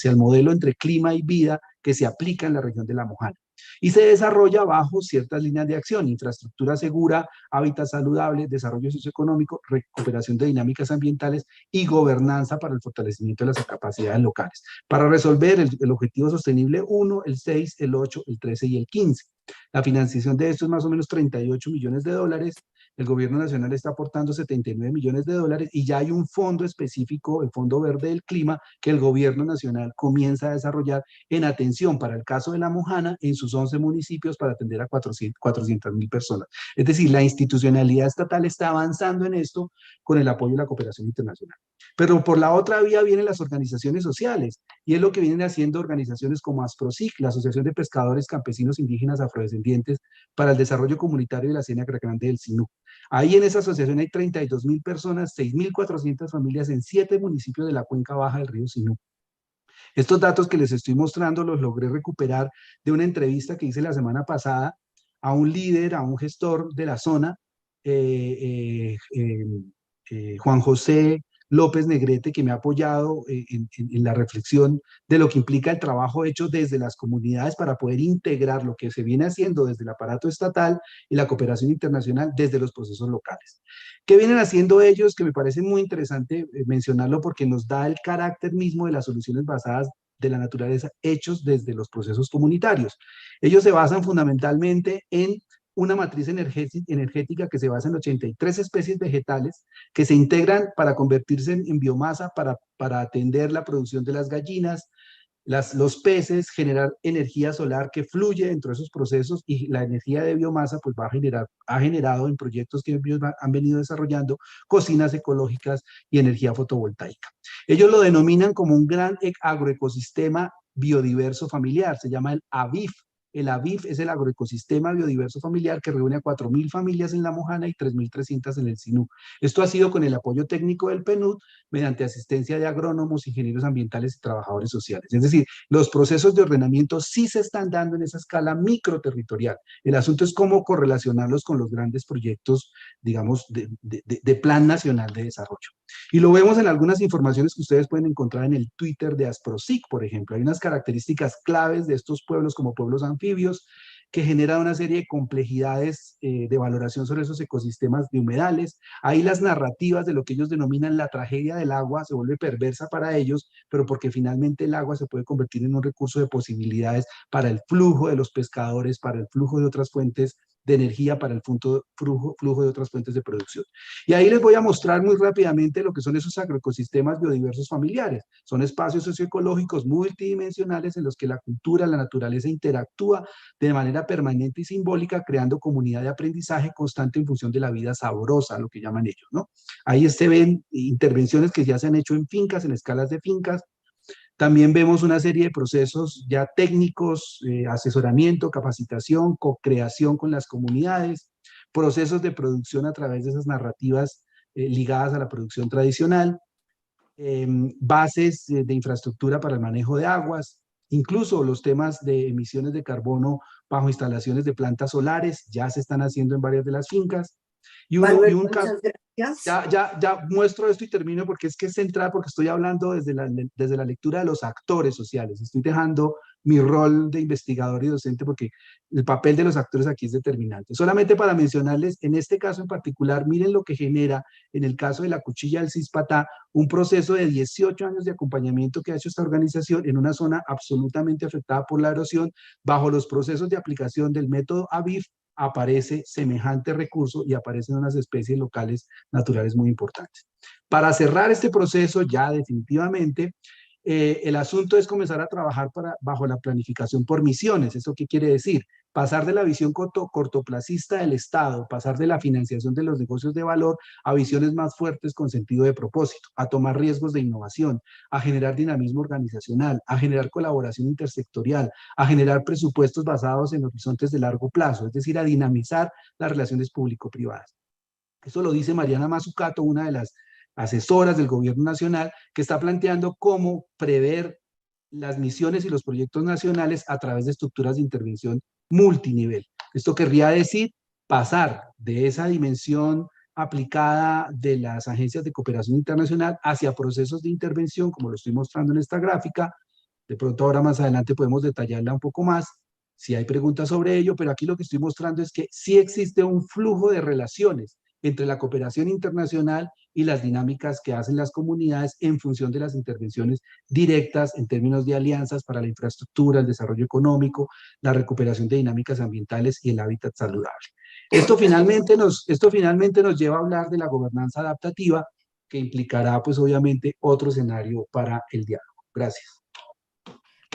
el modelo entre clima y vida que se aplica en la región de La Mojana. Y se desarrolla bajo ciertas líneas de acción: infraestructura segura, hábitat saludable, desarrollo socioeconómico, recuperación de dinámicas ambientales y gobernanza para el fortalecimiento de las capacidades locales. Para resolver el objetivo sostenible 1, el 6, el 8, el 13 y el 15. La financiación de esto es más o menos 38 millones de dólares. El gobierno nacional está aportando 79 millones de dólares y ya hay un fondo específico, el Fondo Verde del Clima, que el gobierno nacional comienza a desarrollar en atención para el caso de La Mojana en sus 11 municipios para atender a 400.000 personas. Es decir, la institucionalidad estatal está avanzando en esto con el apoyo de la cooperación internacional. Pero por la otra vía vienen las organizaciones sociales, y es lo que vienen haciendo organizaciones como ASPROSIC, la Asociación de Pescadores Campesinos Indígenas Afrodescendientes para el Desarrollo Comunitario de la Ciénaga Grande del Sinú. Ahí en esa asociación hay 32.000 personas, 6.400 familias en 7 municipios de la cuenca baja del río Sinú. Estos datos que les estoy mostrando los logré recuperar de una entrevista que hice la semana pasada a un líder, a un gestor de la zona, Juan José López Negrete, que me ha apoyado en la reflexión de lo que implica el trabajo hecho desde las comunidades para poder integrar lo que se viene haciendo desde el aparato estatal y la cooperación internacional desde los procesos locales. ¿Qué vienen haciendo ellos? Que me parece muy interesante mencionarlo porque nos da el carácter mismo de las soluciones basadas de la naturaleza hechos desde los procesos comunitarios. Ellos se basan fundamentalmente en una matriz energética que se basa en 83 especies vegetales que se integran para convertirse en biomasa para atender la producción de las gallinas, los peces, generar energía solar que fluye dentro de esos procesos, y la energía de biomasa pues ha generado en proyectos que ellos han venido desarrollando cocinas ecológicas y energía fotovoltaica. Ellos lo denominan como un gran agroecosistema biodiverso familiar, se llama el ABIF, El ABIF es el agroecosistema biodiverso familiar que reúne a 4.000 familias en La Mojana y 3.300 en el Sinú. Esto ha sido con el apoyo técnico del PNUD mediante asistencia de agrónomos, ingenieros ambientales y trabajadores sociales. Es decir, los procesos de ordenamiento sí se están dando en esa escala microterritorial. El asunto es cómo correlacionarlos con los grandes proyectos, digamos, de Plan Nacional de Desarrollo. Y lo vemos en algunas informaciones que ustedes pueden encontrar en el Twitter de Asprosic, por ejemplo. Hay unas características claves de estos pueblos como pueblos anfibios que generan una serie de complejidades de valoración sobre esos ecosistemas de humedales. Ahí las narrativas de lo que ellos denominan la tragedia del agua se vuelve perversa para ellos, pero porque finalmente el agua se puede convertir en un recurso de posibilidades para el flujo de los pescadores, para el flujo de otras fuentes de energía, para el flujo de otras fuentes de producción. Y ahí les voy a mostrar muy rápidamente lo que son esos agroecosistemas biodiversos familiares. Son espacios socioecológicos multidimensionales en los que la cultura, la naturaleza interactúa de manera permanente y simbólica, creando comunidad de aprendizaje constante en función de la vida sabrosa, lo que llaman ellos, ¿no? Ahí se ven intervenciones que ya se han hecho en fincas, en escalas de fincas. También vemos una serie de procesos ya técnicos, asesoramiento, capacitación, co-creación con las comunidades, procesos de producción a través de esas narrativas ligadas a la producción tradicional, bases de infraestructura para el manejo de aguas, incluso los temas de emisiones de carbono bajo instalaciones de plantas solares ya se están haciendo en varias de las fincas. Manuel, muchas gracias. Ya muestro esto y termino porque es que es central, porque estoy hablando desde la lectura de los actores sociales. Estoy dejando mi rol de investigador y docente porque el papel de los actores aquí es determinante. Solamente para mencionarles, en este caso en particular, miren lo que genera, en el caso de la cuchilla del Cispatá, un proceso de 18 años de acompañamiento que ha hecho esta organización en una zona absolutamente afectada por la erosión, bajo los procesos de aplicación del método ABIF, aparece semejante recurso y aparecen unas especies locales naturales muy importantes. Para cerrar este proceso ya definitivamente, el asunto es comenzar a trabajar bajo la planificación por misiones. ¿Eso qué quiere decir? Pasar de la visión cortoplacista del Estado, pasar de la financiación de los negocios de valor a visiones más fuertes con sentido de propósito, a tomar riesgos de innovación, a generar dinamismo organizacional, a generar colaboración intersectorial, a generar presupuestos basados en horizontes de largo plazo, es decir, a dinamizar las relaciones público-privadas. Eso lo dice Mariana Mazzucato, una de las asesoras del gobierno nacional, que está planteando cómo prever las misiones y los proyectos nacionales a través de estructuras de intervención multinivel. Esto querría decir pasar de esa dimensión aplicada de las agencias de cooperación internacional hacia procesos de intervención, como lo estoy mostrando en esta gráfica. De pronto ahora más adelante podemos detallarla un poco más, si hay preguntas sobre ello, pero aquí lo que estoy mostrando es que sí existe un flujo de relaciones entre la cooperación internacional y las dinámicas que hacen las comunidades en función de las intervenciones directas en términos de alianzas para la infraestructura, el desarrollo económico, la recuperación de dinámicas ambientales y el hábitat saludable. Esto finalmente nos lleva a hablar de la gobernanza adaptativa, que implicará pues obviamente otro escenario para el diálogo. Gracias.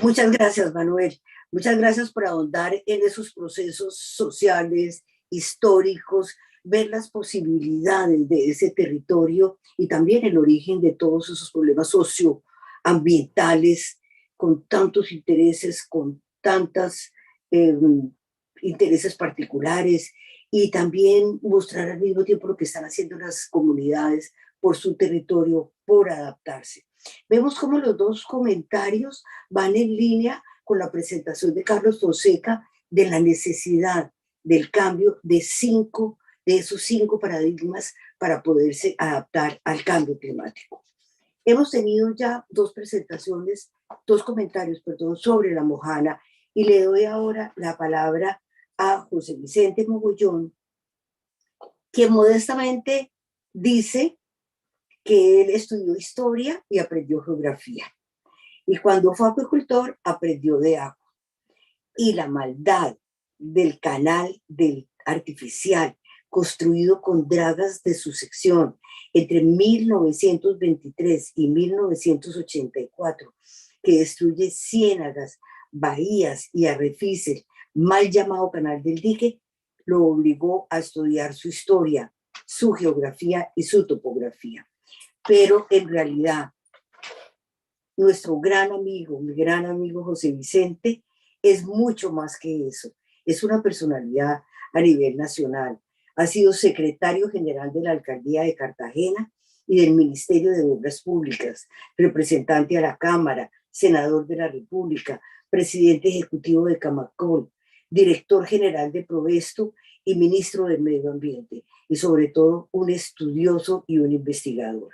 Muchas gracias, Manuel. Muchas gracias por ahondar en esos procesos sociales, históricos, ver las posibilidades de ese territorio y también el origen de todos esos problemas socioambientales con tantos intereses, con tantos intereses particulares, y también mostrar al mismo tiempo lo que están haciendo las comunidades por su territorio, por adaptarse. Vemos cómo los dos comentarios van en línea con la presentación de Carlos Fonseca de la necesidad del cambio de esos 5 paradigmas para poderse adaptar al cambio climático. Hemos tenido ya dos comentarios, sobre La Mojana, y le doy ahora la palabra a José Vicente Mogollón, quien modestamente dice que él estudió historia y aprendió geografía. Y cuando fue acuicultor, aprendió de agua. Y la maldad del canal artificial construido con dragas de sucesión entre 1923 y 1984, que destruye ciénagas, bahías y arrecifes, mal llamado Canal del Dique, lo obligó a estudiar su historia, su geografía y su topografía. Pero en realidad, nuestro mi gran amigo José Vicente, es mucho más que eso. Es una personalidad a nivel nacional. Ha sido secretario general de la Alcaldía de Cartagena y del Ministerio de Obras Públicas, representante a la Cámara, senador de la República, presidente ejecutivo de Camacol, director general de Provesto y ministro del Medio Ambiente, y sobre todo un estudioso y un investigador.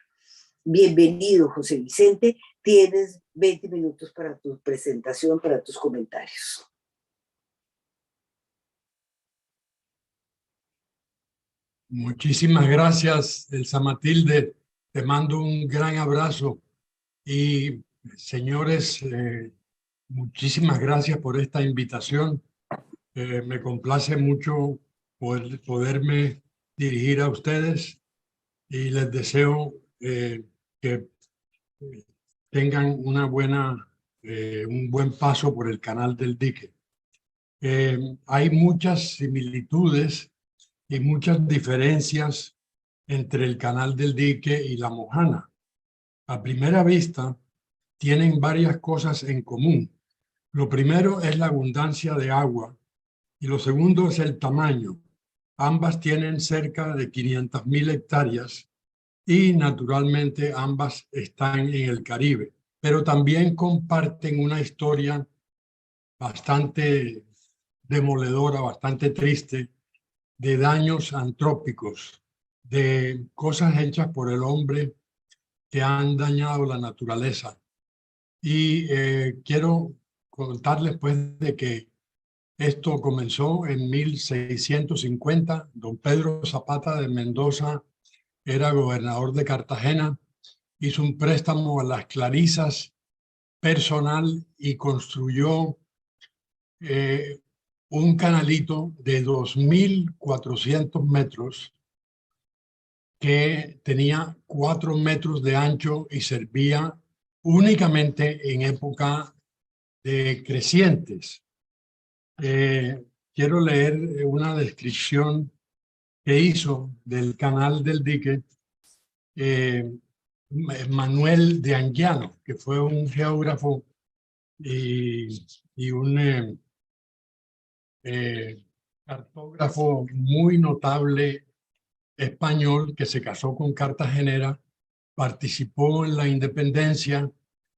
Bienvenido, José Vicente. Tienes 20 minutos para tu presentación, para tus comentarios. Muchísimas gracias, Elsa Matilde. Te mando un gran abrazo. Y, señores, muchísimas gracias por esta invitación. Me complace mucho poderme dirigir a ustedes y les deseo que tengan un buen paso por el Canal del Dique. Hay muchas similitudes y muchas diferencias entre el Canal del Dique y la Mojana. A primera vista, tienen varias cosas en común. Lo primero es la abundancia de agua y lo segundo es el tamaño. Ambas tienen cerca de 500.000 hectáreas y naturalmente ambas están en el Caribe, pero también comparten una historia bastante demoledora, bastante triste, de daños antrópicos, de cosas hechas por el hombre que han dañado la naturaleza. Y quiero contarles pues de que esto comenzó en 1650. Don Pedro Zapata de Mendoza era gobernador de Cartagena, hizo un préstamo a las Clarisas personal y construyó un canalito de 2.400 metros que tenía 4 metros de ancho y servía únicamente en época de crecientes. Quiero leer una descripción que hizo del Canal del Dique Manuel de Anguiano, que fue un geógrafo y un cartógrafo muy notable español que se casó con cartagenera, participó en la independencia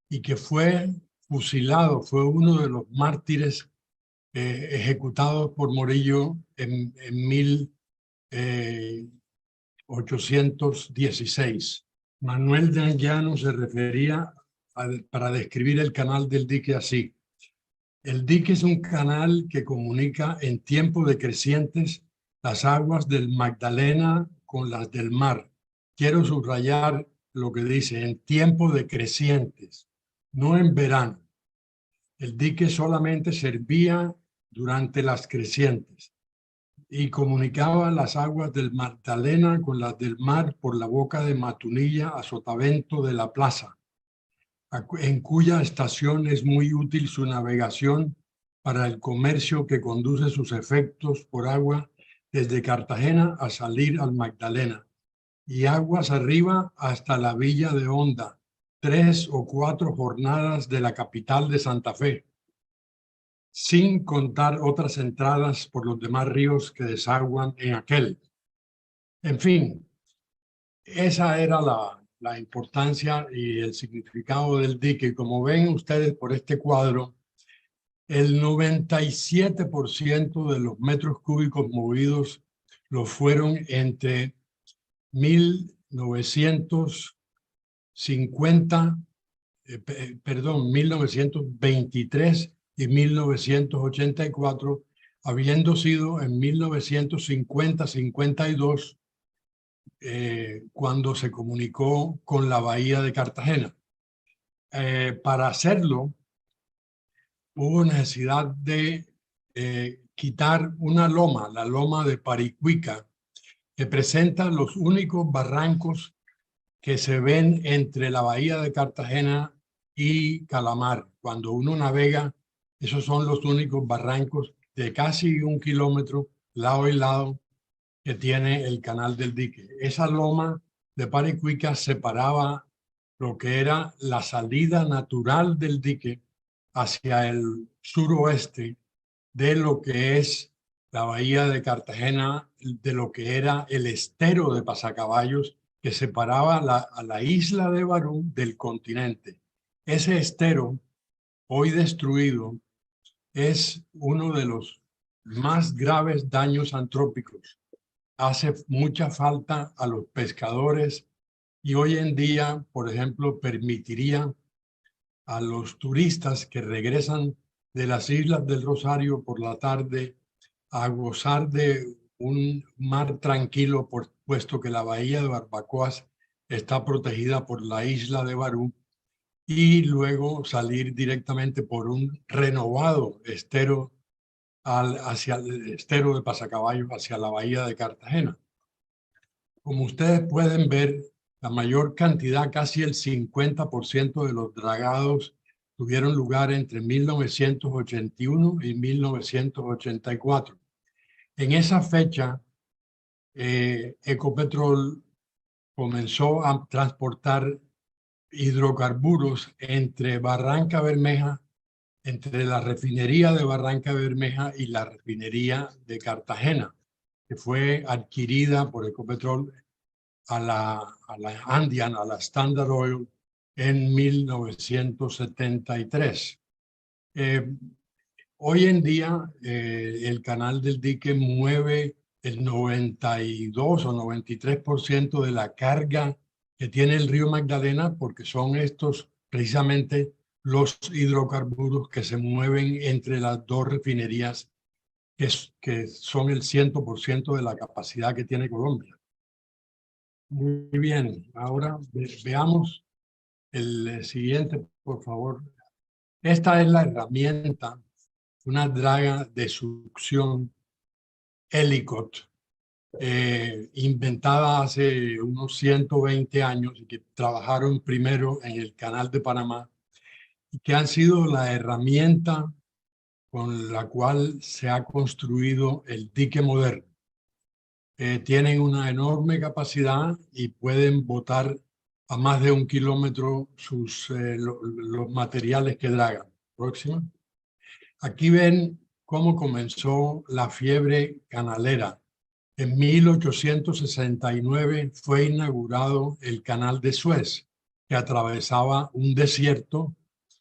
y que fue fusilado, fue uno de los mártires ejecutados por Morillo en 1816. Manuel de Anguiano se refería para describir el Canal del Dique así: el dique es un canal que comunica en tiempo de crecientes las aguas del Magdalena con las del mar. Quiero subrayar lo que dice, en tiempo de crecientes, no en verano. El dique solamente servía durante las crecientes y comunicaba las aguas del Magdalena con las del mar por la boca de Matunilla a Sotavento de la Plaza, en cuya estación es muy útil su navegación para el comercio que conduce sus efectos por agua desde Cartagena a salir al Magdalena y aguas arriba hasta la villa de Honda, 3 o 4 jornadas de la capital de Santa Fe, sin contar otras entradas por los demás ríos que desaguan en aquel. En fin, esa era la importancia y el significado del dique. Como ven ustedes por este cuadro, el 97% de los metros cúbicos movidos lo fueron entre 1923 y 1984, habiendo sido en 1950-52 cuando se comunicó con la bahía de Cartagena. Para hacerlo, hubo necesidad de quitar una loma, la loma de Paricuica, que presenta los únicos barrancos que se ven entre la bahía de Cartagena y Calamar. Cuando uno navega, esos son los únicos barrancos de casi 1 kilómetro, lado y lado, que tiene el Canal del Dique. Esa loma de Paricuica separaba lo que era la salida natural del dique hacia el suroeste de lo que es la bahía de Cartagena, de lo que era el estero de Pasacaballos, que separaba a la isla de Barú del continente. Ese estero, hoy destruido, es uno de los más graves daños antrópicos. Hace mucha falta a los pescadores y hoy en día, por ejemplo, permitiría a los turistas que regresan de las Islas del Rosario por la tarde a gozar de un mar tranquilo, puesto que la bahía de Barbacoas está protegida por la isla de Barú, y luego salir directamente por un renovado estero hacia el estero de Pasacaballos, hacia la bahía de Cartagena. Como ustedes pueden ver, la mayor cantidad, casi el 50% de los dragados tuvieron lugar entre 1981 y 1984. En esa fecha, Ecopetrol comenzó a transportar hidrocarburos entre Barranca Bermeja, entre la refinería de Barranca Bermeja y la refinería de Cartagena, que fue adquirida por Ecopetrol a la Andean, a la Standard Oil, en 1973. Hoy en día, el canal del dique mueve el 92 o 93% de la carga que tiene el río Magdalena, porque son estos precisamente los hidrocarburos que se mueven entre las dos refinerías, que son el 100% de la capacidad que tiene Colombia. Muy bien, ahora veamos el siguiente, por favor. Esta es la herramienta, una draga de succión Ellicott, inventada hace unos 120 años y que trabajaron primero en el Canal de Panamá y que han sido la herramienta con la cual se ha construido el dique moderno. Tienen una enorme capacidad y pueden botar a más de 1 kilómetro los materiales que dragan. Próxima. Aquí ven cómo comenzó la fiebre canalera. En 1869 fue inaugurado el Canal de Suez, que atravesaba un desierto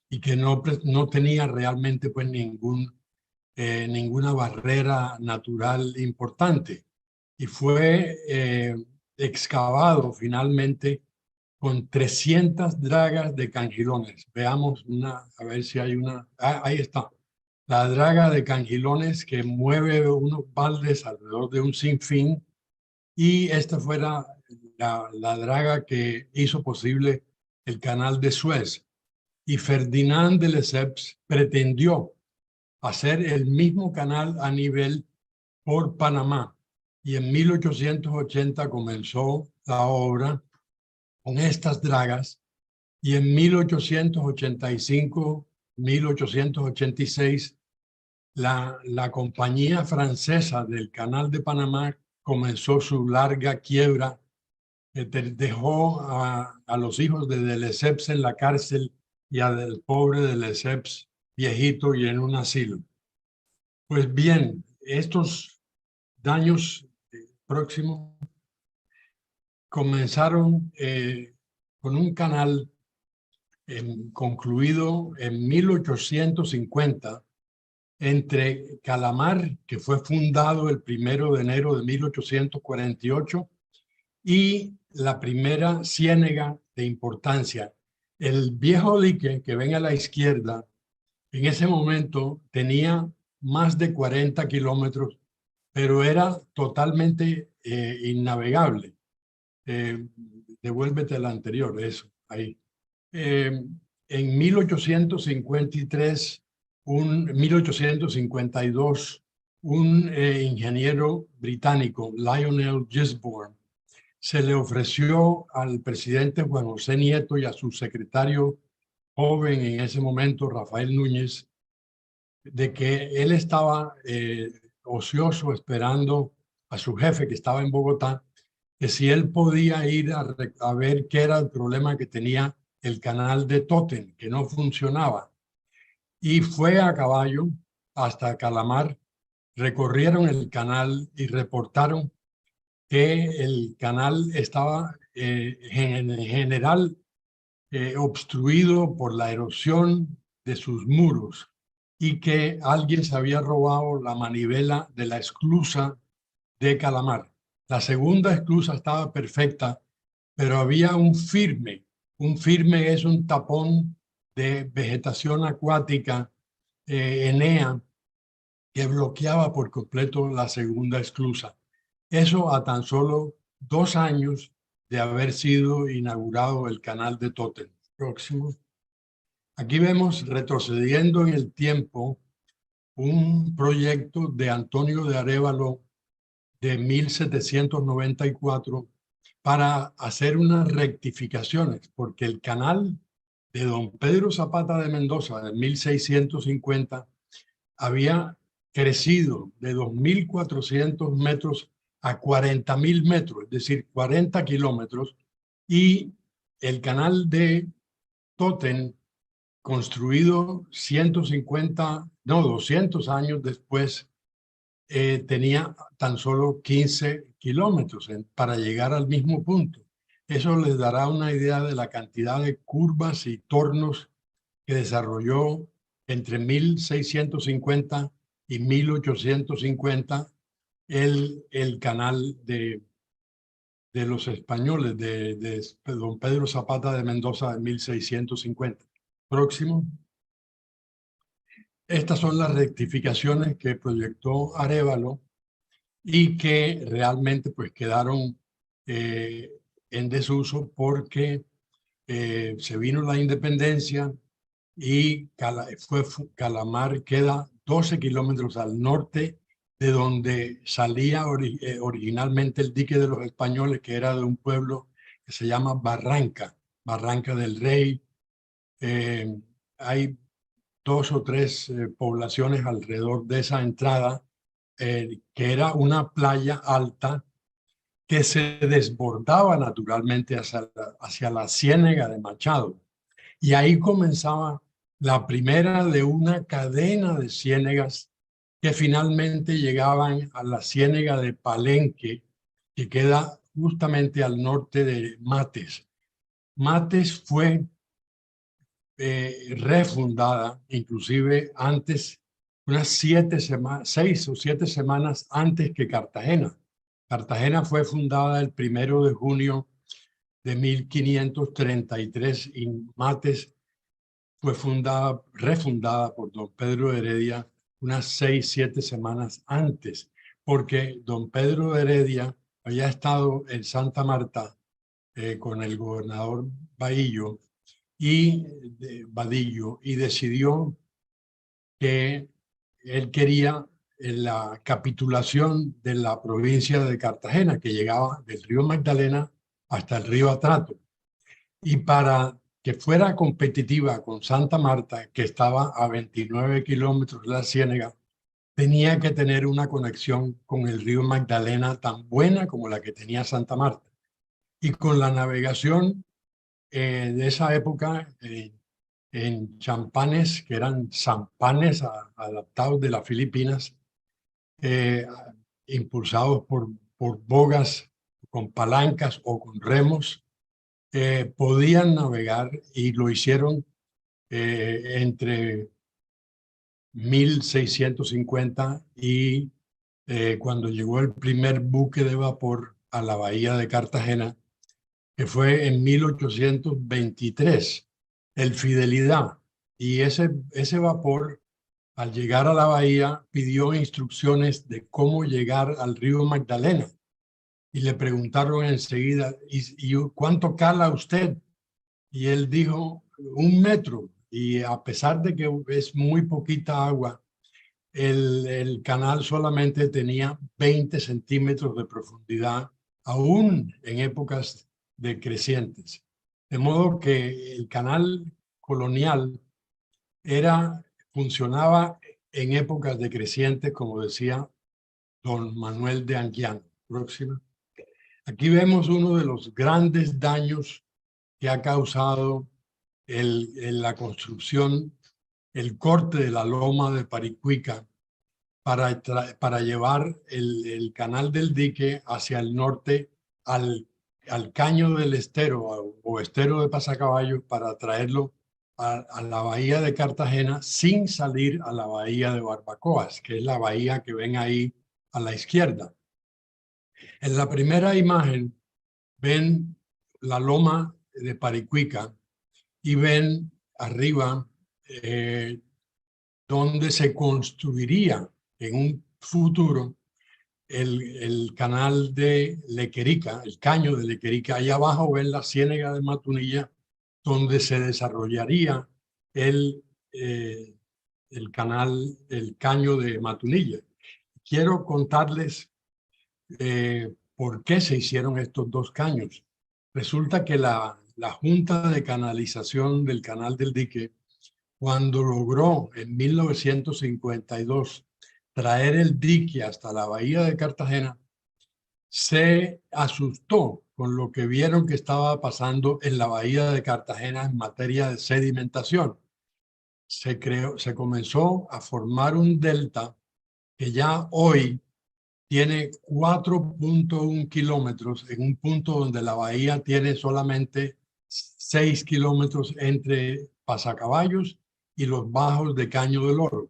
y que no tenía realmente pues ninguna barrera natural importante. Y fue excavado finalmente con 300 dragas de cangilones. Veamos a ver si hay una. Ahí está. La draga de cangilones que mueve unos baldes alrededor de un sinfín, y esta fue la draga que hizo posible el Canal de Suez. Y Ferdinand de Lesseps pretendió hacer el mismo canal a nivel por Panamá. Y en 1880 comenzó la obra con estas dragas, y en 1885, 1886, la compañía francesa del Canal de Panamá comenzó su larga quiebra, que dejó a los hijos de Lesseps en la cárcel y al pobre de Lesseps viejito y en un asilo. Pues bien, estos daños próximos comenzaron con un canal concluido en 1850 entre Calamar, que fue fundado el 1 de enero de 1848, y la primera ciénega de importancia. El viejo dique que ven a la izquierda, en ese momento tenía más de 40 kilómetros, pero era totalmente innavegable. Devuélvete al anterior, eso, ahí. En 1853, 1852, un ingeniero británico, Lionel Gisborne, se le ofreció al presidente Juan José Nieto y a su secretario joven en ese momento, Rafael Núñez, de que él estaba ocioso esperando a su jefe que estaba en Bogotá, que si él podía ir a ver qué era el problema que tenía el canal de Totten, que no funcionaba. y fue a caballo hasta Calamar. Recorrieron el canal y reportaron que el canal estaba en general obstruido por la erosión de sus muros y que alguien se había robado la manivela de la esclusa de Calamar. La segunda esclusa estaba perfecta, pero había un firme. Un firme es un tapón de vegetación acuática, ENEA, que bloqueaba por completo la segunda esclusa. Eso a tan solo 2 años de haber sido inaugurado el canal de Totten. Próximo. Aquí vemos, retrocediendo en el tiempo, un proyecto de Antonio de Arévalo de 1794 para hacer unas rectificaciones, porque el canal de don Pedro Zapata de Mendoza de 1650 había crecido de 2.400 metros a 40.000 metros, es decir, 40 kilómetros, y el canal de Totten, construido 200 años después, tenía tan solo 15 kilómetros para llegar al mismo punto. Eso les dará una idea de la cantidad de curvas y tornos que desarrolló entre 1650 y 1850 el canal de los españoles, de don Pedro Zapata de Mendoza de 1650. Próximo. Estas son las rectificaciones que proyectó Arévalo y que realmente pues quedaron en desuso porque se vino la independencia y Calamar queda 12 kilómetros al norte de donde salía originalmente el dique de los españoles, que era de un pueblo que se llama Barranca, Barranca del Rey. Hay 2 o 3 poblaciones alrededor de esa entrada, que era una playa alta que se desbordaba naturalmente hacia la Ciénega de Machado. Y ahí comenzaba la primera de una cadena de ciénegas que finalmente llegaban a la Ciénega de Palenque, que queda justamente al norte de Mates. Mates fue refundada, inclusive antes, unas 6 o 7 semanas antes que Cartagena. Cartagena fue fundada el 1 de junio de 1533 y Mates fue refundada por don Pedro de Heredia unas 6, 7 semanas antes, porque don Pedro de Heredia había estado en Santa Marta con el gobernador Vadillo y decidió que él quería la capitulación de la provincia de Cartagena, que llegaba del río Magdalena hasta el río Atrato. Y para que fuera competitiva con Santa Marta, que estaba a 29 kilómetros de la Ciénega, tenía que tener una conexión con el río Magdalena tan buena como la que tenía Santa Marta. Y con la navegación de esa época en champanes, que eran sampanes adaptados de las Filipinas, impulsados por bogas con palancas o con remos, podían navegar y lo hicieron entre 1650 y cuando llegó el primer buque de vapor a la bahía de Cartagena, que fue en 1823, el Fidelidad. Y ese vapor, al llegar a la bahía, pidió instrucciones de cómo llegar al río Magdalena. Y le preguntaron enseguida, ¿y cuánto cala usted? Y él dijo, 1 metro. Y a pesar de que es muy poquita agua, el canal solamente tenía 20 centímetros de profundidad, aún en épocas decrecientes. De modo que el canal colonial funcionaba en épocas decrecientes, como decía don Manuel de Anguiano. Próxima. Aquí vemos uno de los grandes daños que ha causado la construcción el corte de la loma de Paricuica para llevar el canal del dique hacia el norte al caño del estero o estero de Pasacaballos para traerlo a la bahía de Cartagena sin salir a la bahía de Barbacoas, que es la bahía que ven ahí a la izquierda. En la primera imagen ven la loma de Paricuica y ven arriba donde se construiría en un futuro el canal de Lequerica, el caño de Lequerica. Ahí abajo ven la ciénaga de Matunilla, donde se desarrollaría el canal, el caño de Matunilla. Quiero contarles por qué se hicieron estos dos caños. Resulta que la Junta de Canalización del Canal del Dique, cuando logró en 1952 traer el dique hasta la bahía de Cartagena, se asustó con lo que vieron que estaba pasando en la bahía de Cartagena en materia de sedimentación. Se comenzó a formar un delta que ya hoy tiene 4.1 kilómetros en un punto donde la bahía tiene solamente 6 kilómetros entre Pasacaballos y los bajos de Caño del Oro.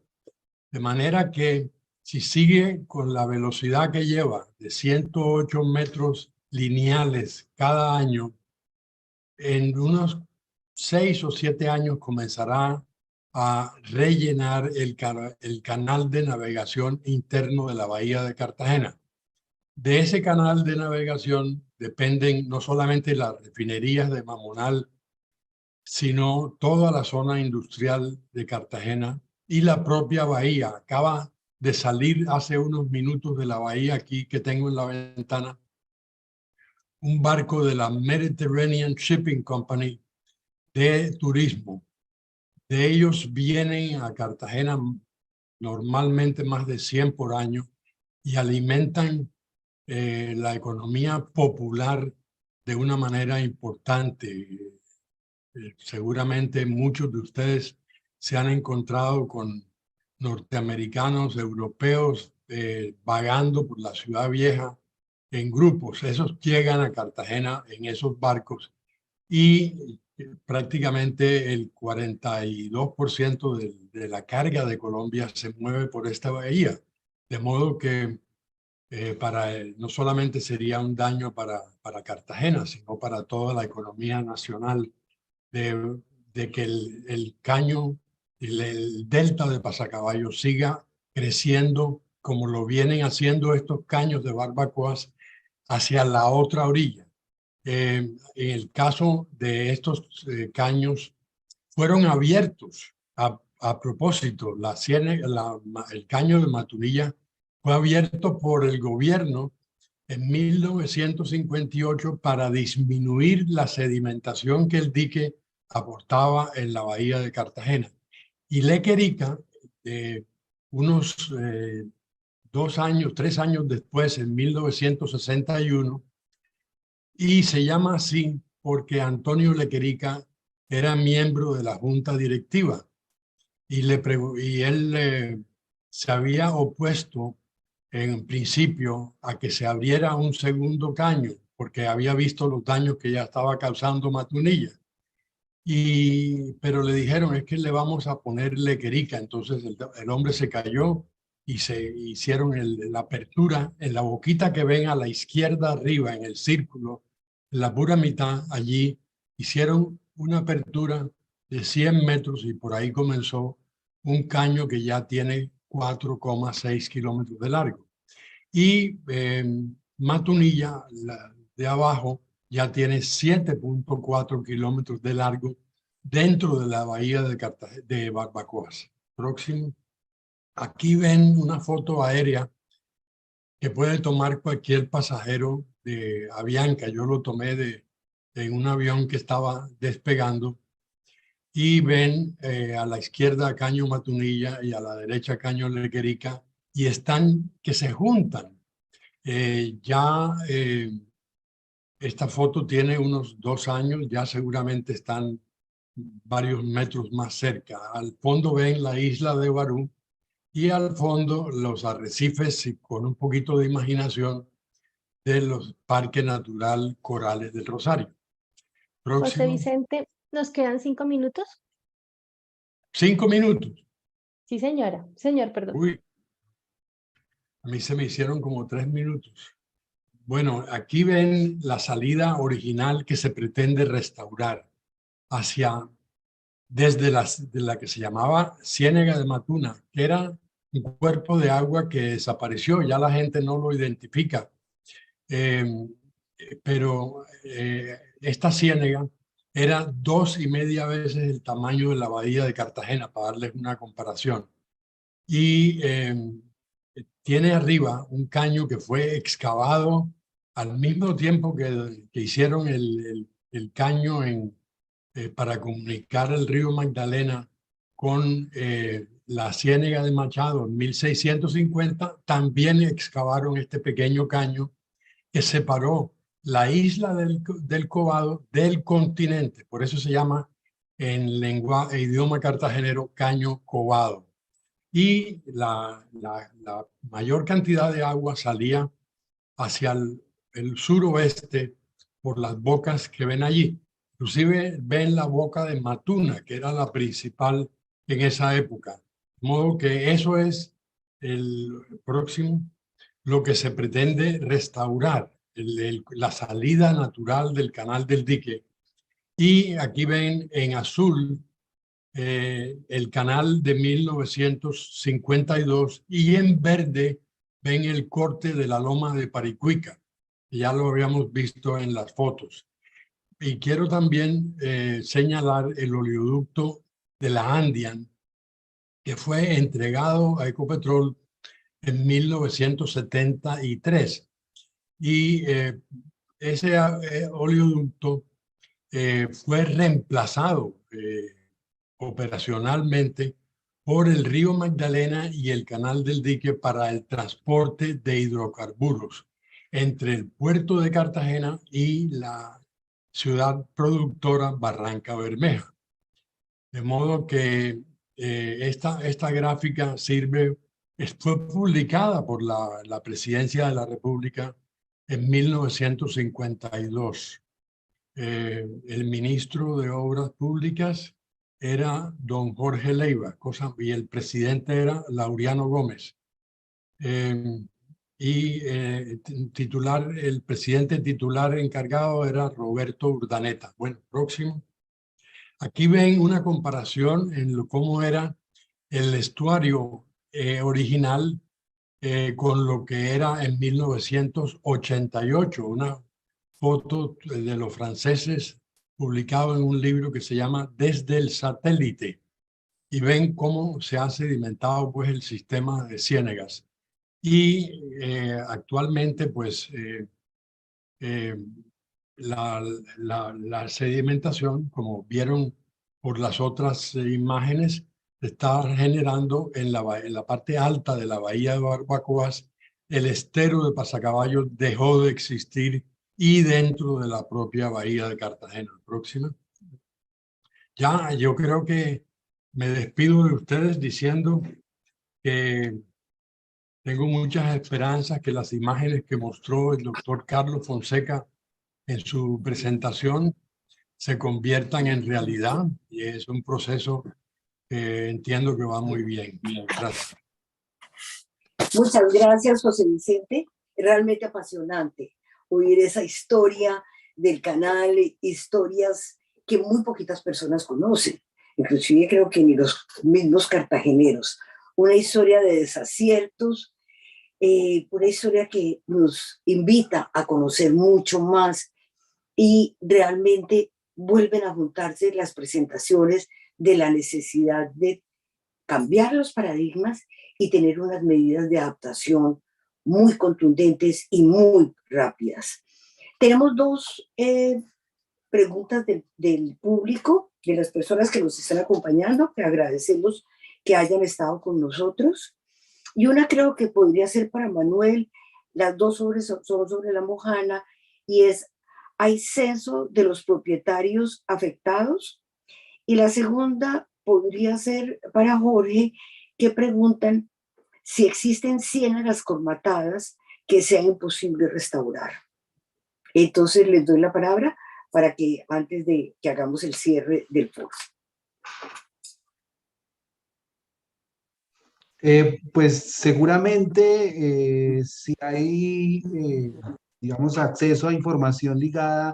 De manera que si sigue con la velocidad que lleva de 108 metros lineales cada año, en unos 6 o 7 años comenzará a rellenar el canal de navegación interno de la bahía de Cartagena. De ese canal de navegación dependen no solamente las refinerías de Mamonal, sino toda la zona industrial de Cartagena y la propia bahía. Acaba de salir hace unos minutos de la bahía aquí que tengo en la ventana un barco de la Mediterranean Shipping Company de turismo. De ellos vienen a Cartagena normalmente más de 100 por año y alimentan la economía popular de una manera importante. Seguramente muchos de ustedes se han encontrado con norteamericanos, europeos, vagando por la ciudad vieja en grupos. Esos llegan a Cartagena en esos barcos y prácticamente el 42% de la carga de Colombia se mueve por esta bahía. De modo que no solamente sería un daño para Cartagena, sino para toda la economía nacional de que el caño, el delta de Pasacaballos siga creciendo como lo vienen haciendo estos caños de Barbacoas hacia la otra orilla. En el caso de estos caños, fueron abiertos a propósito. El caño de Matunilla fue abierto por el gobierno en 1958 para disminuir la sedimentación que el dique aportaba en la bahía de Cartagena. Y Lequerica, unos 3 años después, en 1961, y se llama así porque Antonio Lequerica era miembro de la junta directiva y él se había opuesto en principio a que se abriera un segundo caño porque había visto los daños que ya estaba causando Matunilla. Pero le dijeron, es que le vamos a poner Lequerica. Entonces el hombre se cayó y se hicieron la apertura en la boquita que ven a la izquierda arriba en el círculo, en la pura mitad. Allí hicieron una apertura de 100 metros y por ahí comenzó un caño que ya tiene 4,6 kilómetros de largo. Y Matunilla, de abajo, ya tiene 7.4 kilómetros de largo dentro de la bahía de Barbacoas. Próximo. Aquí ven una foto aérea que puede tomar cualquier pasajero de Avianca. Yo lo tomé en un avión que estaba despegando. Y ven a la izquierda Caño Matunilla y a la derecha Caño Lequerica y están que se juntan. Esta foto tiene unos 2 años, ya seguramente están varios metros más cerca. Al fondo ven la isla de Barú y al fondo los arrecifes, y con un poquito de imaginación, de los Parque Natural Corales del Rosario. José Próximo. Vicente, ¿nos quedan 5 minutos? 5 minutos. Sí, señora. Señor, perdón. Uy, a mí se me hicieron como 3 minutos. Bueno, aquí ven la salida original que se pretende restaurar desde de la que se llamaba Ciénega de Matuna, que era un cuerpo de agua que desapareció, ya la gente no lo identifica. Pero esta ciénega era 2,5 veces el tamaño de la bahía de Cartagena, para darles una comparación. Y tiene arriba un caño que fue excavado al mismo tiempo que hicieron el caño para comunicar el río Magdalena con la Ciénega de Machado en 1650. También excavaron este pequeño caño que separó la isla del Cobado del continente. Por eso se llama en lengua e idioma cartagenero Caño Cobado. Y la mayor cantidad de agua salía hacia el suroeste por las bocas que ven allí. Inclusive ven la boca de Matuna, que era la principal en esa época. De modo que eso es el próximo, lo que se pretende restaurar, la salida natural del canal del dique. Y aquí ven en azul el canal de 1952 y en verde ven el corte de la loma de Paricuica, que ya lo habíamos visto en las fotos. Y quiero también señalar el oleoducto de la Andean, que fue entregado a Ecopetrol en 1973. Y ese oleoducto fue reemplazado operacionalmente por el río Magdalena y el canal del dique para el transporte de hidrocarburos entre el puerto de Cartagena y la ciudad productora Barranca Bermeja. De modo que esta gráfica fue publicada por la Presidencia de la República en 1952. El ministro de Obras Públicas era don Jorge Leiva, y el presidente era Laureano Gómez. El presidente titular encargado era Roberto Urdaneta. Bueno, próximo. Aquí ven una comparación en cómo era el estuario original con lo que era en 1988, una foto de los franceses publicado en un libro que se llama Desde el satélite, y ven cómo se ha sedimentado pues el sistema de ciénegas. Y actualmente pues la sedimentación, como vieron por las otras imágenes, está generando en la parte alta de la bahía de Barbacoas. El estero de Pasacaballo dejó de existir y dentro de la propia bahía de Cartagena. Próxima. Ya, yo creo que me despido de ustedes diciendo que tengo muchas esperanzas que las imágenes que mostró el doctor Carlos Fonseca en su presentación se conviertan en realidad, y es un proceso que entiendo que va muy bien. Gracias. Muchas gracias, José Vicente. Realmente apasionante oír esa historia del canal, historias que muy poquitas personas conocen, inclusive creo que ni los mismos cartageneros. Una historia de desaciertos, una historia que nos invita a conocer mucho más, y realmente vuelven a juntarse las presentaciones de la necesidad de cambiar los paradigmas y tener unas medidas de adaptación muy contundentes y muy rápidas. Tenemos dos preguntas del público, de las personas que nos están acompañando, que agradecemos que hayan estado con nosotros. Y una creo que podría ser para Manuel, las dos son sobre la Mojana, y es: ¿hay censo de los propietarios afectados? Y la segunda podría ser para Jorge, que preguntan si existen ciénagas colmatadas que sea imposible restaurar. Entonces les doy la palabra para que antes de que hagamos el cierre del foro. Pues seguramente si hay, digamos, acceso a información ligada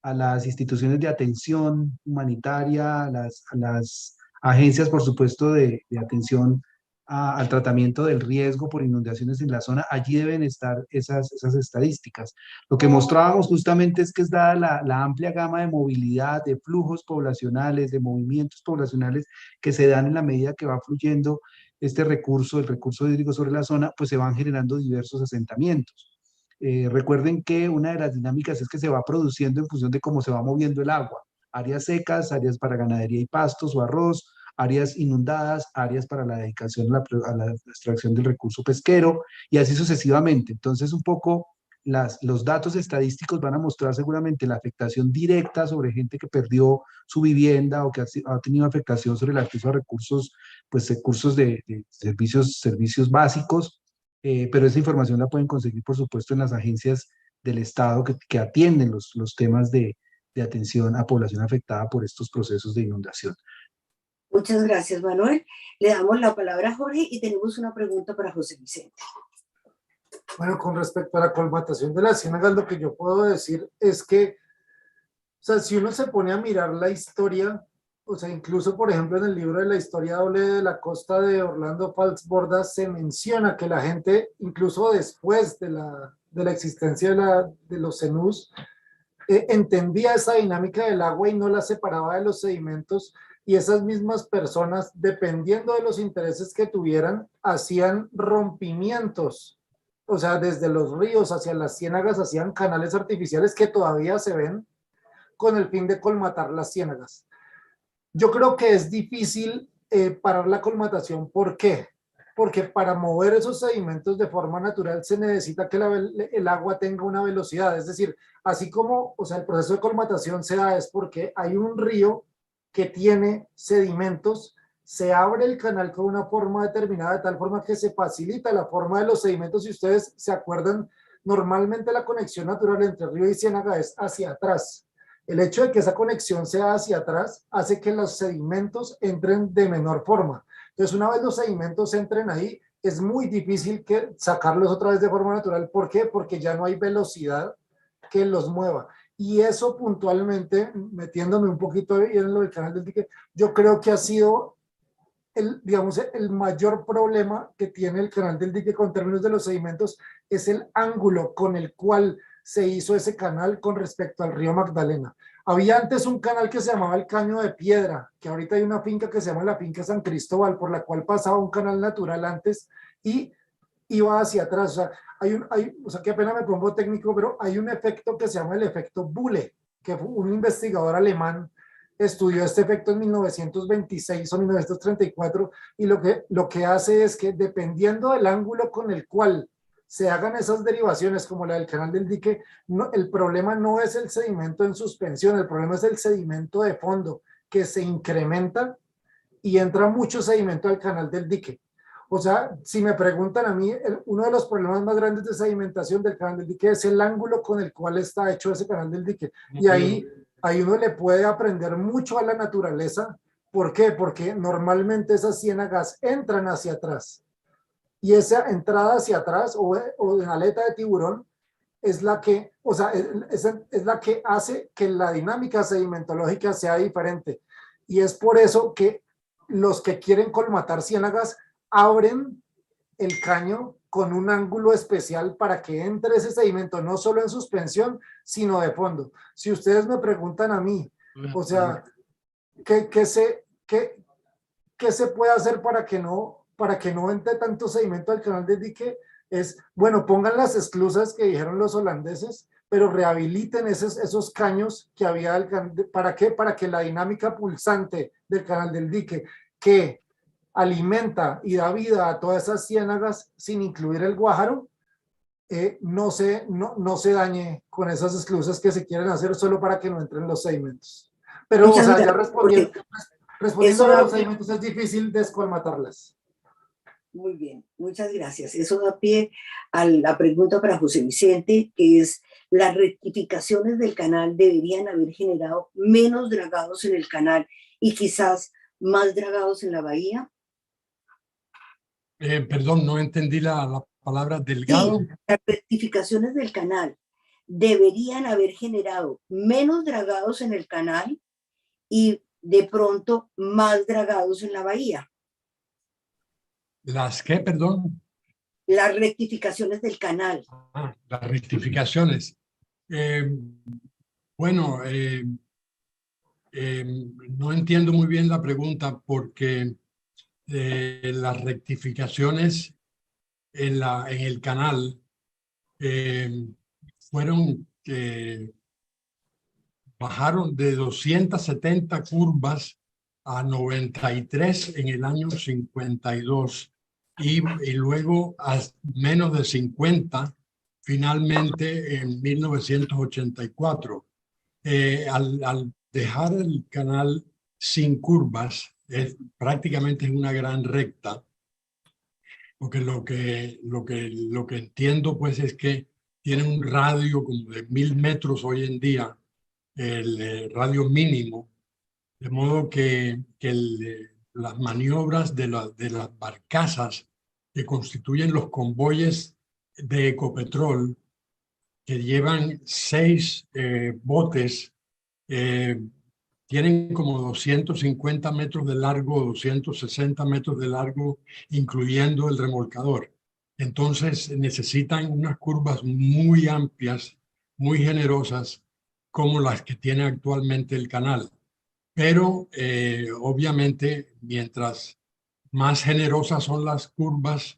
a las instituciones de atención humanitaria, a las agencias, por supuesto, de atención al tratamiento del riesgo por inundaciones en la zona, allí deben estar esas estadísticas. Lo que mostrábamos justamente es que es dada la amplia gama de movilidad, de flujos poblacionales, de movimientos poblacionales que se dan en la medida que va fluyendo este recurso, el recurso hídrico sobre la zona, pues se van generando diversos asentamientos. Recuerden que una de las dinámicas es que se va produciendo en función de cómo se va moviendo el agua. Áreas secas, áreas para ganadería y pastos o arroz, áreas inundadas, áreas para la dedicación a la extracción del recurso pesquero y así sucesivamente. Entonces, un poco los datos estadísticos van a mostrar seguramente la afectación directa sobre gente que perdió su vivienda o que ha tenido afectación sobre el acceso a recursos, pues recursos de servicios básicos, pero esa información la pueden conseguir, por supuesto, en las agencias del Estado que atienden los temas de atención a población afectada por estos procesos de inundación. Muchas gracias, Manuel. Le damos la palabra a Jorge y tenemos una pregunta para José Vicente. Bueno, con respecto a la colmatación de las ciénagas, lo que yo puedo decir es que, o sea, si uno se pone a mirar la historia, o sea, incluso, por ejemplo, en el libro de la historia doble de la costa de Orlando Fals Bordas, se menciona que la gente, incluso después de la existencia de los cenús, entendía esa dinámica del agua y no la separaba de los sedimentos, y esas mismas personas, dependiendo de los intereses que tuvieran, hacían rompimientos. O sea, desde los ríos hacia las ciénagas hacían canales artificiales que todavía se ven con el fin de colmatar las ciénagas. Yo creo que es difícil parar la colmatación. ¿Por qué? Porque para mover esos sedimentos de forma natural se necesita que el agua tenga una velocidad. Es decir, así como, o sea, el proceso de colmatación se da es porque hay un río que tiene sedimentos, se abre el canal con una forma determinada, de tal forma que se facilita la forma de los sedimentos. Si ustedes se acuerdan, normalmente la conexión natural entre río y ciénaga es hacia atrás. El hecho de que esa conexión sea hacia atrás hace que los sedimentos entren de menor forma. Entonces, una vez los sedimentos entren ahí, es muy difícil que sacarlos otra vez de forma natural. ¿Por qué? Porque ya no hay velocidad que los mueva. Y eso puntualmente, metiéndome un poquito en lo del canal del dique, yo creo que ha sido digamos, el mayor problema que tiene el canal del dique con términos de los sedimentos es el ángulo con el cual se hizo ese canal con respecto al río Magdalena. Había antes un canal que se llamaba el Caño de Piedra, que ahorita hay una finca que se llama la Finca San Cristóbal, por la cual pasaba un canal natural antes y iba hacia atrás. O sea, o sea, qué pena me pongo técnico, pero hay un efecto que se llama el efecto Boole, que fue un investigador alemán estudió este efecto en 1926 o 1934, y lo que hace es que dependiendo del ángulo con el cual se hagan esas derivaciones como la del canal del dique, el problema no es el sedimento en suspensión, el problema es el sedimento de fondo que se incrementa y entra mucho sedimento al canal del dique. O sea, si me preguntan a mí, uno de los problemas más grandes de sedimentación del canal del dique es el ángulo con el cual está hecho ese canal del dique. Y ahí uno le puede aprender mucho a la naturaleza. ¿Por qué? Porque normalmente esas ciénagas entran hacia atrás. Y esa entrada hacia atrás o en aleta de tiburón es la que, o sea, es la que hace que la dinámica sedimentológica sea diferente. Y es por eso que los que quieren colmatar ciénagas abren el caño con un ángulo especial para que entre ese sedimento no solo en suspensión, sino de fondo. Si ustedes me preguntan a mí, o sea, ¿qué se puede hacer para que no entre tanto sedimento al canal del dique? Es, bueno, pongan las esclusas que dijeron los holandeses, pero rehabiliten esos caños que había. ¿Para qué? Para que la dinámica pulsante del canal del dique, que alimenta y da vida a todas esas ciénagas sin incluir el Guájaro, no se dañe con esas esclusas que se quieren hacer solo para que no entren los sedimentos. Pero, o sea, ya Respondiendo Eso a da los alimentos es difícil descolmatarlas. Muy bien, muchas gracias. Eso da pie a la pregunta para José Vicente, que es, ¿las rectificaciones del canal deberían haber generado menos dragados en el canal y quizás más dragados en la bahía? Perdón, no entendí la palabra Sí, delgado. las rectificaciones del canal deberían haber generado menos dragados en el canal y de pronto más dragados en la bahía. ¿Las qué, perdón? Las rectificaciones del canal. Las rectificaciones. Bueno, no entiendo muy bien la pregunta porque las rectificaciones en el canal fueron bajaron de 270 curvas a 93 en el año 52 y luego a menos de 50 finalmente en 1984. Al dejar el canal sin curvas, prácticamente es una gran recta, porque lo que entiendo pues es que tiene un radio como de 1000 metros hoy en día, el radio mínimo, de modo que las maniobras de las barcazas que constituyen los convoyes de Ecopetrol, que llevan 6 botes, eh, tienen como 250 metros de largo, 260 metros de largo, incluyendo el remolcador. Entonces necesitan unas curvas muy amplias, muy generosas, como las que tiene actualmente el canal. Pero obviamente, mientras más generosas son las curvas,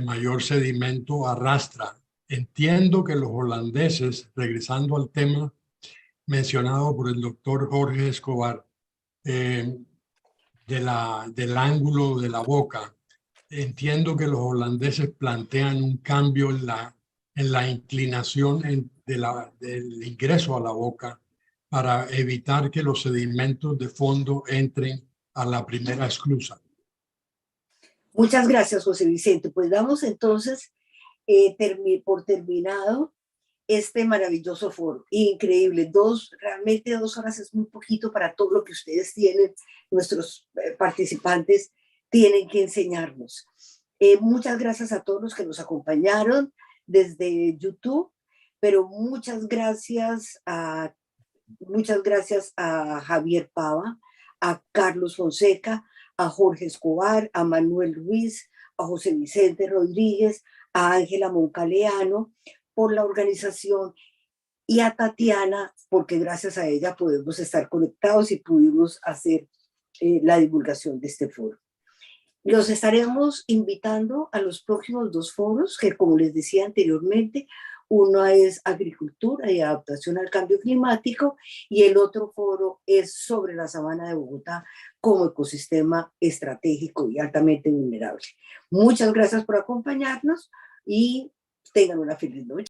mayor sedimento arrastra. Entiendo que los holandeses, regresando al tema mencionado por el doctor Jorge Escobar, eh, del ángulo de la boca, entiendo que los holandeses plantean un cambio en la inclinación del ingreso a la boca para evitar que los sedimentos de fondo entren a la primera esclusa. Muchas gracias, José Vicente. Pues damos entonces por terminado este maravilloso foro. Increíble. Realmente 2 horas es muy poquito para todo lo que ustedes tienen, nuestros participantes tienen que enseñarnos. Muchas gracias a todos los que nos acompañaron desde YouTube, pero muchas gracias a Javier Pava, a Carlos Fonseca, a Jorge Escobar, a Manuel Ruiz, a José Vicente Rodríguez, a Ángela Moncaleano por la organización y a Tatiana, porque gracias a ella podemos estar conectados y pudimos hacer la divulgación de este foro. Los estaremos invitando a los próximos 2 foros, que como les decía anteriormente, uno es agricultura y adaptación al cambio climático y el otro foro es sobre la sabana de Bogotá como ecosistema estratégico y altamente vulnerable. Muchas gracias por acompañarnos y tengan una feliz noche.